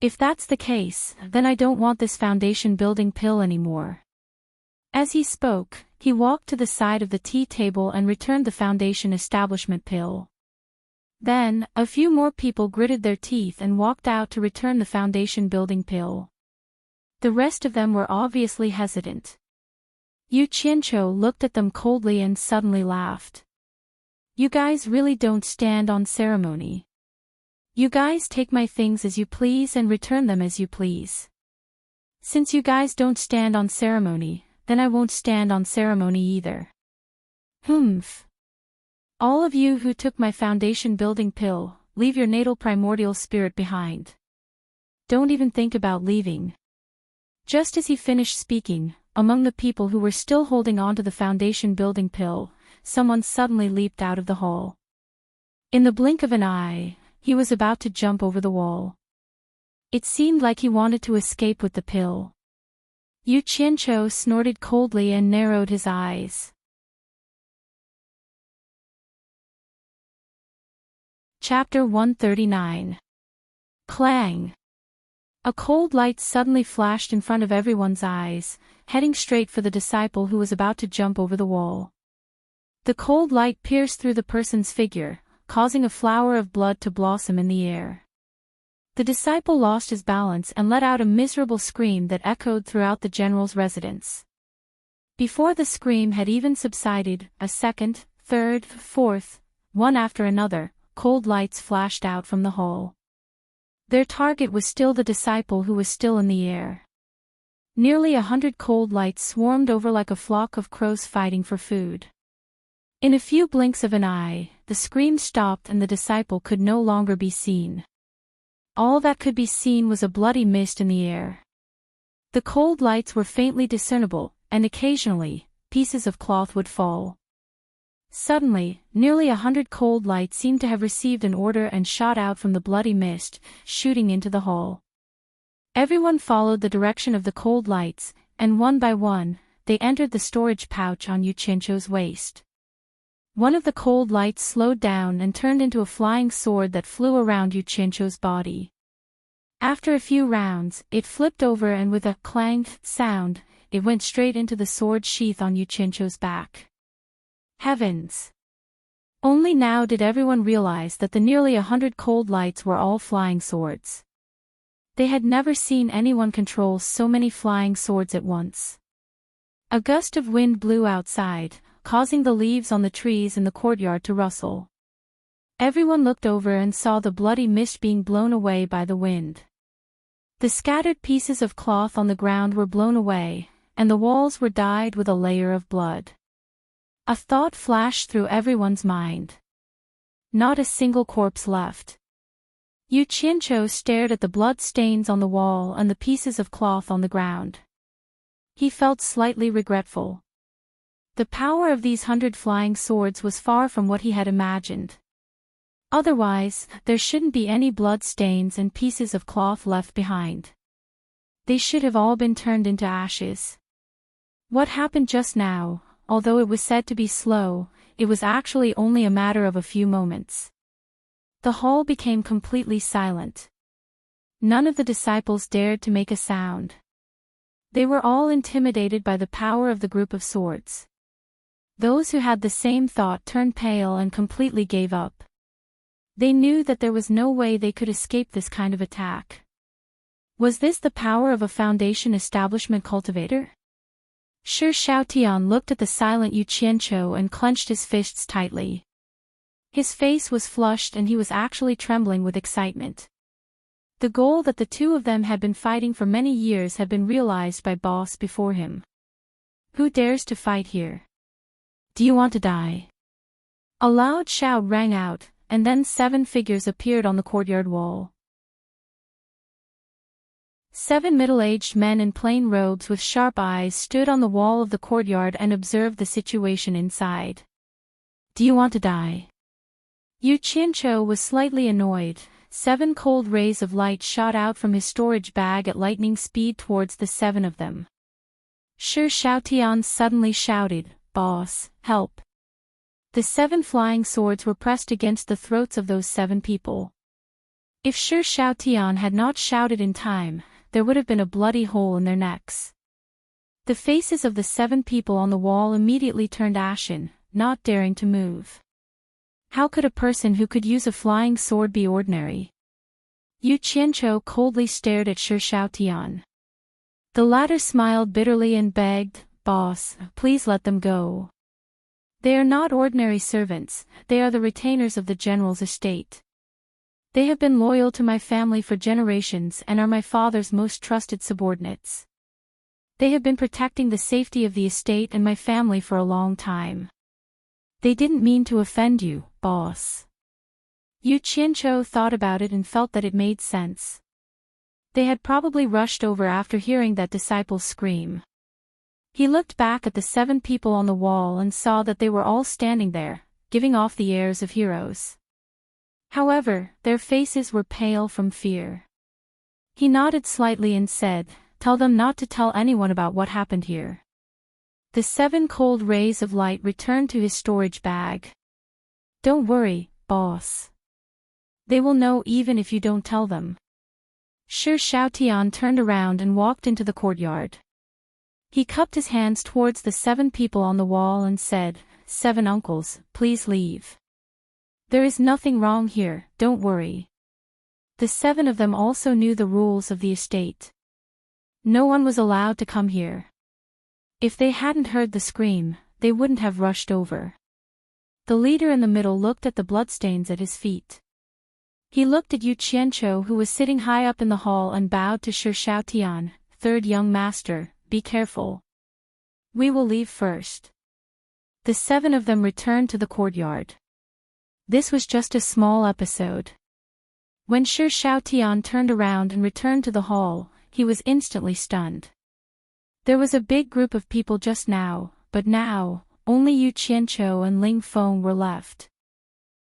If that's the case, then I don't want this foundation building pill anymore." As he spoke, he walked to the side of the tea table and returned the foundation establishment pill. Then, a few more people gritted their teeth and walked out to return the foundation building pill. The rest of them were obviously hesitant. Yu Qianqiu looked at them coldly and suddenly laughed. "You guys really don't stand on ceremony. You guys take my things as you please and return them as you please. Since you guys don't stand on ceremony, then I won't stand on ceremony either. Humph. All of you who took my foundation building pill, leave your natal primordial spirit behind. Don't even think about leaving." Just as he finished speaking, among the people who were still holding on to the foundation building pill, someone suddenly leaped out of the hall. In the blink of an eye, he was about to jump over the wall. It seemed like he wanted to escape with the pill. Yu Qianqiu snorted coldly and narrowed his eyes. Chapter 139. Clang. A cold light suddenly flashed in front of everyone's eyes, heading straight for the disciple who was about to jump over the wall. The cold light pierced through the person's figure, causing a flower of blood to blossom in the air. The disciple lost his balance and let out a miserable scream that echoed throughout the general's residence. Before the scream had even subsided, a second, third, fourth, one after another, cold lights flashed out from the hall. Their target was still the disciple who was still in the air. Nearly 100 cold lights swarmed over like a flock of crows fighting for food. In a few blinks of an eye, the scream stopped and the disciple could no longer be seen. All that could be seen was a bloody mist in the air. The cold lights were faintly discernible, and occasionally, pieces of cloth would fall. Suddenly, nearly 100 cold lights seemed to have received an order and shot out from the bloody mist, shooting into the hall. Everyone followed the direction of the cold lights, and one by one, they entered the storage pouch on Yu Qianqiu's waist. One of the cold lights slowed down and turned into a flying sword that flew around Yu Qianqiu's body. After a few rounds, it flipped over and with a clang sound, it went straight into the sword sheath on Yu Qianqiu's back. Heavens! Only now did everyone realize that the nearly 100 cold lights were all flying swords. They had never seen anyone control so many flying swords at once. A gust of wind blew outside, causing the leaves on the trees in the courtyard to rustle. Everyone looked over and saw the bloody mist being blown away by the wind. The scattered pieces of cloth on the ground were blown away, and the walls were dyed with a layer of blood. A thought flashed through everyone's mind. Not a single corpse left. Yu Qianqiu stared at the blood stains on the wall and the pieces of cloth on the ground. He felt slightly regretful. The power of these 100 flying swords was far from what he had imagined. Otherwise, there shouldn't be any blood stains and pieces of cloth left behind. They should have all been turned into ashes. What happened just now, although it was said to be slow, it was actually only a matter of a few moments. The hall became completely silent. None of the disciples dared to make a sound. They were all intimidated by the power of the group of swords. Those who had the same thought turned pale and completely gave up. They knew that there was no way they could escape this kind of attack. Was this the power of a foundation establishment cultivator? Shi Xiaotian looked at the silent Yu Qianqiu and clenched his fists tightly. His face was flushed and he was actually trembling with excitement. The goal that the two of them had been fighting for many years had been realized by boss before him. Who dares to fight here? Do you want to die? A loud shout rang out, and then 7 figures appeared on the courtyard wall. 7 middle-aged men in plain robes with sharp eyes stood on the wall of the courtyard and observed the situation inside. Do you want to die? Yu Qianqiu was slightly annoyed. 7 cold rays of light shot out from his storage bag at lightning speed towards the 7 of them. Shi Xiaotian suddenly shouted, "Boss, help!" The The 7 flying swords were pressed against the throats of those 7 people. If Shi Xiaotian had not shouted in time, there would have been a bloody hole in their necks. The faces of the 7 people on the wall immediately turned ashen, not daring to move. How could a person who could use a flying sword be ordinary? Yu Qianzhou coldly stared at Shi Xiaotian. The latter smiled bitterly and begged, "Boss, please let them go. They are not ordinary servants, they are the retainers of the general's estate. They have been loyal to my family for generations and are my father's most trusted subordinates. They have been protecting the safety of the estate and my family for a long time. They didn't mean to offend you, boss." Yu Qianzhou thought about it and felt that it made sense. They had probably rushed over after hearing that disciple's scream. He looked back at the 7 people on the wall and saw that they were all standing there, giving off the airs of heroes. However, their faces were pale from fear. He nodded slightly and said, "Tell them not to tell anyone about what happened here." The 7 cold rays of light returned to his storage bag. "Don't worry, boss. They will know even if you don't tell them." Shi Xiaotian turned around and walked into the courtyard. He cupped his hands towards the 7 people on the wall and said, "7 uncles, please leave. There is nothing wrong here, don't worry." The 7 of them also knew the rules of the estate. No one was allowed to come here. If they hadn't heard the scream, they wouldn't have rushed over. The leader in the middle looked at the bloodstains at his feet. He looked at Yu Qianzhou who was sitting high up in the hall and bowed to Shi Xiaotian, "Third young master, be careful. We will leave first." The 7 of them returned to the courtyard. This was just a small episode. When Shi Xiaotian turned around and returned to the hall, he was instantly stunned. There was a big group of people just now, but now, only Yu Qianzhou and Ling Feng were left.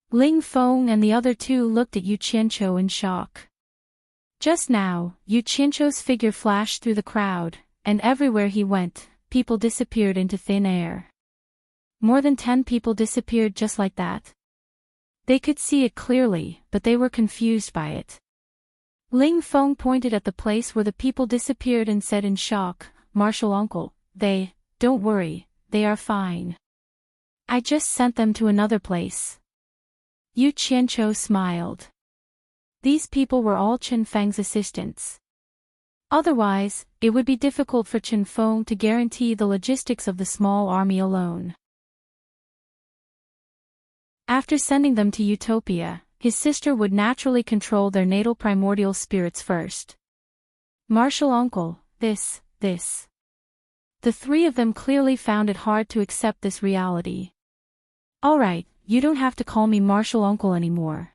Ling Feng and the other 2 looked at Yu Qianzhou in shock. Just now, Yu Qianzhou's figure flashed through the crowd, and everywhere he went, people disappeared into thin air. More than 10 people disappeared just like that. They could see it clearly, but they were confused by it. Ling Feng pointed at the place where the people disappeared and said in shock, "Martial uncle, don't worry, they are fine. I just sent them to another place." Yu Qianzhou smiled. These people were all Chen Feng's assistants. Otherwise, it would be difficult for Chen Feng to guarantee the logistics of the small army alone. After sending them to Utopia, his sister would naturally control their natal primordial spirits first. "Martial uncle, this. The 3 of them clearly found it hard to accept this reality. "Alright, you don't have to call me Martial uncle anymore.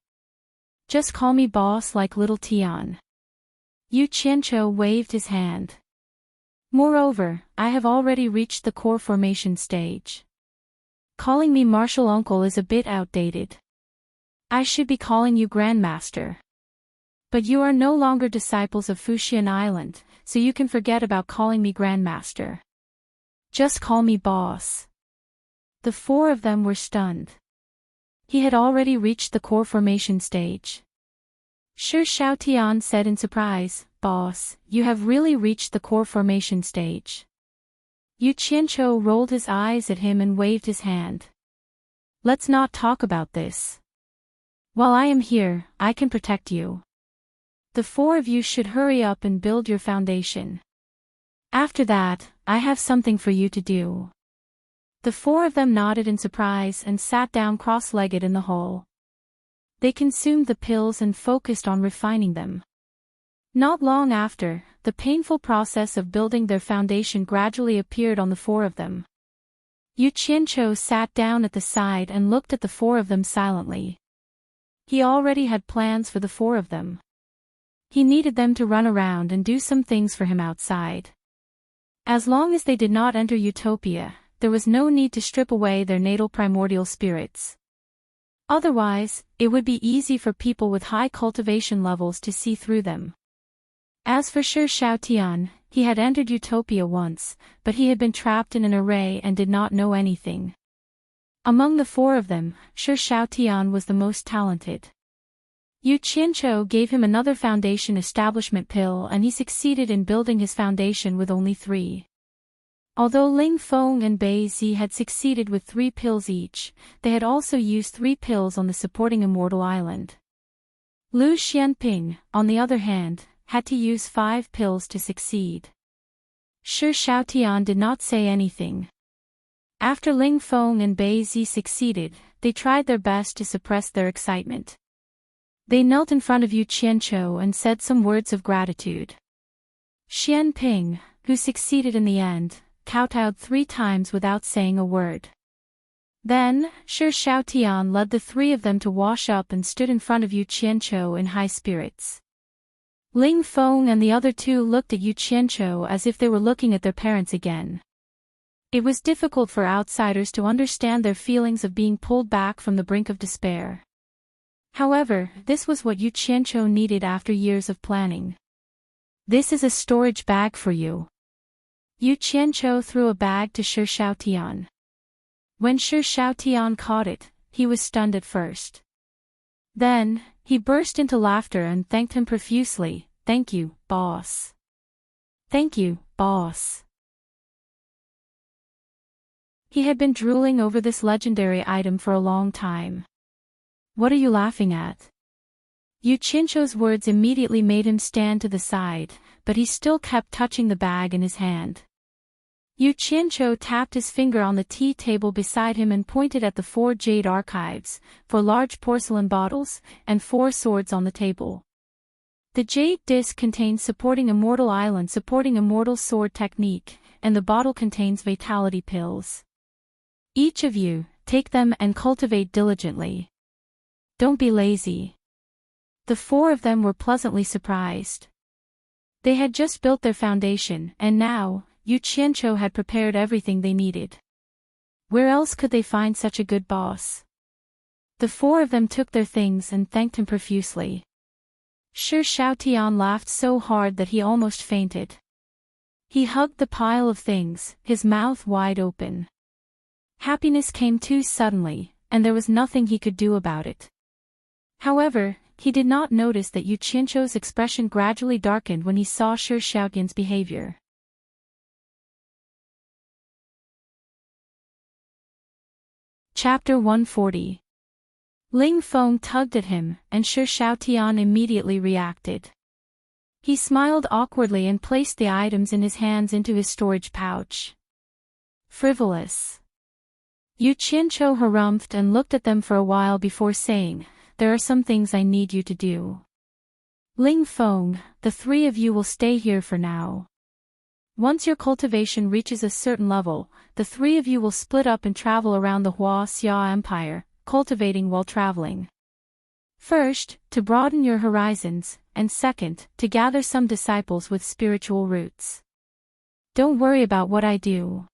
Just call me boss like little Tian." Yu Qianzhou waved his hand. "Moreover, I have already reached the core formation stage. Calling me Martial uncle is a bit outdated. I should be calling you Grandmaster. But you are no longer disciples of Fuxian Island, so you can forget about calling me Grandmaster. Just call me boss." The 4 of them were stunned. He had already reached the core formation stage. Shi Xiaotian said in surprise, "Boss, you have really reached the core formation stage." Yu Qianzhou rolled his eyes at him and waved his hand. "Let's not talk about this. While I am here, I can protect you. The 4 of you should hurry up and build your foundation. After that, I have something for you to do." The 4 of them nodded in surprise and sat down cross-legged in the hall. They consumed the pills and focused on refining them. Not long after, the painful process of building their foundation gradually appeared on the 4 of them. Yu Qianzhou sat down at the side and looked at the 4 of them silently. He already had plans for the 4 of them. He needed them to run around and do some things for him outside. As long as they did not enter Utopia, there was no need to strip away their natal primordial spirits. Otherwise, it would be easy for people with high cultivation levels to see through them. As for Shi Xiaotian, he had entered Utopia once, but he had been trapped in an array and did not know anything. Among the four of them, Shi Xiaotian was the most talented. Yu Qianzhou gave him another foundation establishment pill and he succeeded in building his foundation with only 3. Although Ling Feng and Bei Zi had succeeded with 3 pills each, they had also used 3 pills on the supporting immortal island. Lu Xianping, on the other hand, had to use 5 pills to succeed. Shi Xiaotian did not say anything. After Ling Feng and Bei Zi succeeded, they tried their best to suppress their excitement. They knelt in front of Yu Qianzhou and said some words of gratitude. Xianping, who succeeded in the end, kowtowed 3 times without saying a word. Then, Shi Xiaotian led the 3 of them to wash up and stood in front of Yu Qianzhou in high spirits. Ling Feng and the other 2 looked at Yu Qianzhou as if they were looking at their parents again. It was difficult for outsiders to understand their feelings of being pulled back from the brink of despair. However, this was what Yu Qianzhou needed after years of planning. "This is a storage bag for you." Yu Qianzhou threw a bag to Shi Xiaotian. When Shi Xiaotian caught it, he was stunned at first. Then, he burst into laughter and thanked him profusely. "Thank you, boss. Thank you, boss." He had been drooling over this legendary item for a long time. "What are you laughing at?" Yu Qianzhou's words immediately made him stand to the side, but he still kept touching the bag in his hand. Yu Qianzhou tapped his finger on the tea table beside him and pointed at the 4 jade archives, 4 large porcelain bottles, and 4 swords on the table. The jade disc contains supporting immortal island supporting immortal sword technique, and the bottle contains vitality pills. Each of you, take them and cultivate diligently. Don't be lazy. The 4 of them were pleasantly surprised. They had just built their foundation, and now, Yu Qianzhou had prepared everything they needed. Where else could they find such a good boss? The 4 of them took their things and thanked him profusely. Shi Xiaotian laughed so hard that he almost fainted. He hugged the pile of things, his mouth wide open. Happiness came too suddenly, and there was nothing he could do about it. However, he did not notice that Yu Qianzhou's expression gradually darkened when he saw Shi Xiaotian's behavior. Chapter 140. Ling Feng tugged at him, and Shi Xiaotian immediately reacted. He smiled awkwardly and placed the items in his hands into his storage pouch. Frivolous. Yu Qianzhou harumphed and looked at them for a while before saying, "There are some things I need you to do. Ling Feng, the 3 of you will stay here for now. Once your cultivation reaches a certain level, the 3 of you will split up and travel around the Xia Empire, cultivating while traveling. First, to broaden your horizons, and second, to gather some disciples with spiritual roots. Don't worry about what I do.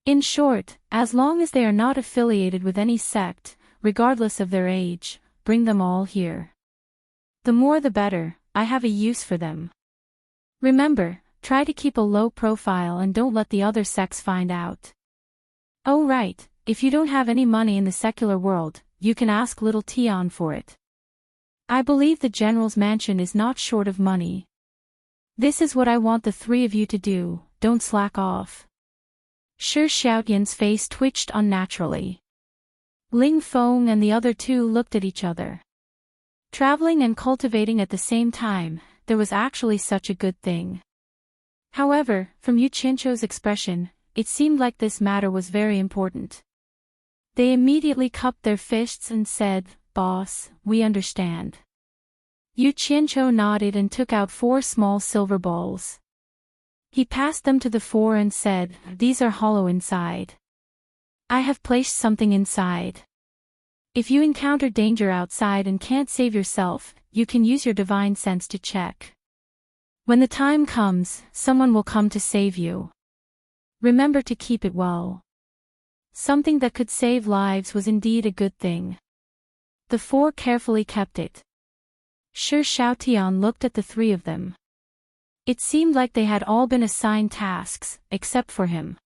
In short, as long as they are not affiliated with any sect, regardless of their age, bring them all here. The more the better, I have a use for them. Remember, try to keep a low profile and don't let the other sects find out. Oh right, if you don't have any money in the secular world, you can ask little Tian for it. I believe the general's mansion is not short of money. This is what I want the 3 of you to do, don't slack off." Shi Xiaotian's face twitched unnaturally. Ling Feng and the other 2 looked at each other. Traveling and cultivating at the same time, there was actually such a good thing. However, from Yu Qianzhou's expression, it seemed like this matter was very important. They immediately cupped their fists and said, "Boss, we understand." Yu Qianzhou nodded and took out 4 small silver balls. He passed them to the 4 and said, "These are hollow inside. I have placed something inside. If you encounter danger outside and can't save yourself, you can use your divine sense to check. When the time comes, someone will come to save you. Remember to keep it well." Something that could save lives was indeed a good thing. The 4 carefully kept it. Shi Xiaotian looked at the 3 of them. It seemed like they had all been assigned tasks, except for him.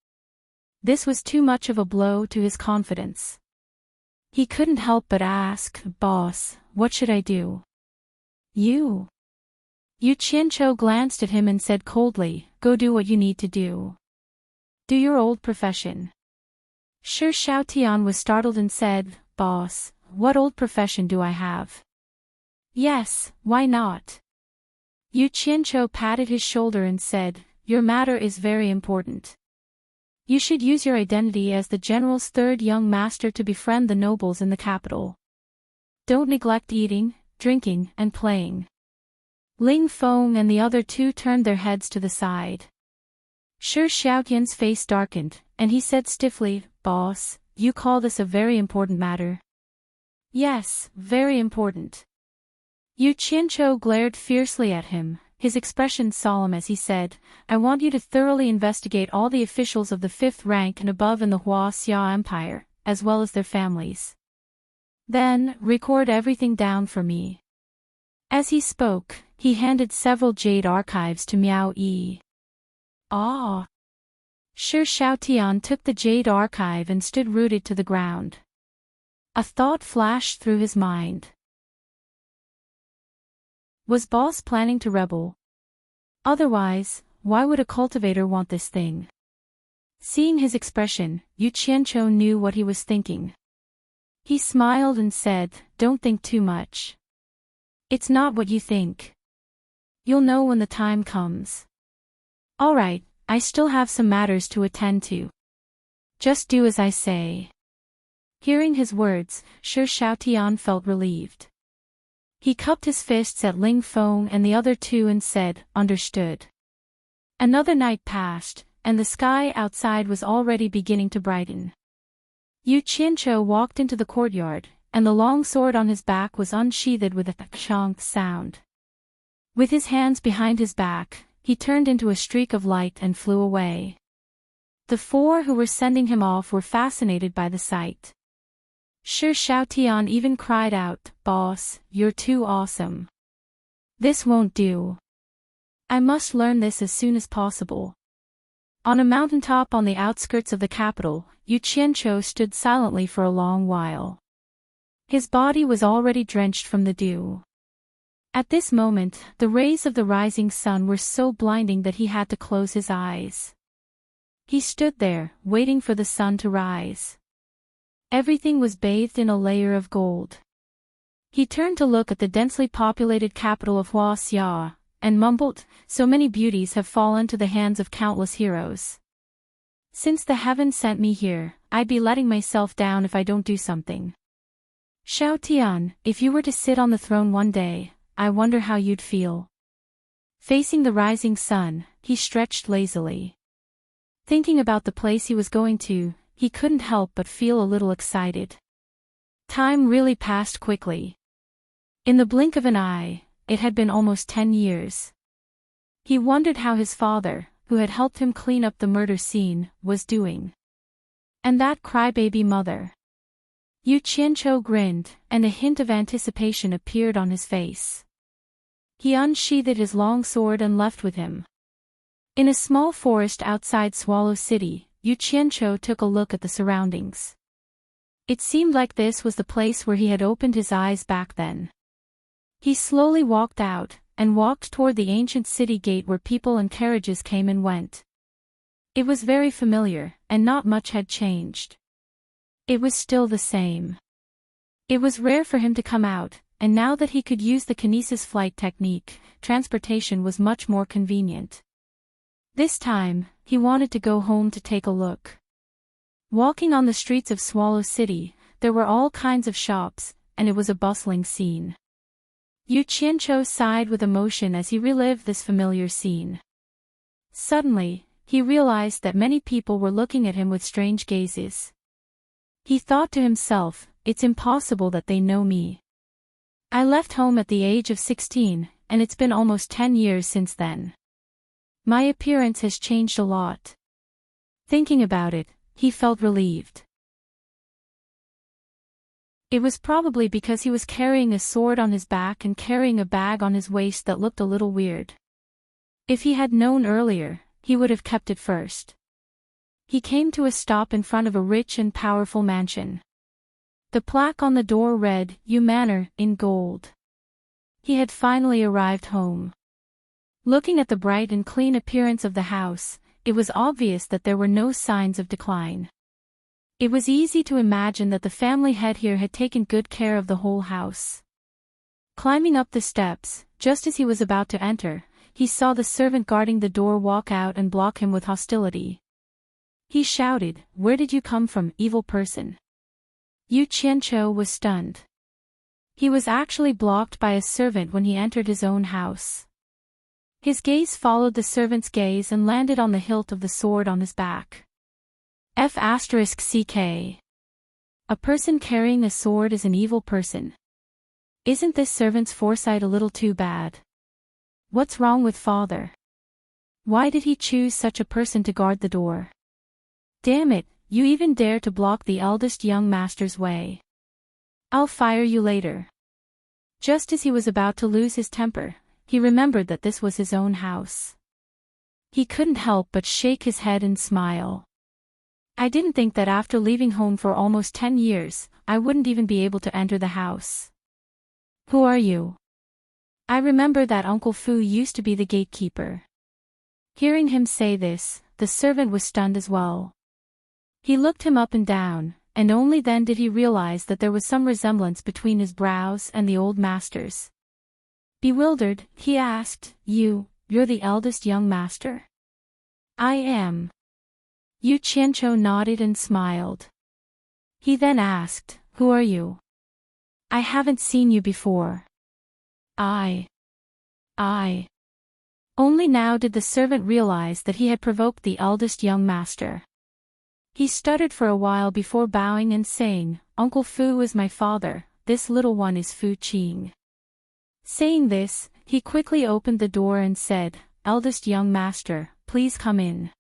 This was too much of a blow to his confidence. He couldn't help but ask, "Boss, what should I do?" "You." Yu Qianqiu glanced at him and said coldly, "Go do what you need to do. Do your old profession." Shi Xiaotian was startled and said, "Boss, what old profession do I have?" "Yes, why not?" Yu Qianqiu patted his shoulder and said, "Your matter is very important. You should use your identity as the general's third young master to befriend the nobles in the capital. Don't neglect eating, drinking, and playing." Ling Feng and the other two turned their heads to the side. Shi Xiaotian's face darkened, and he said stiffly, "Boss, you call this a very important matter?" "Yes, very important." Yu Qianqiu glared fiercely at him, his expression solemn as he said, "I want you to thoroughly investigate all the officials of the 5th rank and above in the Huaxia Empire, as well as their families. Then, record everything down for me." As he spoke, he handed several jade archives to Miao Yi. "Ah!" Shi Xiaotian took the jade archive and stood rooted to the ground. A thought flashed through his mind. Was boss planning to rebel? Otherwise, why would a cultivator want this thing? Seeing his expression, Yu Qianqiu knew what he was thinking. He smiled and said, "Don't think too much. It's not what you think. You'll know when the time comes. All right, I still have some matters to attend to. Just do as I say." Hearing his words, Shi Xiaotian felt relieved. He cupped his fists at Ling Feng and the other two and said, "Understood." Another night passed, and the sky outside was already beginning to brighten. Yu Qianqiu walked into the courtyard, and the long sword on his back was unsheathed with a chonk sound. With his hands behind his back, he turned into a streak of light and flew away. The four who were sending him off were fascinated by the sight. Shi Xiaotian even cried out, "Boss, you're too awesome. This won't do. I must learn this as soon as possible." On a mountaintop on the outskirts of the capital, Yu Qianqiu stood silently for a long while. His body was already drenched from the dew. At this moment, the rays of the rising sun were so blinding that he had to close his eyes. He stood there, waiting for the sun to rise. Everything was bathed in a layer of gold. He turned to look at the densely populated capital of Huaxia, and mumbled, "So many beauties have fallen to the hands of countless heroes. Since the heavens sent me here, I'd be letting myself down if I don't do something. Xiaotian, if you were to sit on the throne one day, I wonder how you'd feel." Facing the rising sun, he stretched lazily. Thinking about the place he was going to, he couldn't help but feel a little excited. Time really passed quickly. In the blink of an eye, it had been almost 10 years. He wondered how his father, who had helped him clean up the murder scene, was doing. And that crybaby mother. Yu Qianqiu grinned, and a hint of anticipation appeared on his face. He unsheathed his long sword and left with him. In a small forest outside Swallow City, Yu Qianqiu took a look at the surroundings. It seemed like this was the place where he had opened his eyes back then. He slowly walked out, and walked toward the ancient city gate where people and carriages came and went. It was very familiar, and not much had changed. It was still the same. It was rare for him to come out, and now that he could use the kinesis flight technique, transportation was much more convenient. This time, he wanted to go home to take a look. Walking on the streets of Swallow City, there were all kinds of shops, and it was a bustling scene. Yu Qianqiu sighed with emotion as he relived this familiar scene. Suddenly, he realized that many people were looking at him with strange gazes. He thought to himself, "It's impossible that they know me. I left home at the age of 16, and it's been almost 10 years since then. My appearance has changed a lot." Thinking about it, he felt relieved. It was probably because he was carrying a sword on his back and carrying a bag on his waist that looked a little weird. If he had known earlier, he would have kept it first. He came to a stop in front of a rich and powerful mansion. The plaque on the door read, "You Manor," in gold. He had finally arrived home. Looking at the bright and clean appearance of the house, it was obvious that there were no signs of decline. It was easy to imagine that the family head here had taken good care of the whole house. Climbing up the steps, just as he was about to enter, he saw the servant guarding the door walk out and block him with hostility. He shouted, "Where did you come from, evil person?" Yu Qianqiu was stunned. He was actually blocked by a servant when he entered his own house. His gaze followed the servant's gaze and landed on the hilt of the sword on his back. F***ck. A person carrying a sword is an evil person. Isn't this servant's foresight a little too bad? What's wrong with father? Why did he choose such a person to guard the door? Damn it, you even dare to block the eldest young master's way. I'll fire you later. Just as he was about to lose his temper, he remembered that this was his own house. He couldn't help but shake his head and smile. I didn't think that after leaving home for almost 10 years, I wouldn't even be able to enter the house. Who are you? I remember that Uncle Fu used to be the gatekeeper. Hearing him say this, the servant was stunned as well. He looked him up and down, and only then did he realize that there was some resemblance between his brows and the old master's. Bewildered, he asked, You're the eldest young master? I am. Yu Qianqiu nodded and smiled. He then asked, Who are you? I haven't seen you before. I. Only now did the servant realize that he had provoked the eldest young master. He stuttered for a while before bowing and saying, Uncle Fu is my father, this little one is Fu Qing. Saying this, he quickly opened the door and said, Eldest young master, please come in.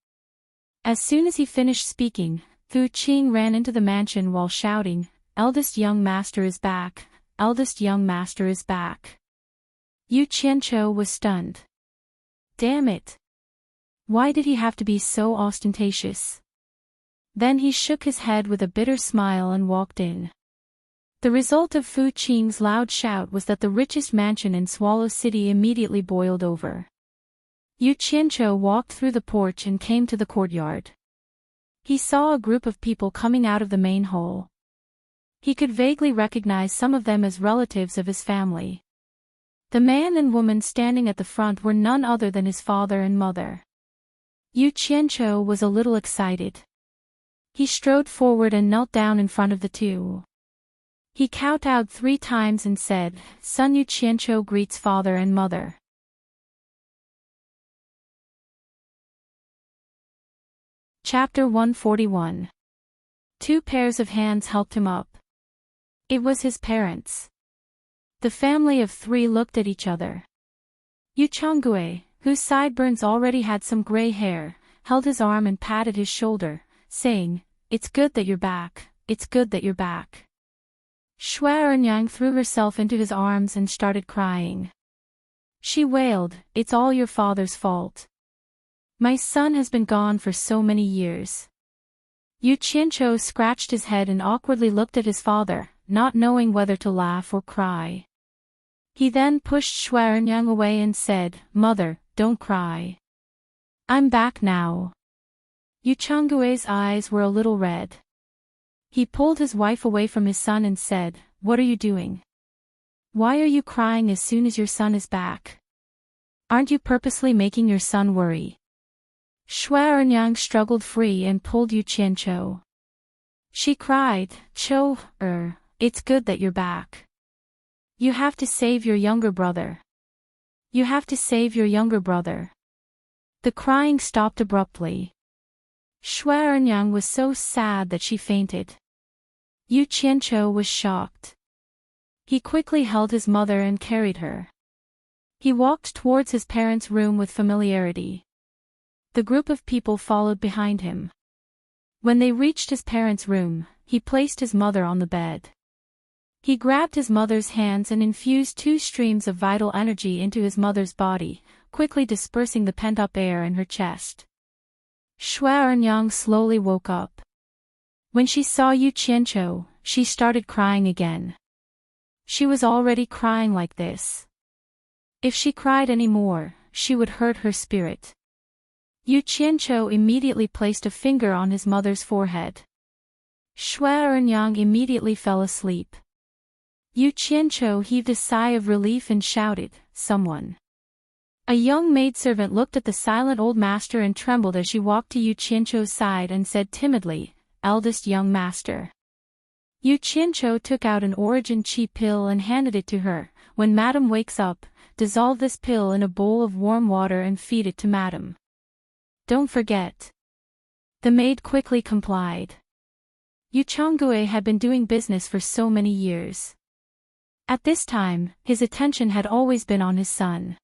As soon as he finished speaking, Fu Qing ran into the mansion while shouting, Eldest young master is back, eldest young master is back. Yu Qianqiu was stunned. Damn it! Why did he have to be so ostentatious? Then he shook his head with a bitter smile and walked in. The result of Fu Qing's loud shout was that the richest mansion in Swallow City immediately boiled over. Yu Qianqiu walked through the porch and came to the courtyard. He saw a group of people coming out of the main hall. He could vaguely recognize some of them as relatives of his family. The man and woman standing at the front were none other than his father and mother. Yu Qianqiu was a little excited. He strode forward and knelt down in front of the two. He kowtowed 3 times and said, Son Yu Qianqiu greets father and mother. Chapter 141. 2 pairs of hands helped him up. It was his parents. The family of 3 looked at each other. Yu Changgue, whose sideburns already had some gray hair, held his arm and patted his shoulder, saying, It's good that you're back, it's good that you're back. Shui Ernyang threw herself into his arms and started crying. She wailed, It's all your father's fault. My son has been gone for so many years. Yu Qianqiu scratched his head and awkwardly looked at his father, not knowing whether to laugh or cry. He then pushed Shui Ernyang away and said, Mother, don't cry. I'm back now. Yu Changgue's eyes were a little red. He pulled his wife away from his son and said, What are you doing? Why are you crying as soon as your son is back? Aren't you purposely making your son worry? Shui Ernyang struggled free and pulled Yu Qianqiu. She cried, It's good that you're back. You have to save your younger brother. You have to save your younger brother. The crying stopped abruptly. Shui Ernyang was so sad that she fainted. Yu Qianqiu was shocked. He quickly held his mother and carried her. He walked towards his parents' room with familiarity. The group of people followed behind him. When they reached his parents' room, he placed his mother on the bed. He grabbed his mother's hands and infused 2 streams of vital energy into his mother's body, quickly dispersing the pent-up air in her chest. Shui Enyang slowly woke up. When she saw Yu Qianqiu, she started crying again. She was already crying like this. If she cried any more, she would hurt her spirit. Yu Qianqiu immediately placed a finger on his mother's forehead. Shui Enyang immediately fell asleep. Yu Qianqiu heaved a sigh of relief and shouted, "Someone." A young maidservant looked at the silent old master and trembled as she walked to Yu Qianqiu's side and said timidly, "Eldest young master." Yu Qianqiu took out an origin chi pill and handed it to her. "When madam wakes up, dissolve this pill in a bowl of warm water and feed it to madam. Don't forget." The maid quickly complied. Yu Changgue had been doing business for so many years. At this time, his attention had always been on his son.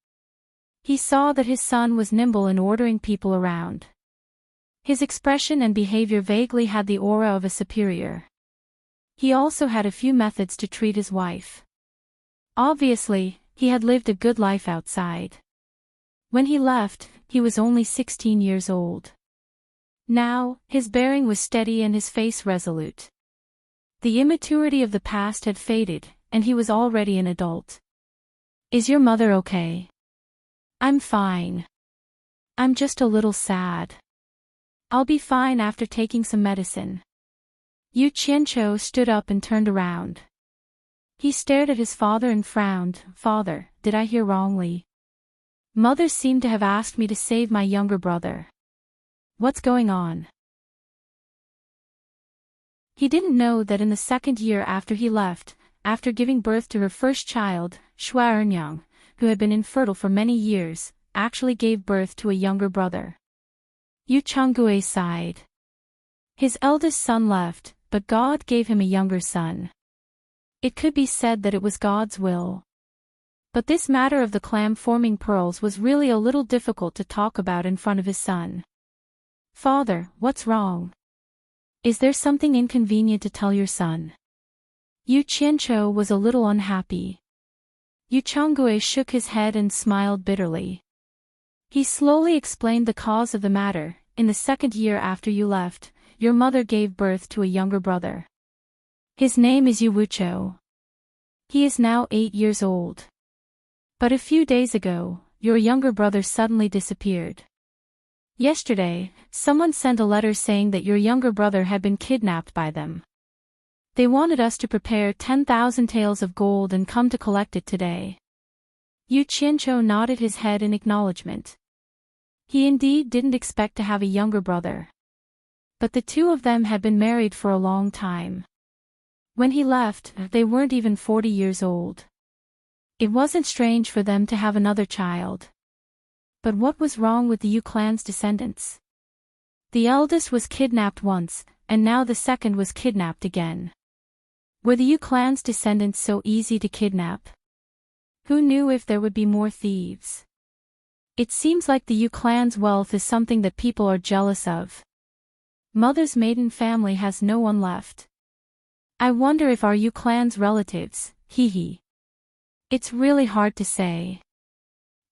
He saw that his son was nimble in ordering people around. His expression and behavior vaguely had the aura of a superior. He also had a few methods to treat his wife. Obviously, he had lived a good life outside. When he left, he was only 16 years old. Now, his bearing was steady and his face resolute. The immaturity of the past had faded, and he was already an adult. "Is your mother okay?" "I'm fine. I'm just a little sad. I'll be fine after taking some medicine." Yu Qianqiu stood up and turned around. He stared at his father and frowned. "Father, did I hear wrongly? Mother seemed to have asked me to save my younger brother. What's going on?" He didn't know that in the second year after he left, after giving birth to her first child, Shui Enyang, who had been infertile for many years, actually gave birth to a younger brother. Yu Changgue sighed. His eldest son left, but God gave him a younger son. It could be said that it was God's will. But this matter of the clam-forming pearls was really a little difficult to talk about in front of his son. "Father, what's wrong? Is there something inconvenient to tell your son?" Yu Qianqiu was a little unhappy. Yu Changgue shook his head and smiled bitterly. He slowly explained the cause of the matter. "In the second year after you left, your mother gave birth to a younger brother. His name is Yu Wuqiu. He is now 8 years old. But a few days ago, your younger brother suddenly disappeared. Yesterday, someone sent a letter saying that your younger brother had been kidnapped by them. They wanted us to prepare 10,000 taels of gold and come to collect it today." Yu Qianqiu nodded his head in acknowledgement. He indeed didn't expect to have a younger brother. But the two of them had been married for a long time. When he left, they weren't even 40 years old. It wasn't strange for them to have another child. But what was wrong with the Yu clan's descendants? The eldest was kidnapped once, and now the second was kidnapped again. Were the Yu clan's descendants so easy to kidnap? Who knew if there would be more thieves? It seems like the Yu clan's wealth is something that people are jealous of. Mother's maiden family has no one left. I wonder if our Yu clan's relatives, hee. It's really hard to say.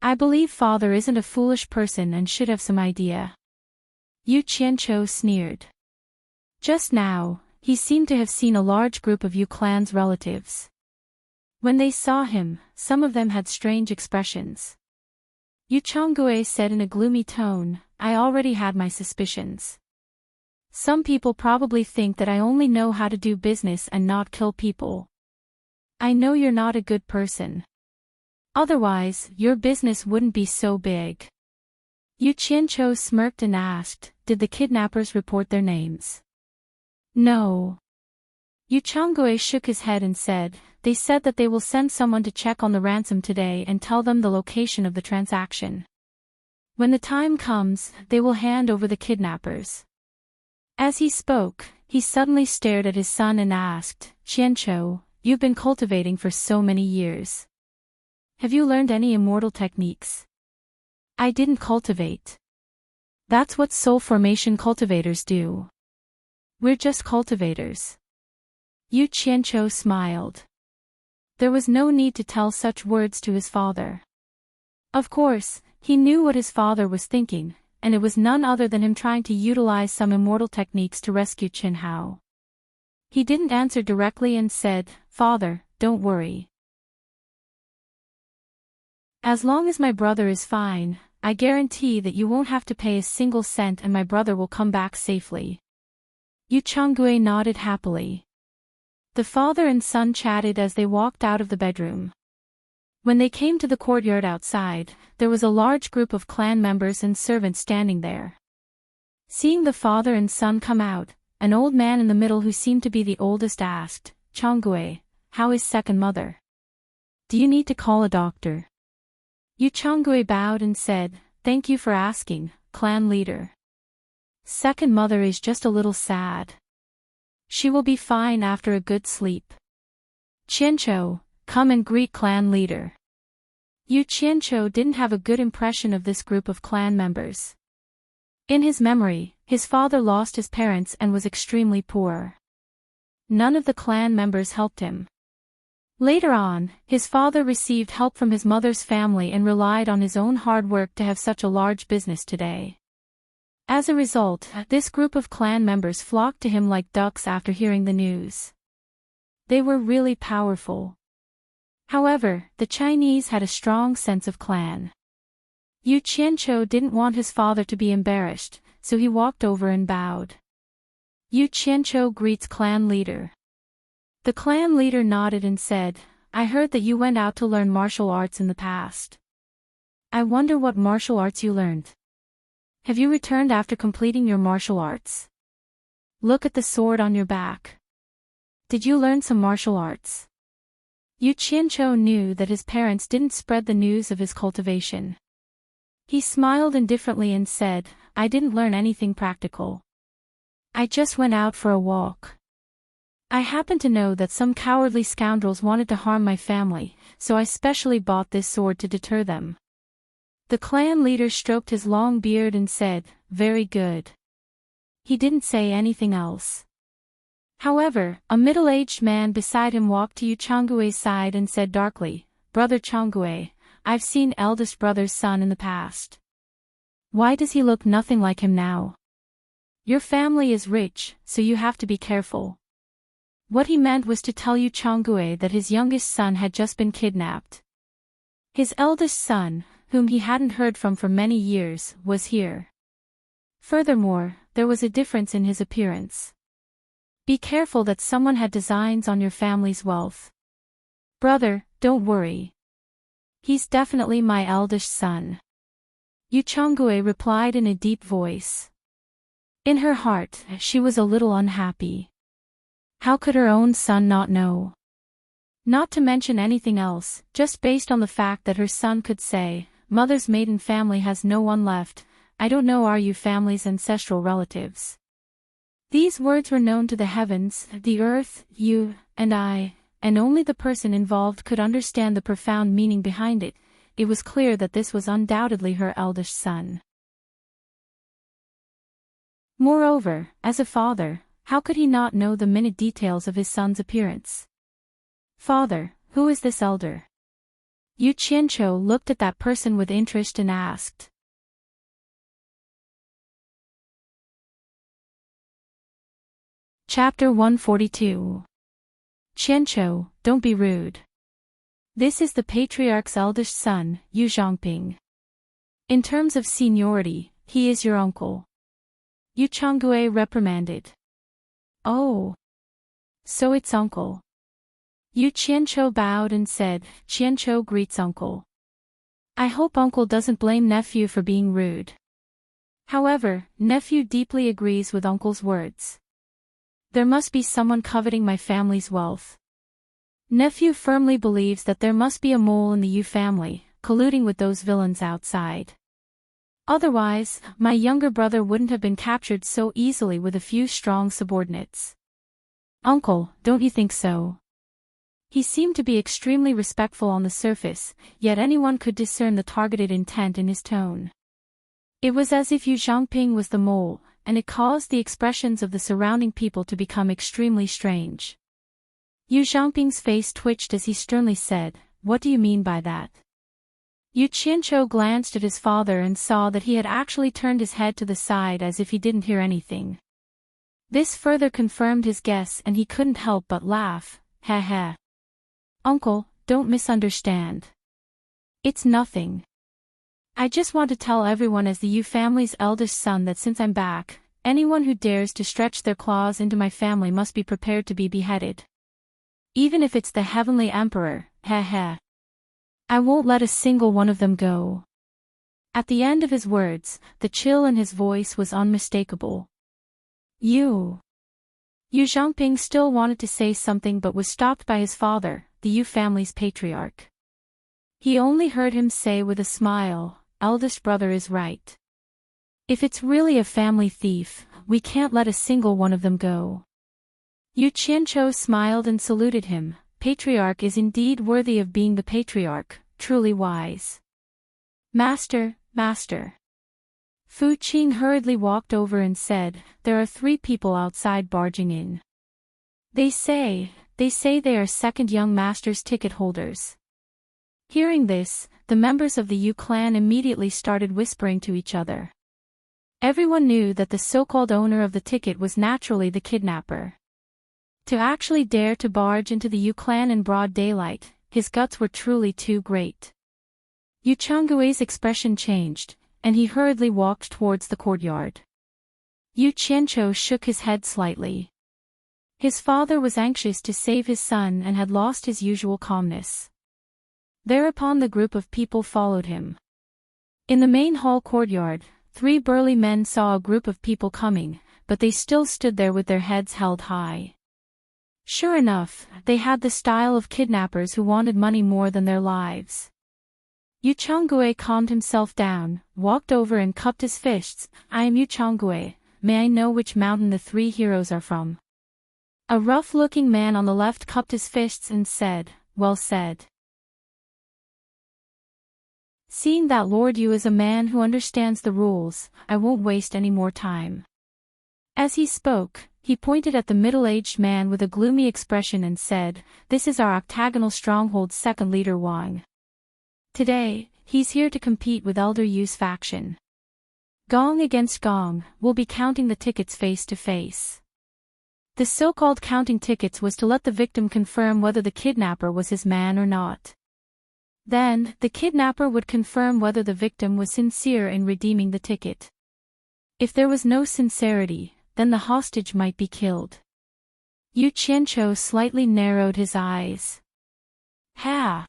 I believe father isn't a foolish person and should have some idea. Yu Qianqiu sneered. Just now, he seemed to have seen a large group of Yu clan's relatives. When they saw him, some of them had strange expressions. Yu Changgue said in a gloomy tone, "I already had my suspicions. Some people probably think that I only know how to do business and not kill people. I know you're not a good person. Otherwise, your business wouldn't be so big." Yu Qianqiu smirked and asked, "Did the kidnappers report their names?" "No." Yu Changgue shook his head and said, "They said that they will send someone to check on the ransom today and tell them the location of the transaction. When the time comes, they will hand over the kidnappers." As he spoke, he suddenly stared at his son and asked, "Qianqiu, you've been cultivating for so many years. Have you learned any immortal techniques?" "I didn't cultivate. That's what soul formation cultivators do. We're just cultivators." Yu Qianqiu smiled. There was no need to tell such words to his father. Of course, he knew what his father was thinking, and it was none other than him trying to utilize some immortal techniques to rescue Qin Hao. He didn't answer directly and said, "Father, don't worry. As long as my brother is fine, I guarantee that you won't have to pay a single cent and my brother will come back safely." Yu Changgui nodded happily. The father and son chatted as they walked out of the bedroom. When they came to the courtyard outside, there was a large group of clan members and servants standing there. Seeing the father and son come out, an old man in the middle who seemed to be the oldest asked, "Changgui, how is second mother? Do you need to call a doctor?" Yu Changgui bowed and said, "Thank you for asking, clan leader. Second mother is just a little sad. She will be fine after a good sleep. Qianqiu, come and greet clan leader." Yu Qianqiu didn't have a good impression of this group of clan members. In his memory, his father lost his parents and was extremely poor. None of the clan members helped him. Later on, his father received help from his mother's family and relied on his own hard work to have such a large business today. As a result, this group of clan members flocked to him like ducks after hearing the news. They were really powerful. However, the Chinese had a strong sense of clan. Yu Qianqiu didn't want his father to be embarrassed, so he walked over and bowed. Yu Qianqiu greets clan leader. The clan leader nodded and said, "I heard that you went out to learn martial arts in the past. I wonder what martial arts you learned. Have you returned after completing your martial arts? Look at the sword on your back. Did you learn some martial arts?" Yu Qianqiu knew that his parents didn't spread the news of his cultivation. He smiled indifferently and said, "I didn't learn anything practical. I just went out for a walk. I happen to know that some cowardly scoundrels wanted to harm my family, so I specially bought this sword to deter them." The clan leader stroked his long beard and said, "Very good." He didn't say anything else. However, a middle-aged man beside him walked to Yu Changgui's side and said darkly, "Brother Changgui, I've seen eldest brother's son in the past. Why does he look nothing like him now? Your family is rich, so you have to be careful." What he meant was to tell Yu Changgui that his youngest son had just been kidnapped. His eldest son, whom he hadn't heard from for many years, was here. Furthermore, there was a difference in his appearance. Be careful that someone had designs on your family's wealth. Brother, don't worry. He's definitely my eldest son. Yu Changgui replied in a deep voice. In her heart, she was a little unhappy. How could her own son not know? Not to mention anything else, just based on the fact that her son could say, "Mother's maiden family has no one left, I don't know are you family's ancestral relatives." These words were known to the heavens, the earth, you, and I, and only the person involved could understand the profound meaning behind it. It was clear that this was undoubtedly her eldest son. Moreover, as a father, how could he not know the minute details of his son's appearance? "Father, who is this elder?" Yu Qianqiu looked at that person with interest and asked. Chapter 142. Qianqiu, don't be rude. This is the patriarch's eldest son, Yu Zhongping. In terms of seniority, he is your uncle. Yu Changgui reprimanded. Oh. So it's uncle. Yu Qianqiu bowed and said, "Qianqiu greets uncle. I hope uncle doesn't blame nephew for being rude." However, nephew deeply agrees with uncle's words. There must be someone coveting my family's wealth. Nephew firmly believes that there must be a mole in the Yu family, colluding with those villains outside. Otherwise, my younger brother wouldn't have been captured so easily with a few strong subordinates. Uncle, don't you think so? He seemed to be extremely respectful on the surface, yet anyone could discern the targeted intent in his tone. It was as if Yu Zhongping was the mole, and it caused the expressions of the surrounding people to become extremely strange. Yu Zhongping's face twitched as he sternly said, "What do you mean by that?" Yu Qianqiu glanced at his father and saw that he had actually turned his head to the side as if he didn't hear anything. This further confirmed his guess and he couldn't help but laugh. Heh heh. Uncle, don't misunderstand. It's nothing. I just want to tell everyone as the Yu family's eldest son that since I'm back, anyone who dares to stretch their claws into my family must be prepared to be beheaded. Even if it's the Heavenly Emperor, heh heh. I won't let a single one of them go. At the end of his words, the chill in his voice was unmistakable. Yu Zhangping still wanted to say something but was stopped by his father, the Yu family's patriarch. He only heard him say with a smile, "Eldest brother is right. If it's really a family thief, we can't let a single one of them go." Yu Qianqiu smiled and saluted him. Patriarch is indeed worthy of being the patriarch, truly wise. Master, master. Fu Qing hurriedly walked over and said, "There are 3 people outside barging in. They say they are second young master's ticket holders." Hearing this, the members of the Yu clan immediately started whispering to each other. Everyone knew that the so-called owner of the ticket was naturally the kidnapper. To actually dare to barge into the Yu clan in broad daylight, his guts were truly too great. Yu Changgui's expression changed, and he hurriedly walked towards the courtyard. Yu Qianqiu shook his head slightly. His father was anxious to save his son and had lost his usual calmness. Thereupon the group of people followed him. In the main hall courtyard, 3 burly men saw a group of people coming, but they still stood there with their heads held high. Sure enough, they had the style of kidnappers who wanted money more than their lives. Yu Changgui calmed himself down, walked over and cupped his fists. "I am Yu Changgui, may I know which mountain the 3 heroes are from?" A rough-looking man on the left cupped his fists and said, "Well said." Seeing that Lord Yu is a man who understands the rules, I won't waste any more time. As he spoke, he pointed at the middle-aged man with a gloomy expression and said, "This is our octagonal stronghold's second leader Wang. Today, he's here to compete with Elder Yu's faction. Gong against gong, we'll be counting the tickets face to face." The so-called counting tickets was to let the victim confirm whether the kidnapper was his man or not. Then, the kidnapper would confirm whether the victim was sincere in redeeming the ticket. If there was no sincerity, then the hostage might be killed. Yu Qianqiu slightly narrowed his eyes. Ha!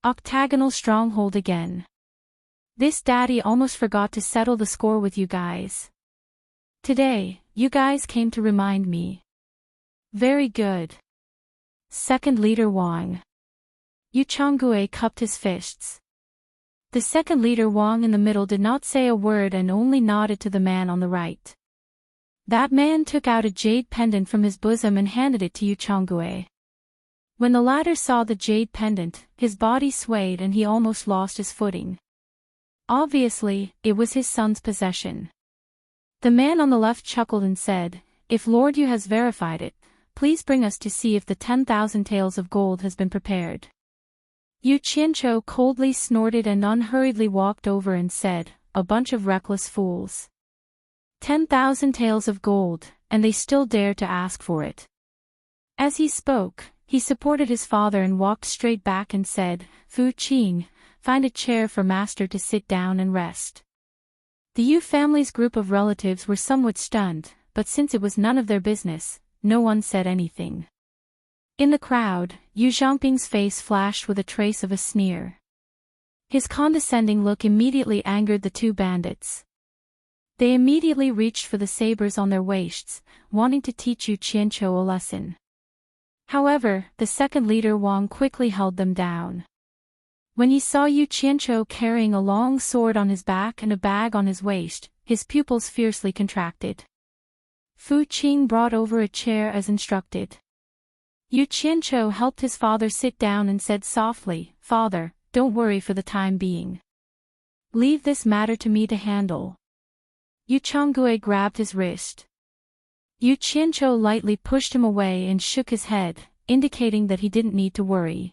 Octagonal stronghold again. This daddy almost forgot to settle the score with you guys. Today, you guys came to remind me. Very good. Second leader Wang. Yu Changgui cupped his fists. The second leader Wang in the middle did not say a word and only nodded to the man on the right. That man took out a jade pendant from his bosom and handed it to Yu Changgui. When the latter saw the jade pendant, his body swayed and he almost lost his footing. Obviously, it was his son's possession. The man on the left chuckled and said, "If Lord Yu has verified it, please bring us to see if the 10,000 taels of gold has been prepared." Yu Qianqiu coldly snorted and unhurriedly walked over and said, "A bunch of reckless fools. 10,000 taels of gold, and they still dare to ask for it." As he spoke, he supported his father and walked straight back and said, "Fu Qing, find a chair for master to sit down and rest." The Yu family's group of relatives were somewhat stunned, but since it was none of their business, no one said anything. In the crowd, Yu Zhangping's face flashed with a trace of a sneer. His condescending look immediately angered the 2 bandits. They immediately reached for the sabers on their waists, wanting to teach Yu Qianqiu a lesson. However, the second leader Wang quickly held them down. When he saw Yu Qianqiu carrying a long sword on his back and a bag on his waist, his pupils fiercely contracted. Fu Qing brought over a chair as instructed. Yu Qianqiu helped his father sit down and said softly, "Father, don't worry for the time being. Leave this matter to me to handle." Yu Changgui grabbed his wrist. Yu Qianqiu lightly pushed him away and shook his head, indicating that he didn't need to worry.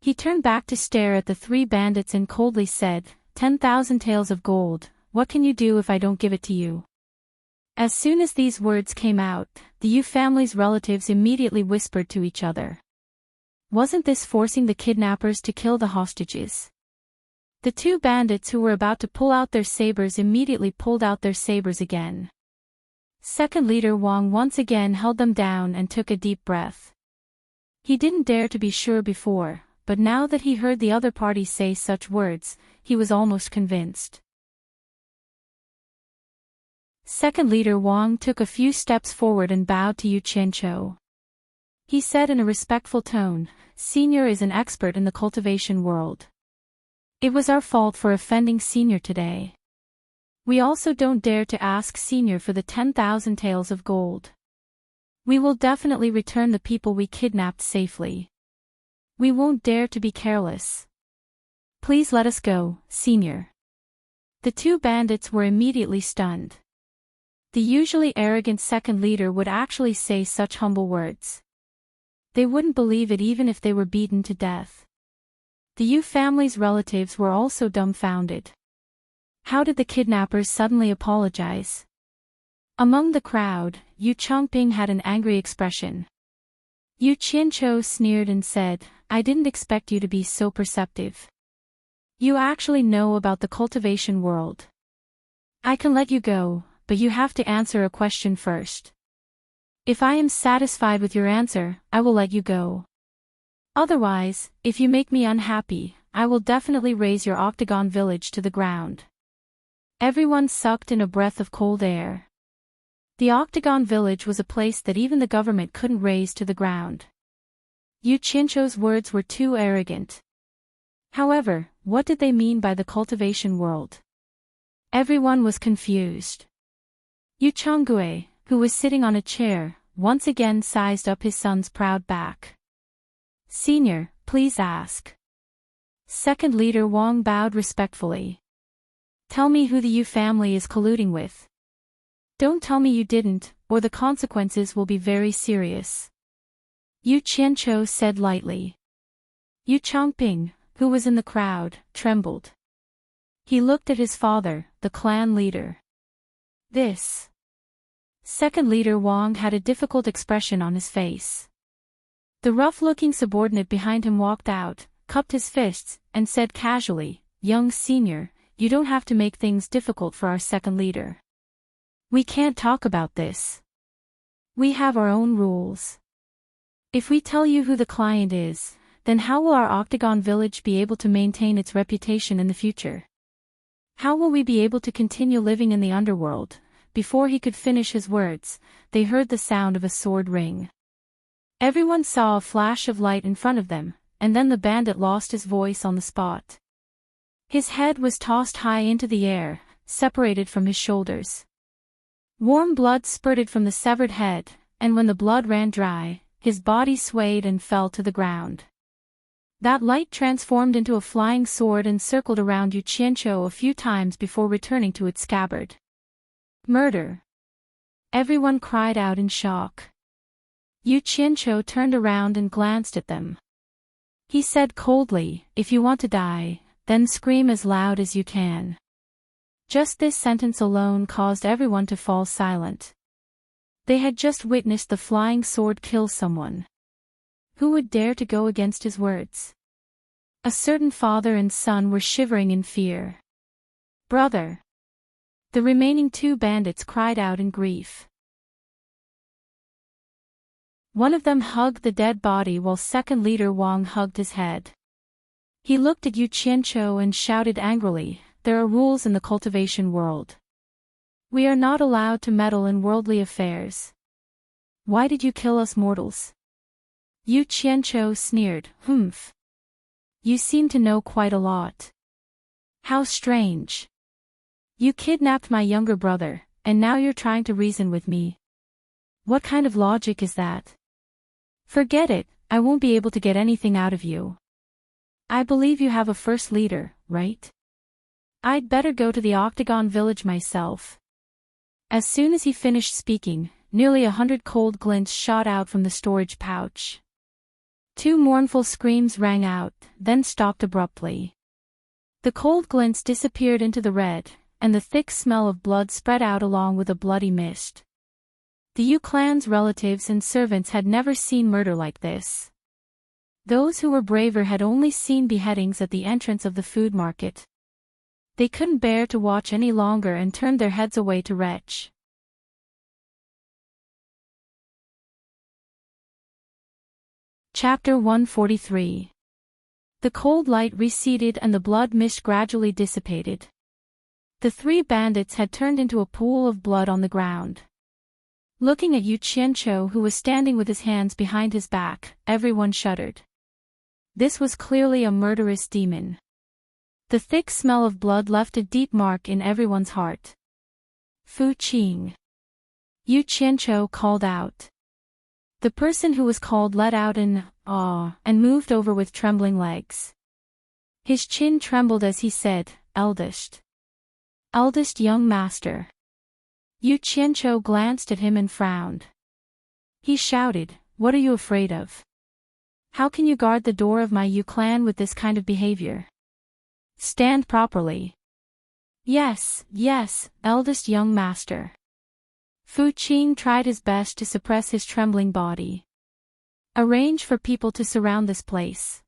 He turned back to stare at the three bandits and coldly said, 10,000 taels of gold, what can you do if I don't give it to you? As soon as these words came out, the Yu family's relatives immediately whispered to each other. Wasn't this forcing the kidnappers to kill the hostages? The two bandits who were about to pull out their sabers immediately pulled out their sabers again. Second leader Wang once again held them down and took a deep breath. He didn't dare to be sure before, but now that he heard the other party say such words, he was almost convinced. Second leader Wang took a few steps forward and bowed to Yu Qianqiu. He said in a respectful tone, Senior is an expert in the cultivation world. It was our fault for offending Senior today. We also don't dare to ask Senior for the 10,000 taels of gold. We will definitely return the people we kidnapped safely. We won't dare to be careless. Please let us go, Senior. The two bandits were immediately stunned. The usually arrogant second leader would actually say such humble words. They wouldn't believe it even if they were beaten to death. The Yu family's relatives were also dumbfounded. How did the kidnappers suddenly apologize? Among the crowd, Yu Chongping had an angry expression. Yu Qianqiu sneered and said, I didn't expect you to be so perceptive. You actually know about the cultivation world. I can let you go, but you have to answer a question first. If I am satisfied with your answer, I will let you go. Otherwise, if you make me unhappy, I will definitely raze your Octagon village to the ground. Everyone sucked in a breath of cold air. The Octagon village was a place that even the government couldn't raze to the ground. Yu Qianqiu's words were too arrogant. However, what did they mean by the cultivation world? Everyone was confused. Yu Chonggui, who was sitting on a chair, once again sized up his son's proud back. Senior, please ask. Second leader Wang bowed respectfully. Tell me who the Yu family is colluding with. Don't tell me you didn't, or the consequences will be very serious. Yu Qianqiu said lightly. Yu Chongping, who was in the crowd, trembled. He looked at his father, the clan leader. This. Second leader Wang had a difficult expression on his face. The rough-looking subordinate behind him walked out, cupped his fists, and said casually, Young senior, you don't have to make things difficult for our second leader. We can't talk about this. We have our own rules. If we tell you who the client is, then how will our Octagon village be able to maintain its reputation in the future? How will we be able to continue living in the underworld? Before he could finish his words, they heard the sound of a sword ring. Everyone saw a flash of light in front of them, and then the bandit lost his voice on the spot. His head was tossed high into the air, separated from his shoulders. Warm blood spurted from the severed head, and when the blood ran dry, his body swayed and fell to the ground. That light transformed into a flying sword and circled around Yu Qianqiu a few times before returning to its scabbard. Murder! Everyone cried out in shock. Yu Qianqiu turned around and glanced at them. He said coldly, If you want to die, then scream as loud as you can. Just this sentence alone caused everyone to fall silent. They had just witnessed the flying sword kill someone. Who would dare to go against his words? A certain father and son were shivering in fear. Brother! The remaining two bandits cried out in grief. One of them hugged the dead body while second leader Wang hugged his head. He looked at Yu Qianqiu and shouted angrily, There are rules in the cultivation world. We are not allowed to meddle in worldly affairs. Why did you kill us mortals? Yu Qianqiu sneered, Humph. You seem to know quite a lot. How strange. You kidnapped my younger brother, and now you're trying to reason with me. What kind of logic is that? Forget it, I won't be able to get anything out of you. I believe you have a first leader, right? I'd better go to the Octagon village myself. As soon as he finished speaking, nearly 100 cold glints shot out from the storage pouch. Two mournful screams rang out, then stopped abruptly. The cold glints disappeared into the red, and the thick smell of blood spread out along with a bloody mist. The Yu clan's relatives and servants had never seen murder like this. Those who were braver had only seen beheadings at the entrance of the food market. They couldn't bear to watch any longer and turned their heads away to retch. Chapter 143. The cold light receded and the blood mist gradually dissipated. The three bandits had turned into a pool of blood on the ground. Looking at Yu Qianqiu, who was standing with his hands behind his back, everyone shuddered. This was clearly a murderous demon. The thick smell of blood left a deep mark in everyone's heart. Fu Qing. Yu Qianqiu called out. The person who was called let out an "aw" and moved over with trembling legs. His chin trembled as he said, "Eldest. Eldest young master." Yu Qianqiu glanced at him and frowned. He shouted, "What are you afraid of? How can you guard the door of my Yu clan with this kind of behavior? Stand properly." "Yes, yes, eldest young master." Fu Qing tried his best to suppress his trembling body. "Arrange for people to surround this place.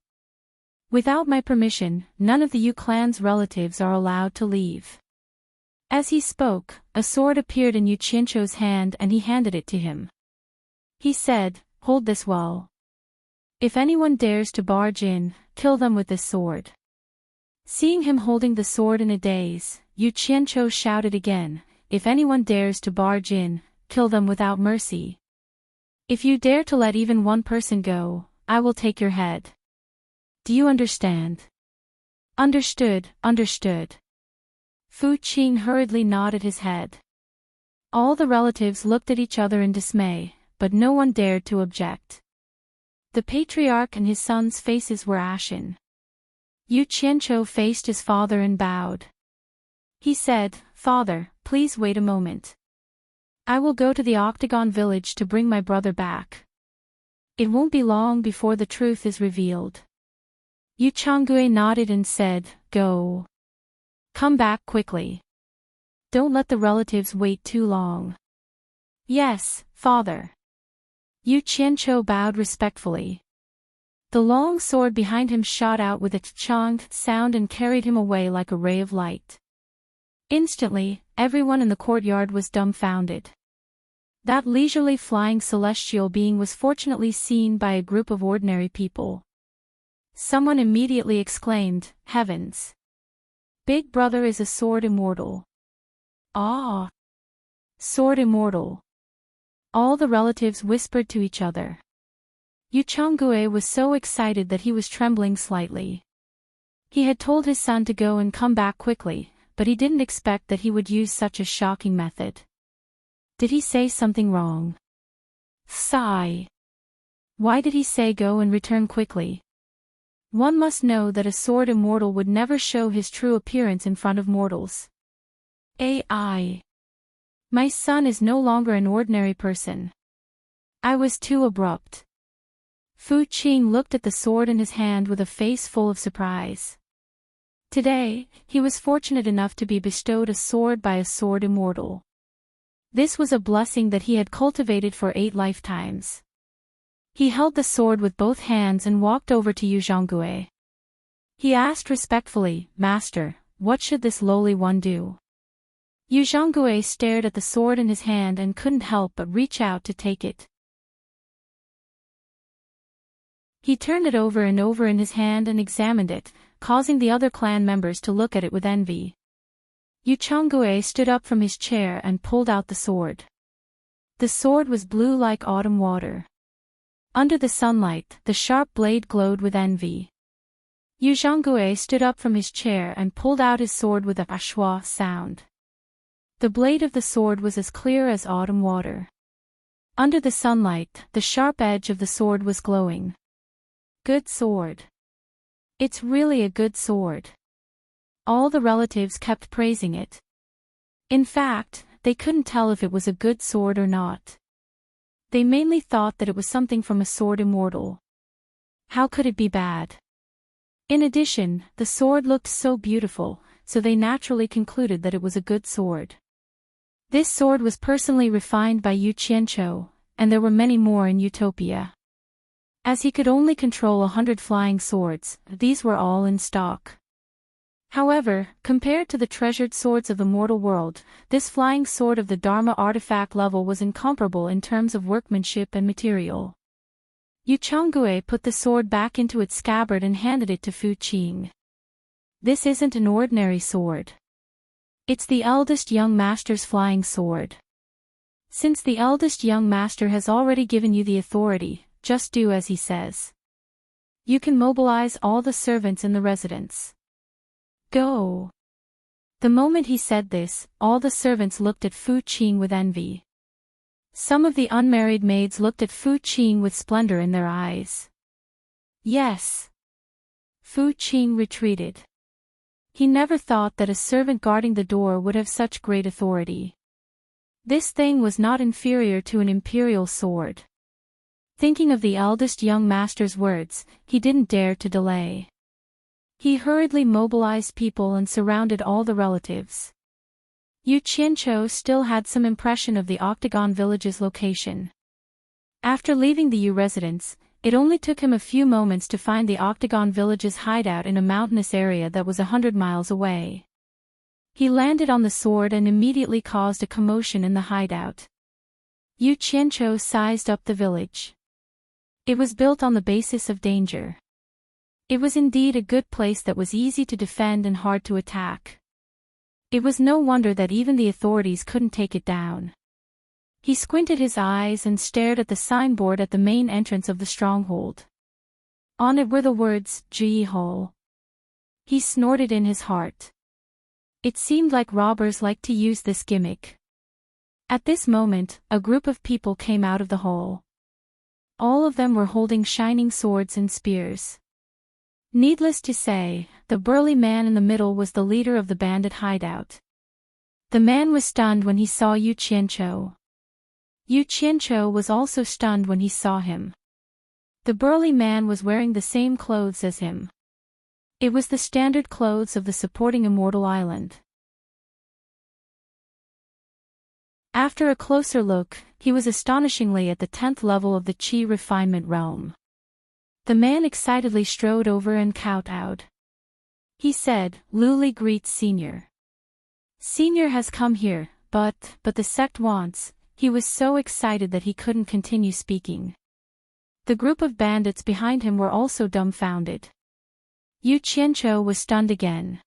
Without my permission, none of the Yu clan's relatives are allowed to leave." As he spoke, a sword appeared in Yu Qianqiu's hand and he handed it to him. He said, "Hold this well. If anyone dares to barge in, kill them with this sword." Seeing him holding the sword in a daze, Yu Qianqiu shouted again, "If anyone dares to barge in, kill them without mercy. If you dare to let even one person go, I will take your head. Do you understand?" "Understood, understood." Fu Qing hurriedly nodded his head. All the relatives looked at each other in dismay, but no one dared to object. The patriarch and his sons' faces were ashen. Yu Qianqiu faced his father and bowed. He said, "Father, please wait a moment. I will go to the Octagon village to bring my brother back. It won't be long before the truth is revealed." Yu Changgui nodded and said, "Go. Come back quickly. Don't let the relatives wait too long." "Yes, father." Yu Qianqiu bowed respectfully. The long sword behind him shot out with a chong sound and carried him away like a ray of light. Instantly, everyone in the courtyard was dumbfounded. That leisurely flying celestial being was fortunately seen by a group of ordinary people. Someone immediately exclaimed, "Heavens! Big Brother is a sword immortal." "Ah! Sword immortal." All the relatives whispered to each other. Yu Changgui was so excited that he was trembling slightly. He had told his son to go and come back quickly, but he didn't expect that he would use such a shocking method. Did he say something wrong? Sigh. Why did he say go and return quickly? One must know that a sword immortal would never show his true appearance in front of mortals. AI. My son is no longer an ordinary person. I was too abrupt. Fu Qing looked at the sword in his hand with a face full of surprise. Today, he was fortunate enough to be bestowed a sword by a sword immortal. This was a blessing that he had cultivated for 8 lifetimes. He held the sword with both hands and walked over to Yu Zhonggui. He asked respectfully, "Master, what should this lowly one do?" Yu Zhonggui stared at the sword in his hand and couldn't help but reach out to take it. He turned it over and over in his hand and examined it, causing the other clan members to look at it with envy. Yu Changgui stood up from his chair and pulled out the sword. The sword was blue like autumn water. Under the sunlight, the sharp blade glowed with envy. Yu Zhonggui stood up from his chair and pulled out his sword with a schwa sound. The blade of the sword was as clear as autumn water. Under the sunlight, the sharp edge of the sword was glowing. Good sword. It's really a good sword. All the relatives kept praising it. In fact, they couldn't tell if it was a good sword or not. They mainly thought that it was something from a sword immortal. How could it be bad? In addition, the sword looked so beautiful, so they naturally concluded that it was a good sword. This sword was personally refined by Yu Qianqiu, and there were many more in Utopia. As he could only control 100 flying swords, these were all in stock. However, compared to the treasured swords of the mortal world, this flying sword of the Dharma artifact level was incomparable in terms of workmanship and material. Yu Changgue put the sword back into its scabbard and handed it to Fu Qing. This isn't an ordinary sword. It's the eldest young master's flying sword. Since the eldest young master has already given you the authority, just do as he says. You can mobilize all the servants in the residence. Go. The moment he said this, all the servants looked at Fu Qing with envy. Some of the unmarried maids looked at Fu Qing with splendor in their eyes. Yes. Fu Qing retreated. He never thought that a servant guarding the door would have such great authority. This thing was not inferior to an imperial sword. Thinking of the eldest young master's words, he didn't dare to delay. He hurriedly mobilized people and surrounded all the relatives. Yu Qianqiu still had some impression of the Octagon Village's location. After leaving the Yu residence, it only took him a few moments to find the Octagon Village's hideout in a mountainous area that was 100 miles away. He landed on the sword and immediately caused a commotion in the hideout. Yu Qianqiu sized up the village. It was built on the basis of danger. It was indeed a good place that was easy to defend and hard to attack. It was no wonder that even the authorities couldn't take it down. He squinted his eyes and stared at the signboard at the main entrance of the stronghold. On it were the words, Ji Hole. He snorted in his heart. It seemed like robbers liked to use this gimmick. At this moment, a group of people came out of the hole. All of them were holding shining swords and spears. Needless to say, the burly man in the middle was the leader of the bandit hideout. The man was stunned when he saw Yu Qianqiu. Yu Qianqiu was also stunned when he saw him. The burly man was wearing the same clothes as him. It was the standard clothes of the supporting Immortal Island. After a closer look, he was astonishingly at the 10th level of the Qi refinement realm. The man excitedly strode over and kowtowed. He said, "Luli greets Senior. Senior has come here, but the sect wants." He was so excited that he couldn't continue speaking. The group of bandits behind him were also dumbfounded. Yu Qianqiu was stunned again.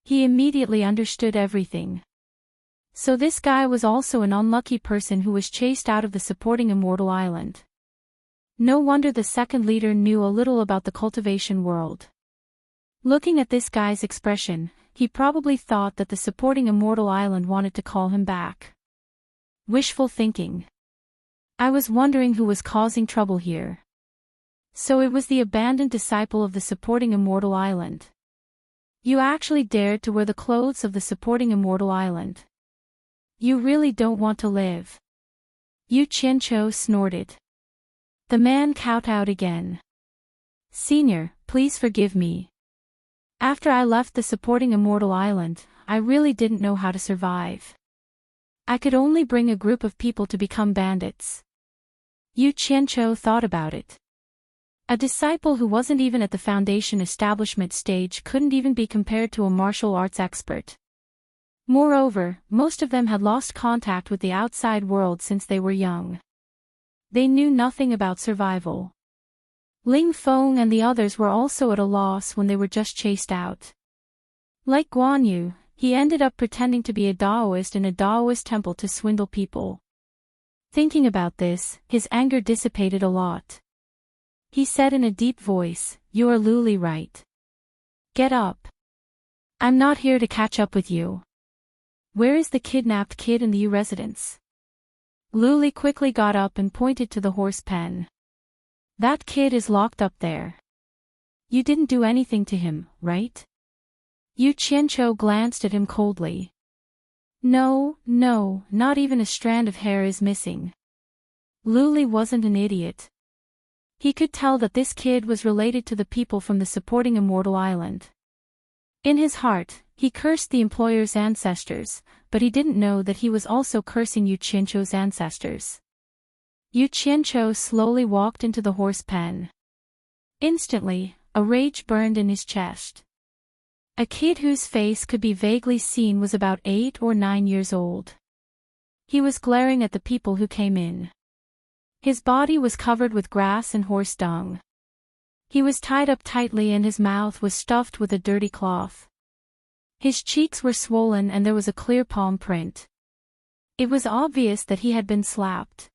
He immediately understood everything. So this guy was also an unlucky person who was chased out of the supporting Immortal Island. No wonder the second leader knew a little about the cultivation world. Looking at this guy's expression, he probably thought that the supporting Immortal Island wanted to call him back. Wishful thinking. I was wondering who was causing trouble here. So it was the abandoned disciple of the supporting Immortal Island. You actually dared to wear the clothes of the supporting Immortal Island. You really don't want to live. Yu Qianqiu snorted. The man kowtowed again. Senior, please forgive me. After I left the supporting Immortal Island, I really didn't know how to survive. I could only bring a group of people to become bandits. Yu Qianqiu thought about it. A disciple who wasn't even at the foundation establishment stage couldn't even be compared to a martial arts expert. Moreover, most of them had lost contact with the outside world since they were young. They knew nothing about survival. Ling Feng and the others were also at a loss when they were just chased out. Like Guan Yu, he ended up pretending to be a Daoist in a Daoist temple to swindle people. Thinking about this, his anger dissipated a lot. He said in a deep voice, "You are Luli right. Get up. I'm not here to catch up with you. Where is the kidnapped kid in the Yu residence?" Luli quickly got up and pointed to the horse pen. "That kid is locked up there. You didn't do anything to him, right?" Yu Qianqiu glanced at him coldly. No, not even a strand of hair is missing. Luli wasn't an idiot. He could tell that this kid was related to the people from the supporting immortal island. In his heart, he cursed the employer's ancestors, but he didn't know that he was also cursing Yu Qianqiu's ancestors. Yu Qianqiu slowly walked into the horse pen. Instantly, a rage burned in his chest. A kid whose face could be vaguely seen was about 8 or 9 years old. He was glaring at the people who came in. His body was covered with grass and horse dung. He was tied up tightly and his mouth was stuffed with a dirty cloth. His cheeks were swollen and there was a clear palm print. It was obvious that he had been slapped.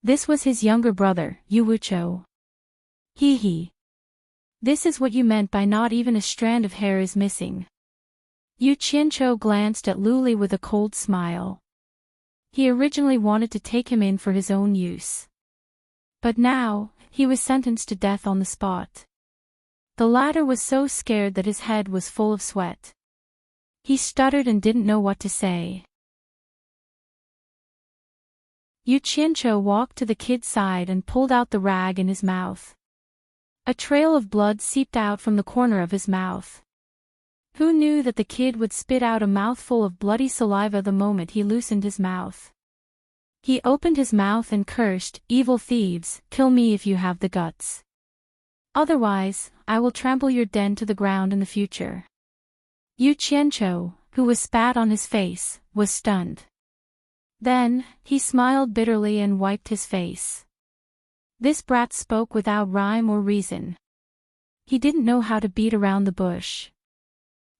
This was his younger brother, Yu Wuchou. Hee. This is what you meant by not even a strand of hair is missing. Yu Qianqiu glanced at Lu Li with a cold smile. He originally wanted to take him in for his own use. But now, he was sentenced to death on the spot. The latter was so scared that his head was full of sweat. He stuttered and didn't know what to say. Yu Qianqiu walked to the kid's side and pulled out the rag in his mouth. A trail of blood seeped out from the corner of his mouth. Who knew that the kid would spit out a mouthful of bloody saliva the moment he loosened his mouth? He opened his mouth and cursed, "Evil thieves, kill me if you have the guts. Otherwise, I will trample your den to the ground in the future." Yu Qianqiu, who was spat on his face, was stunned. Then, he smiled bitterly and wiped his face. This brat spoke without rhyme or reason. He didn't know how to beat around the bush.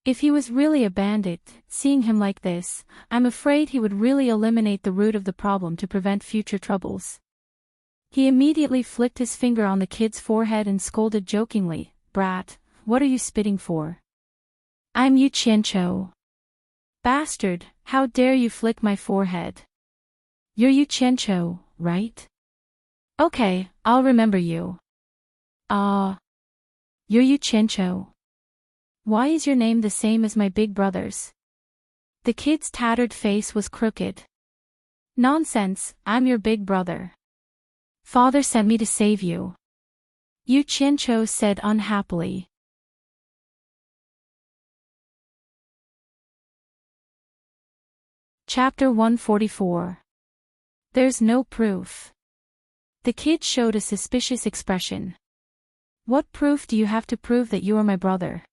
If he was really a bandit, seeing him like this, I'm afraid he would really eliminate the root of the problem to prevent future troubles. He immediately flicked his finger on the kid's forehead and scolded jokingly, "Brat, what are you spitting for? I'm Yu Qianqiu. Bastard, how dare you flick my forehead? You're Yu Qianqiu, right? Okay, I'll remember you. You're Yu Qianqiu. Why is your name the same as my big brother's?" The kid's tattered face was crooked. "Nonsense, I'm your big brother. Father sent me to save you," Yu Qianqiu said unhappily. Chapter 144. There's no proof. The kid showed a suspicious expression. "What proof do you have to prove that you are my brother?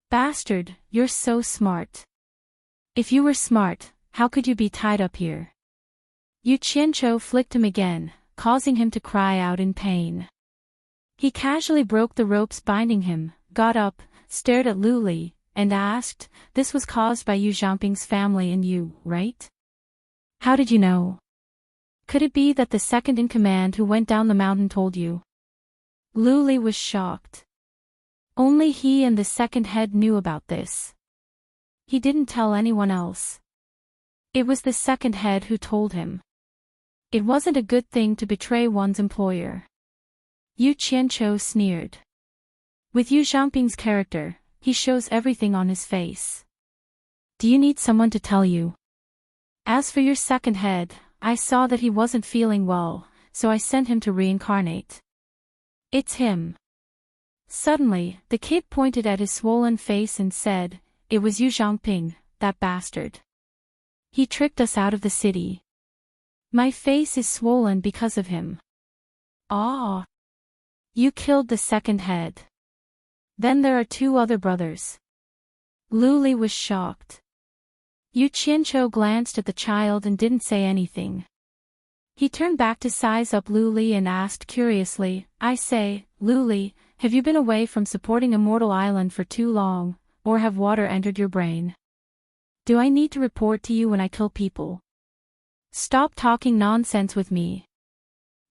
Bastard, you're so smart. If you were smart, how could you be tied up here?" Yu Qianqiu flicked him again, causing him to cry out in pain. He casually broke the ropes binding him, got up, stared at Lu Li, and asked, "This was caused by Yu Zhangping's family and you, right? How did you know? Could it be that the second in command who went down the mountain told you?" Lu Li was shocked. Only he and the second head knew about this. He didn't tell anyone else. It was the second head who told him. It wasn't a good thing to betray one's employer. Yu Qianqiu sneered. With Yu Zhangping's character, he shows everything on his face. Do you need someone to tell you? As for your second head, I saw that he wasn't feeling well, so I sent him to reincarnate. It's him. Suddenly, the kid pointed at his swollen face and said, "It was Yu Zhangping, that bastard. He tricked us out of the city. My face is swollen because of him." "Ah! You killed the second head. Then there are 2 other brothers." Lu Li was shocked. Yu Qianqiu glanced at the child and didn't say anything. He turned back to size up Lu Li and asked curiously, "I say, Lu Li, have you been away from supporting Immortal Island for too long, or have water entered your brain? Do I need to report to you when I kill people? Stop talking nonsense with me.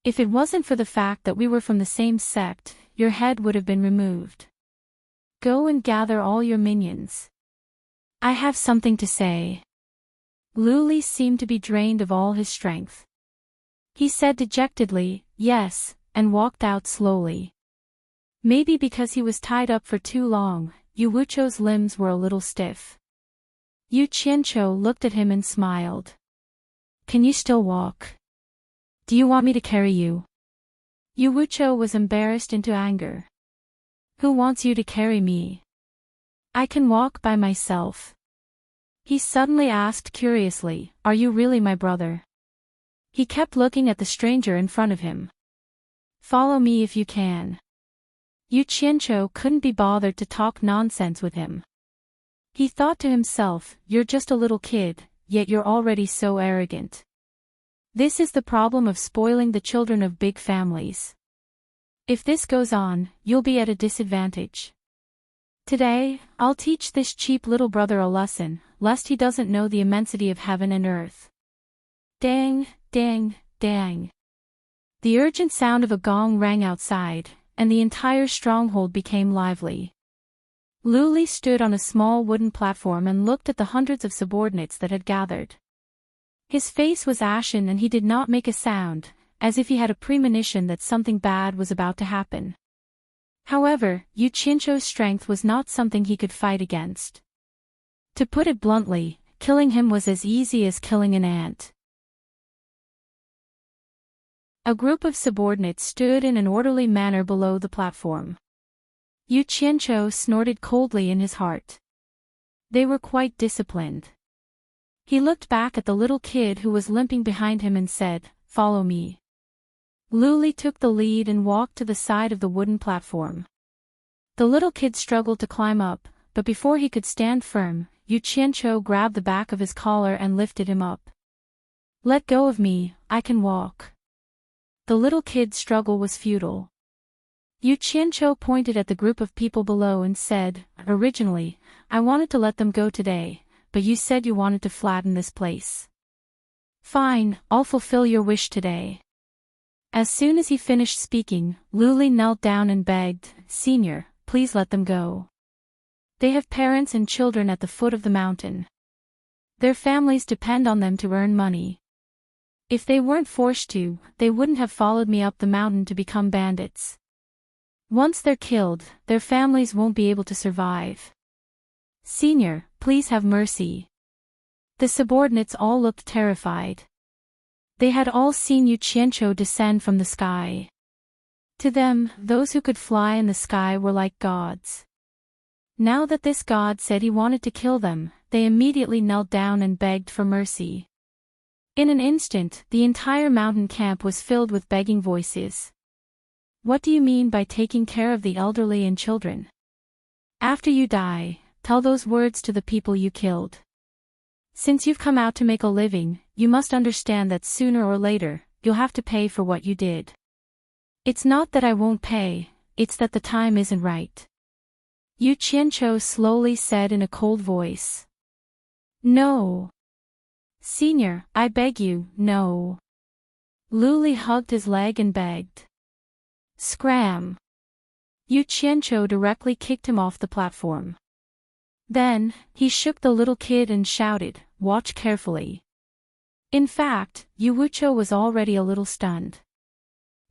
If it wasn't for the fact that we were from the same sect, your head would have been removed. Go and gather all your minions. I have something to say." Lu Li seemed to be drained of all his strength. He said dejectedly, "Yes," and walked out slowly. Maybe because he was tied up for too long, Yu Wuchou's limbs were a little stiff. Yu Qianqiu looked at him and smiled. "Can you still walk? Do you want me to carry you?" Yuwucho was embarrassed into anger. Who wants you to carry me? I can walk by myself. He suddenly asked curiously, are you really my brother? He kept looking at the stranger in front of him. Follow me if you can. Yuchencho couldn't be bothered to talk nonsense with him. He thought to himself, you're just a little kid, yet you're already so arrogant. This is the problem of spoiling the children of big families. If this goes on, you'll be at a disadvantage. Today, I'll teach this cheap little brother a lesson, lest he doesn't know the immensity of heaven and earth. Dang, dang, dang. The urgent sound of a gong rang outside, and the entire stronghold became lively. Luli stood on a small wooden platform and looked at the hundreds of subordinates that had gathered. His face was ashen and he did not make a sound, as if he had a premonition that something bad was about to happen. However, Yuchincho's strength was not something he could fight against. To put it bluntly, killing him was as easy as killing an ant. A group of subordinates stood in an orderly manner below the platform. Yuchincho snorted coldly in his heart. They were quite disciplined. He looked back at the little kid who was limping behind him and said, "Follow me." Luli took the lead and walked to the side of the wooden platform. The little kid struggled to climb up, but before he could stand firm, Yuchincho grabbed the back of his collar and lifted him up. "Let go of me, I can walk." The little kid's struggle was futile. Yuchincho pointed at the group of people below and said, "Originally, I wanted to let them go today, but you said you wanted to flatten this place. Fine, I'll fulfill your wish today." As soon as he finished speaking, Luli knelt down and begged, "Senior, please let them go. They have parents and children at the foot of the mountain. Their families depend on them to earn money. If they weren't forced to, they wouldn't have followed me up the mountain to become bandits. Once they're killed, their families won't be able to survive. Senior, please have mercy." The subordinates all looked terrified. They had all seen Yuchincho descend from the sky. To them, those who could fly in the sky were like gods. Now that this god said he wanted to kill them, they immediately knelt down and begged for mercy. In an instant, the entire mountain camp was filled with begging voices. "What do you mean by taking care of the elderly and children? After you die, tell those words to the people you killed. Since you've come out to make a living, you must understand that sooner or later, you'll have to pay for what you did. It's not that I won't pay, it's that the time isn't right." Yuchincho slowly said in a cold voice. "No. Senior, I beg you, no." Luli hugged his leg and begged. Scram! Yuchincho directly kicked him off the platform. Then, he shook the little kid and shouted, "Watch carefully." In fact, Yuwucho was already a little stunned.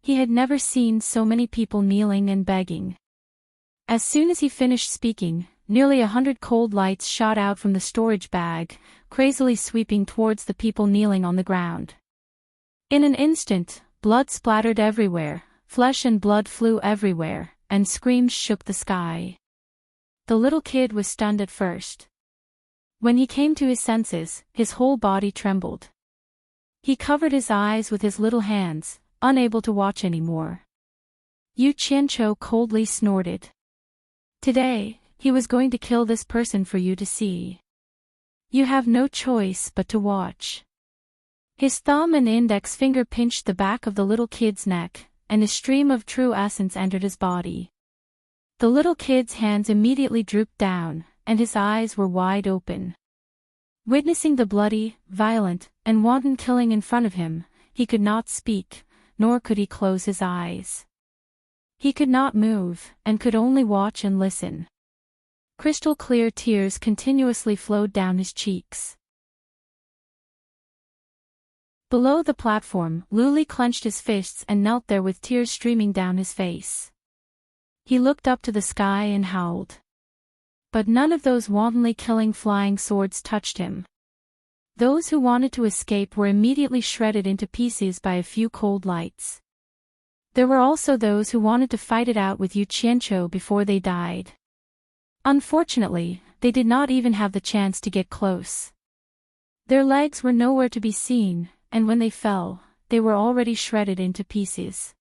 He had never seen so many people kneeling and begging. As soon as he finished speaking, nearly 100 cold lights shot out from the storage bag, crazily sweeping towards the people kneeling on the ground. In an instant, blood splattered everywhere, flesh and blood flew everywhere, and screams shook the sky. The little kid was stunned at first. When he came to his senses, his whole body trembled. He covered his eyes with his little hands, unable to watch anymore. Yuchincho coldly snorted. Today, he was going to kill this person for you to see. You have no choice but to watch. His thumb and index finger pinched the back of the little kid's neck, and a stream of true essence entered his body. The little kid's hands immediately drooped down, and his eyes were wide open. Witnessing the bloody, violent, and wanton killing in front of him, he could not speak, nor could he close his eyes. He could not move, and could only watch and listen. Crystal-clear tears continuously flowed down his cheeks. Below the platform, Luli clenched his fists and knelt there with tears streaming down his face. He looked up to the sky and howled. But none of those wantonly killing flying swords touched him. Those who wanted to escape were immediately shredded into pieces by a few cold lights. There were also those who wanted to fight it out with Yu Qianqiu before they died. Unfortunately, they did not even have the chance to get close. Their legs were nowhere to be seen, and when they fell, they were already shredded into pieces.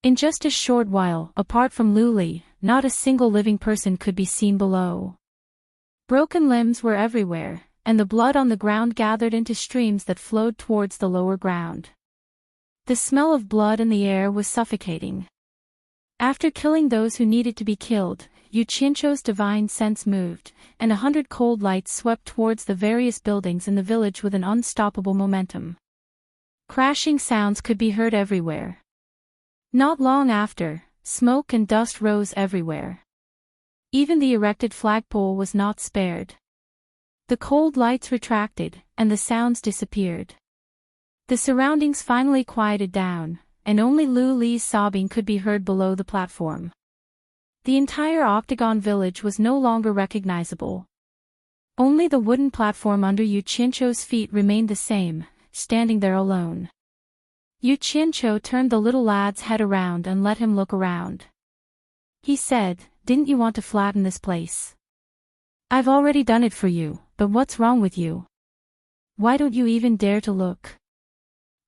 In just a short while, apart from Lu Li, not a single living person could be seen below. Broken limbs were everywhere, and the blood on the ground gathered into streams that flowed towards the lower ground. The smell of blood in the air was suffocating. After killing those who needed to be killed, Yu Qianqiu's divine sense moved, and 100 cold lights swept towards the various buildings in the village with an unstoppable momentum. Crashing sounds could be heard everywhere. Not long after, smoke and dust rose everywhere. Even the erected flagpole was not spared. The cold lights retracted, and the sounds disappeared. The surroundings finally quieted down, and only Lu Li's sobbing could be heard below the platform. The entire octagon village was no longer recognizable. Only the wooden platform under Yu Qianqiu's feet remained the same, standing there alone. Yu Qianqiu turned the little lad's head around and let him look around. He said, "Didn't you want to flatten this place? I've already done it for you, but what's wrong with you? Why don't you even dare to look?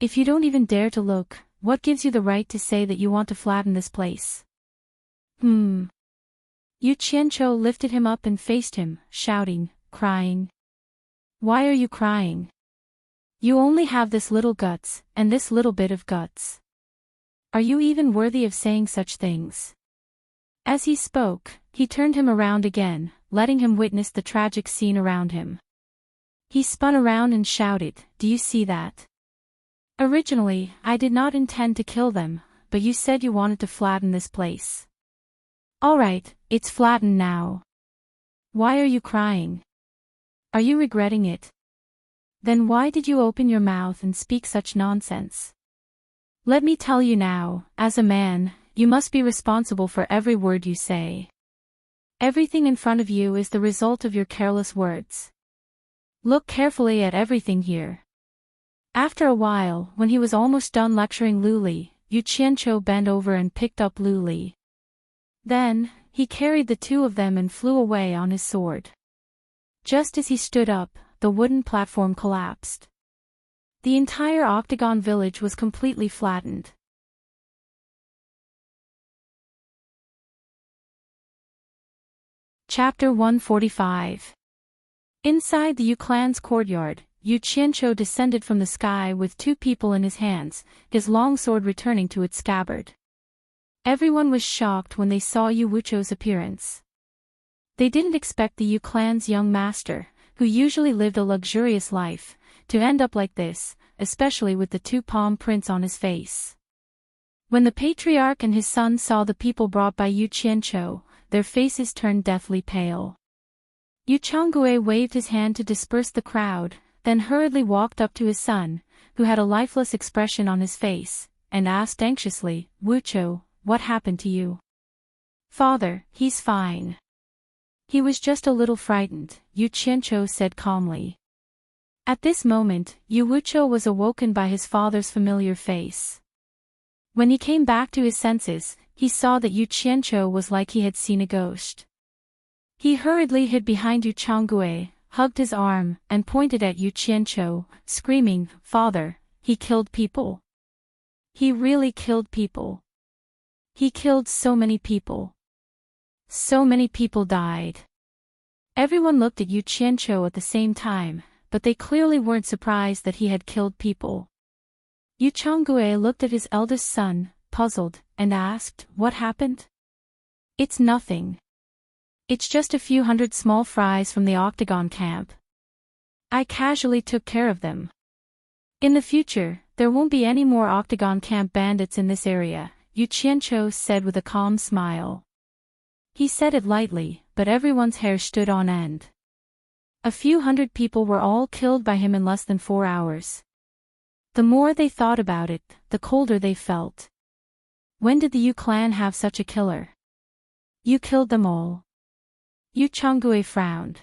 If you don't even dare to look, what gives you the right to say that you want to flatten this place?" Yu Qianqiu lifted him up and faced him, shouting, crying. "Why are you crying? You only have this little guts, and this little bit of guts. Are you even worthy of saying such things?" As he spoke, he turned him around again, letting him witness the tragic scene around him. He spun around and shouted, "Do you see that? Originally, I did not intend to kill them, but you said you wanted to flatten this place. Alright, it's flattened now. Why are you crying? Are you regretting it? Then why did you open your mouth and speak such nonsense? Let me tell you now, as a man, you must be responsible for every word you say. Everything in front of you is the result of your careless words. Look carefully at everything here." After a while, when he was almost done lecturing Lu Li, Yu Qianqiu bent over and picked up Lu Li. Then, he carried the two of them and flew away on his sword. Just as he stood up, the wooden platform collapsed. The entire octagon village was completely flattened. Chapter 145. Inside the Yu clan's courtyard, Yu Qianqiu descended from the sky with two people in his hands, his longsword returning to its scabbard. Everyone was shocked when they saw Yu Wuqiu's appearance. They didn't expect the Yu clan's young master, who usually lived a luxurious life, to end up like this, especially with the two palm prints on his face. When the patriarch and his son saw the people brought by Yu Qianqiu, their faces turned deathly pale. Yu Changgui waved his hand to disperse the crowd, then hurriedly walked up to his son, who had a lifeless expression on his face, and asked anxiously, "Wuqiu, what happened to you?" "Father, he's fine. He was just a little frightened," Yu Qianqiu said calmly. At this moment, Yu Wuqiu was awoken by his father's familiar face. When he came back to his senses, he saw that Yu Qianqiu was like he had seen a ghost. He hurriedly hid behind Yu Changgui, hugged his arm, and pointed at Yu Qianqiu, screaming, "Father, he killed people. He really killed people. He killed so many people. So many people died." Everyone looked at Yu Qianqiu at the same time, but they clearly weren't surprised that he had killed people. Yu Changgui looked at his eldest son, puzzled, and asked, "What happened?" "It's nothing. It's just a few hundred small fries from the Octagon camp. I casually took care of them. In the future, there won't be any more Octagon camp bandits in this area," Yu Qianqiu said with a calm smile. He said it lightly, but everyone's hair stood on end. A few hundred people were all killed by him in less than 4 hours. The more they thought about it, the colder they felt. When did the Yu clan have such a killer? You killed them all. Yu Changgui frowned.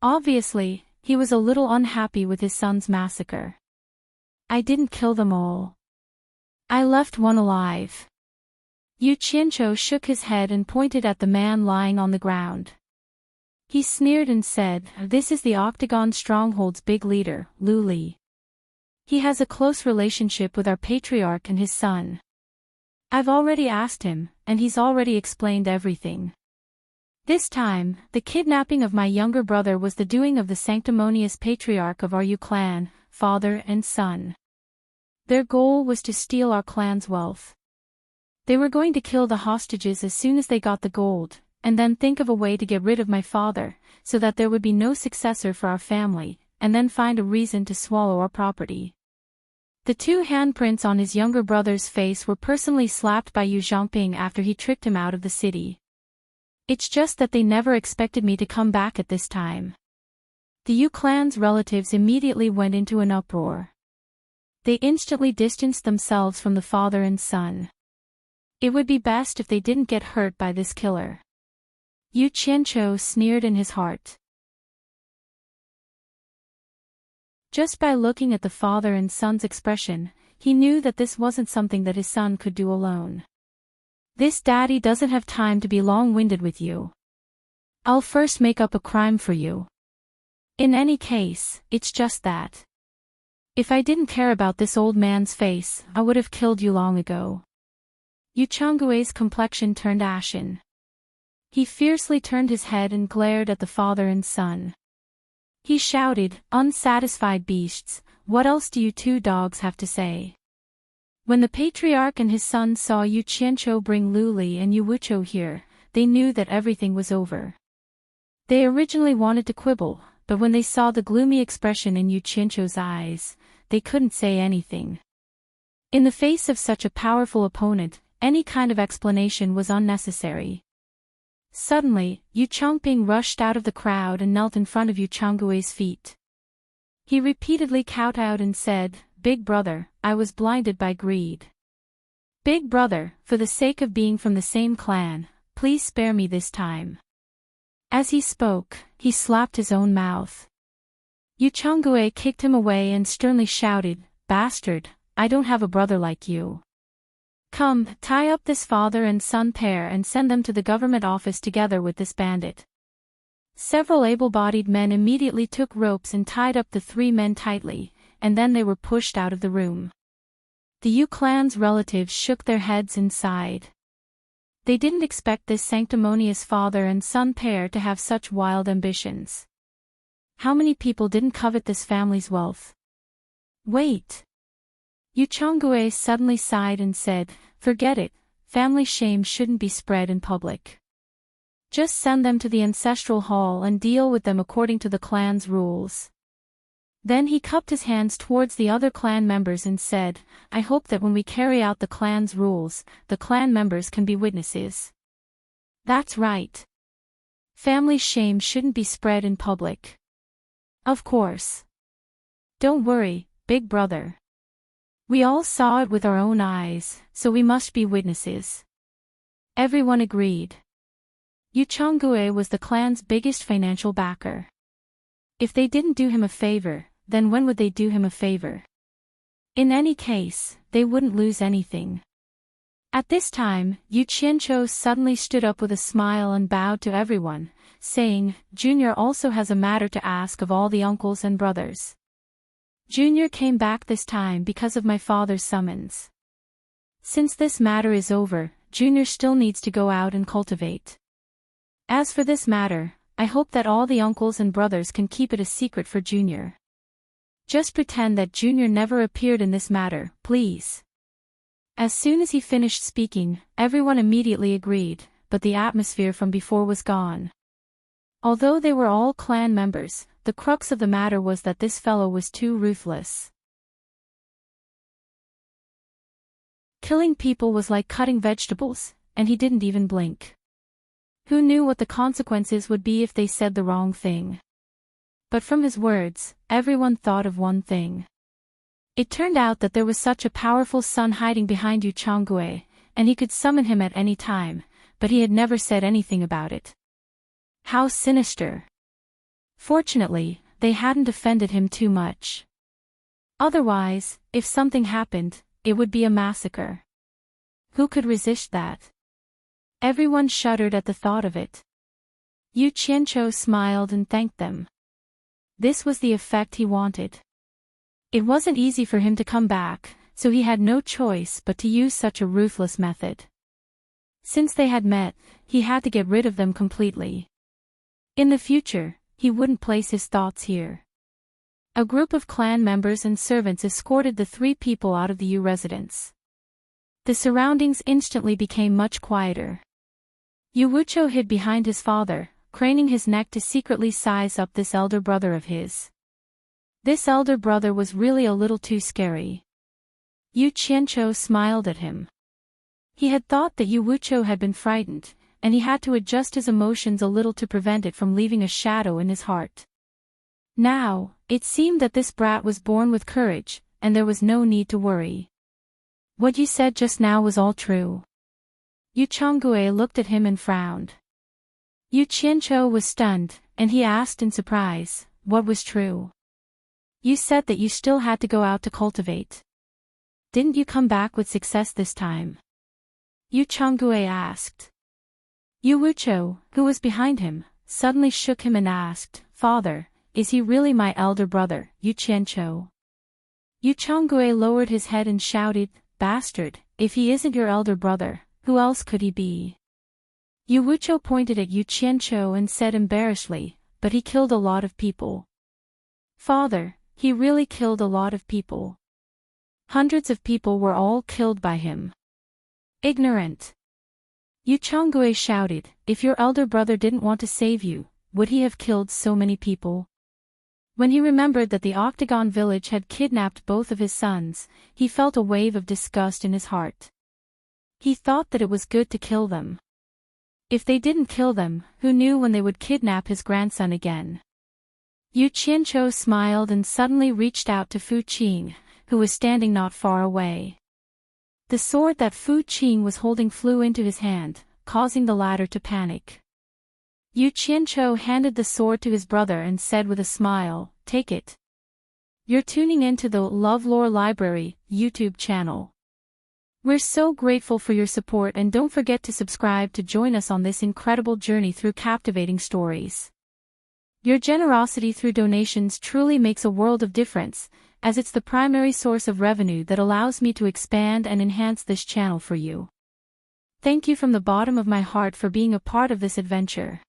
Obviously, he was a little unhappy with his son's massacre. "I didn't kill them all. I left one alive. Yu Qianqiu shook his head and pointed at the man lying on the ground. He sneered and said, "This is the Octagon Stronghold's big leader, Lu Li. He has a close relationship with our patriarch and his son. I've already asked him, and he's already explained everything. This time, the kidnapping of my younger brother was the doing of the sanctimonious patriarch of our Yu clan, father and son. Their goal was to steal our clan's wealth. They were going to kill the hostages as soon as they got the gold, and then think of a way to get rid of my father, so that there would be no successor for our family, and then find a reason to swallow our property." The two handprints on his younger brother's face were personally slapped by Yu Zhongping after he tricked him out of the city. "It's just that they never expected me to come back at this time." The Yu clan's relatives immediately went into an uproar. They instantly distanced themselves from the father and son. It would be best if they didn't get hurt by this killer. Yu Qianqiu sneered in his heart. Just by looking at the father and son's expression, he knew that this wasn't something that his son could do alone. "This daddy doesn't have time to be long-winded with you. I'll first make up a crime for you. In any case, it's just that. If I didn't care about this old man's face, I would have killed you long ago." Yu Changgui's complexion turned ashen. He fiercely turned his head and glared at the father and son. He shouted, "Unsatisfied beasts, what else do you two dogs have to say?" When the patriarch and his son saw Yu Qianqiu bring Lu Li and Yu Wuqiu here, they knew that everything was over. They originally wanted to quibble, but when they saw the gloomy expression in Yu Qianqiu's eyes, they couldn't say anything. In the face of such a powerful opponent, any kind of explanation was unnecessary. Suddenly, Yu Chongping rushed out of the crowd and knelt in front of Yu Changgui's feet. He repeatedly kowtowed and said, "Big brother, I was blinded by greed. Big brother, for the sake of being from the same clan, please spare me this time." As he spoke, he slapped his own mouth. Yu Changgui kicked him away and sternly shouted, "Bastard, I don't have a brother like you. Come, tie up this father and son pair and send them to the government office together with this bandit." Several able-bodied men immediately took ropes and tied up the three men tightly, and then they were pushed out of the room. The Yu clan's relatives shook their heads and sighed. They didn't expect this sanctimonious father and son pair to have such wild ambitions. How many people didn't covet this family's wealth? Wait! Yu Changgue suddenly sighed and said, "Forget it, family shame shouldn't be spread in public. Just send them to the ancestral hall and deal with them according to the clan's rules." Then he cupped his hands towards the other clan members and said, "I hope that when we carry out the clan's rules, the clan members can be witnesses." That's right. Family shame shouldn't be spread in public. Of course. Don't worry, big brother. We all saw it with our own eyes, so we must be witnesses. Everyone agreed. Yu Changgue was the clan's biggest financial backer. If they didn't do him a favor, then when would they do him a favor? In any case, they wouldn't lose anything. At this time, Yu Qianqiu suddenly stood up with a smile and bowed to everyone, saying, "Junior also has a matter to ask of all the uncles and brothers. Junior came back this time because of my father's summons. Since this matter is over, Junior still needs to go out and cultivate. As for this matter, I hope that all the uncles and brothers can keep it a secret for Junior. Just pretend that Junior never appeared in this matter, please." As soon as he finished speaking, everyone immediately agreed, but the atmosphere from before was gone. Although they were all clan members, the crux of the matter was that this fellow was too ruthless. Killing people was like cutting vegetables, and he didn't even blink. Who knew what the consequences would be if they said the wrong thing? But from his words, everyone thought of one thing. It turned out that there was such a powerful son hiding behind Yu Changgue, and he could summon him at any time, but he had never said anything about it. How sinister! Fortunately, they hadn't offended him too much. Otherwise, if something happened, it would be a massacre. Who could resist that? Everyone shuddered at the thought of it. Yu Qianqiu smiled and thanked them. This was the effect he wanted. It wasn't easy for him to come back, so he had no choice but to use such a ruthless method. Since they had met, he had to get rid of them completely. In the future, he wouldn't place his thoughts here. A group of clan members and servants escorted the three people out of the Yu residence. The surroundings instantly became much quieter. Yu Wuqiu hid behind his father, craning his neck to secretly size up this elder brother of his. This elder brother was really a little too scary. Yu Qianqiu smiled at him. He had thought that Yu Wuqiu had been frightened, and he had to adjust his emotions a little to prevent it from leaving a shadow in his heart. Now, it seemed that this brat was born with courage, and there was no need to worry. What you said just now was all true. Yu Changgue looked at him and frowned. Yu Qianqiu was stunned, and he asked in surprise, what was true? You said that you still had to go out to cultivate. Didn't you come back with success this time? Yu Changgue asked. Yu Wuqiu, who was behind him, suddenly shook him and asked, Father, is he really my elder brother, Yu Qianqiu? Yu Changgue lowered his head and shouted, Bastard, if he isn't your elder brother, who else could he be? Yu Wuqiu pointed at Yu Qianqiu and said embarrassedly, but he killed a lot of people. Father, he really killed a lot of people. Hundreds of people were all killed by him. Ignorant. Yu Changgue shouted, if your elder brother didn't want to save you, would he have killed so many people? When he remembered that the Octagon village had kidnapped both of his sons, he felt a wave of disgust in his heart. He thought that it was good to kill them. If they didn't kill them, who knew when they would kidnap his grandson again? Yu Qianqiu smiled and suddenly reached out to Fu Qing, who was standing not far away. The sword that Fu Qing was holding flew into his hand, causing the latter to panic. Yu Qianqiu handed the sword to his brother and said with a smile, Take it. You're tuning into the LoveLore Library YouTube channel. We're so grateful for your support, and don't forget to subscribe to join us on this incredible journey through captivating stories. Your generosity through donations truly makes a world of difference, as it's the primary source of revenue that allows me to expand and enhance this channel for you. Thank you from the bottom of my heart for being a part of this adventure.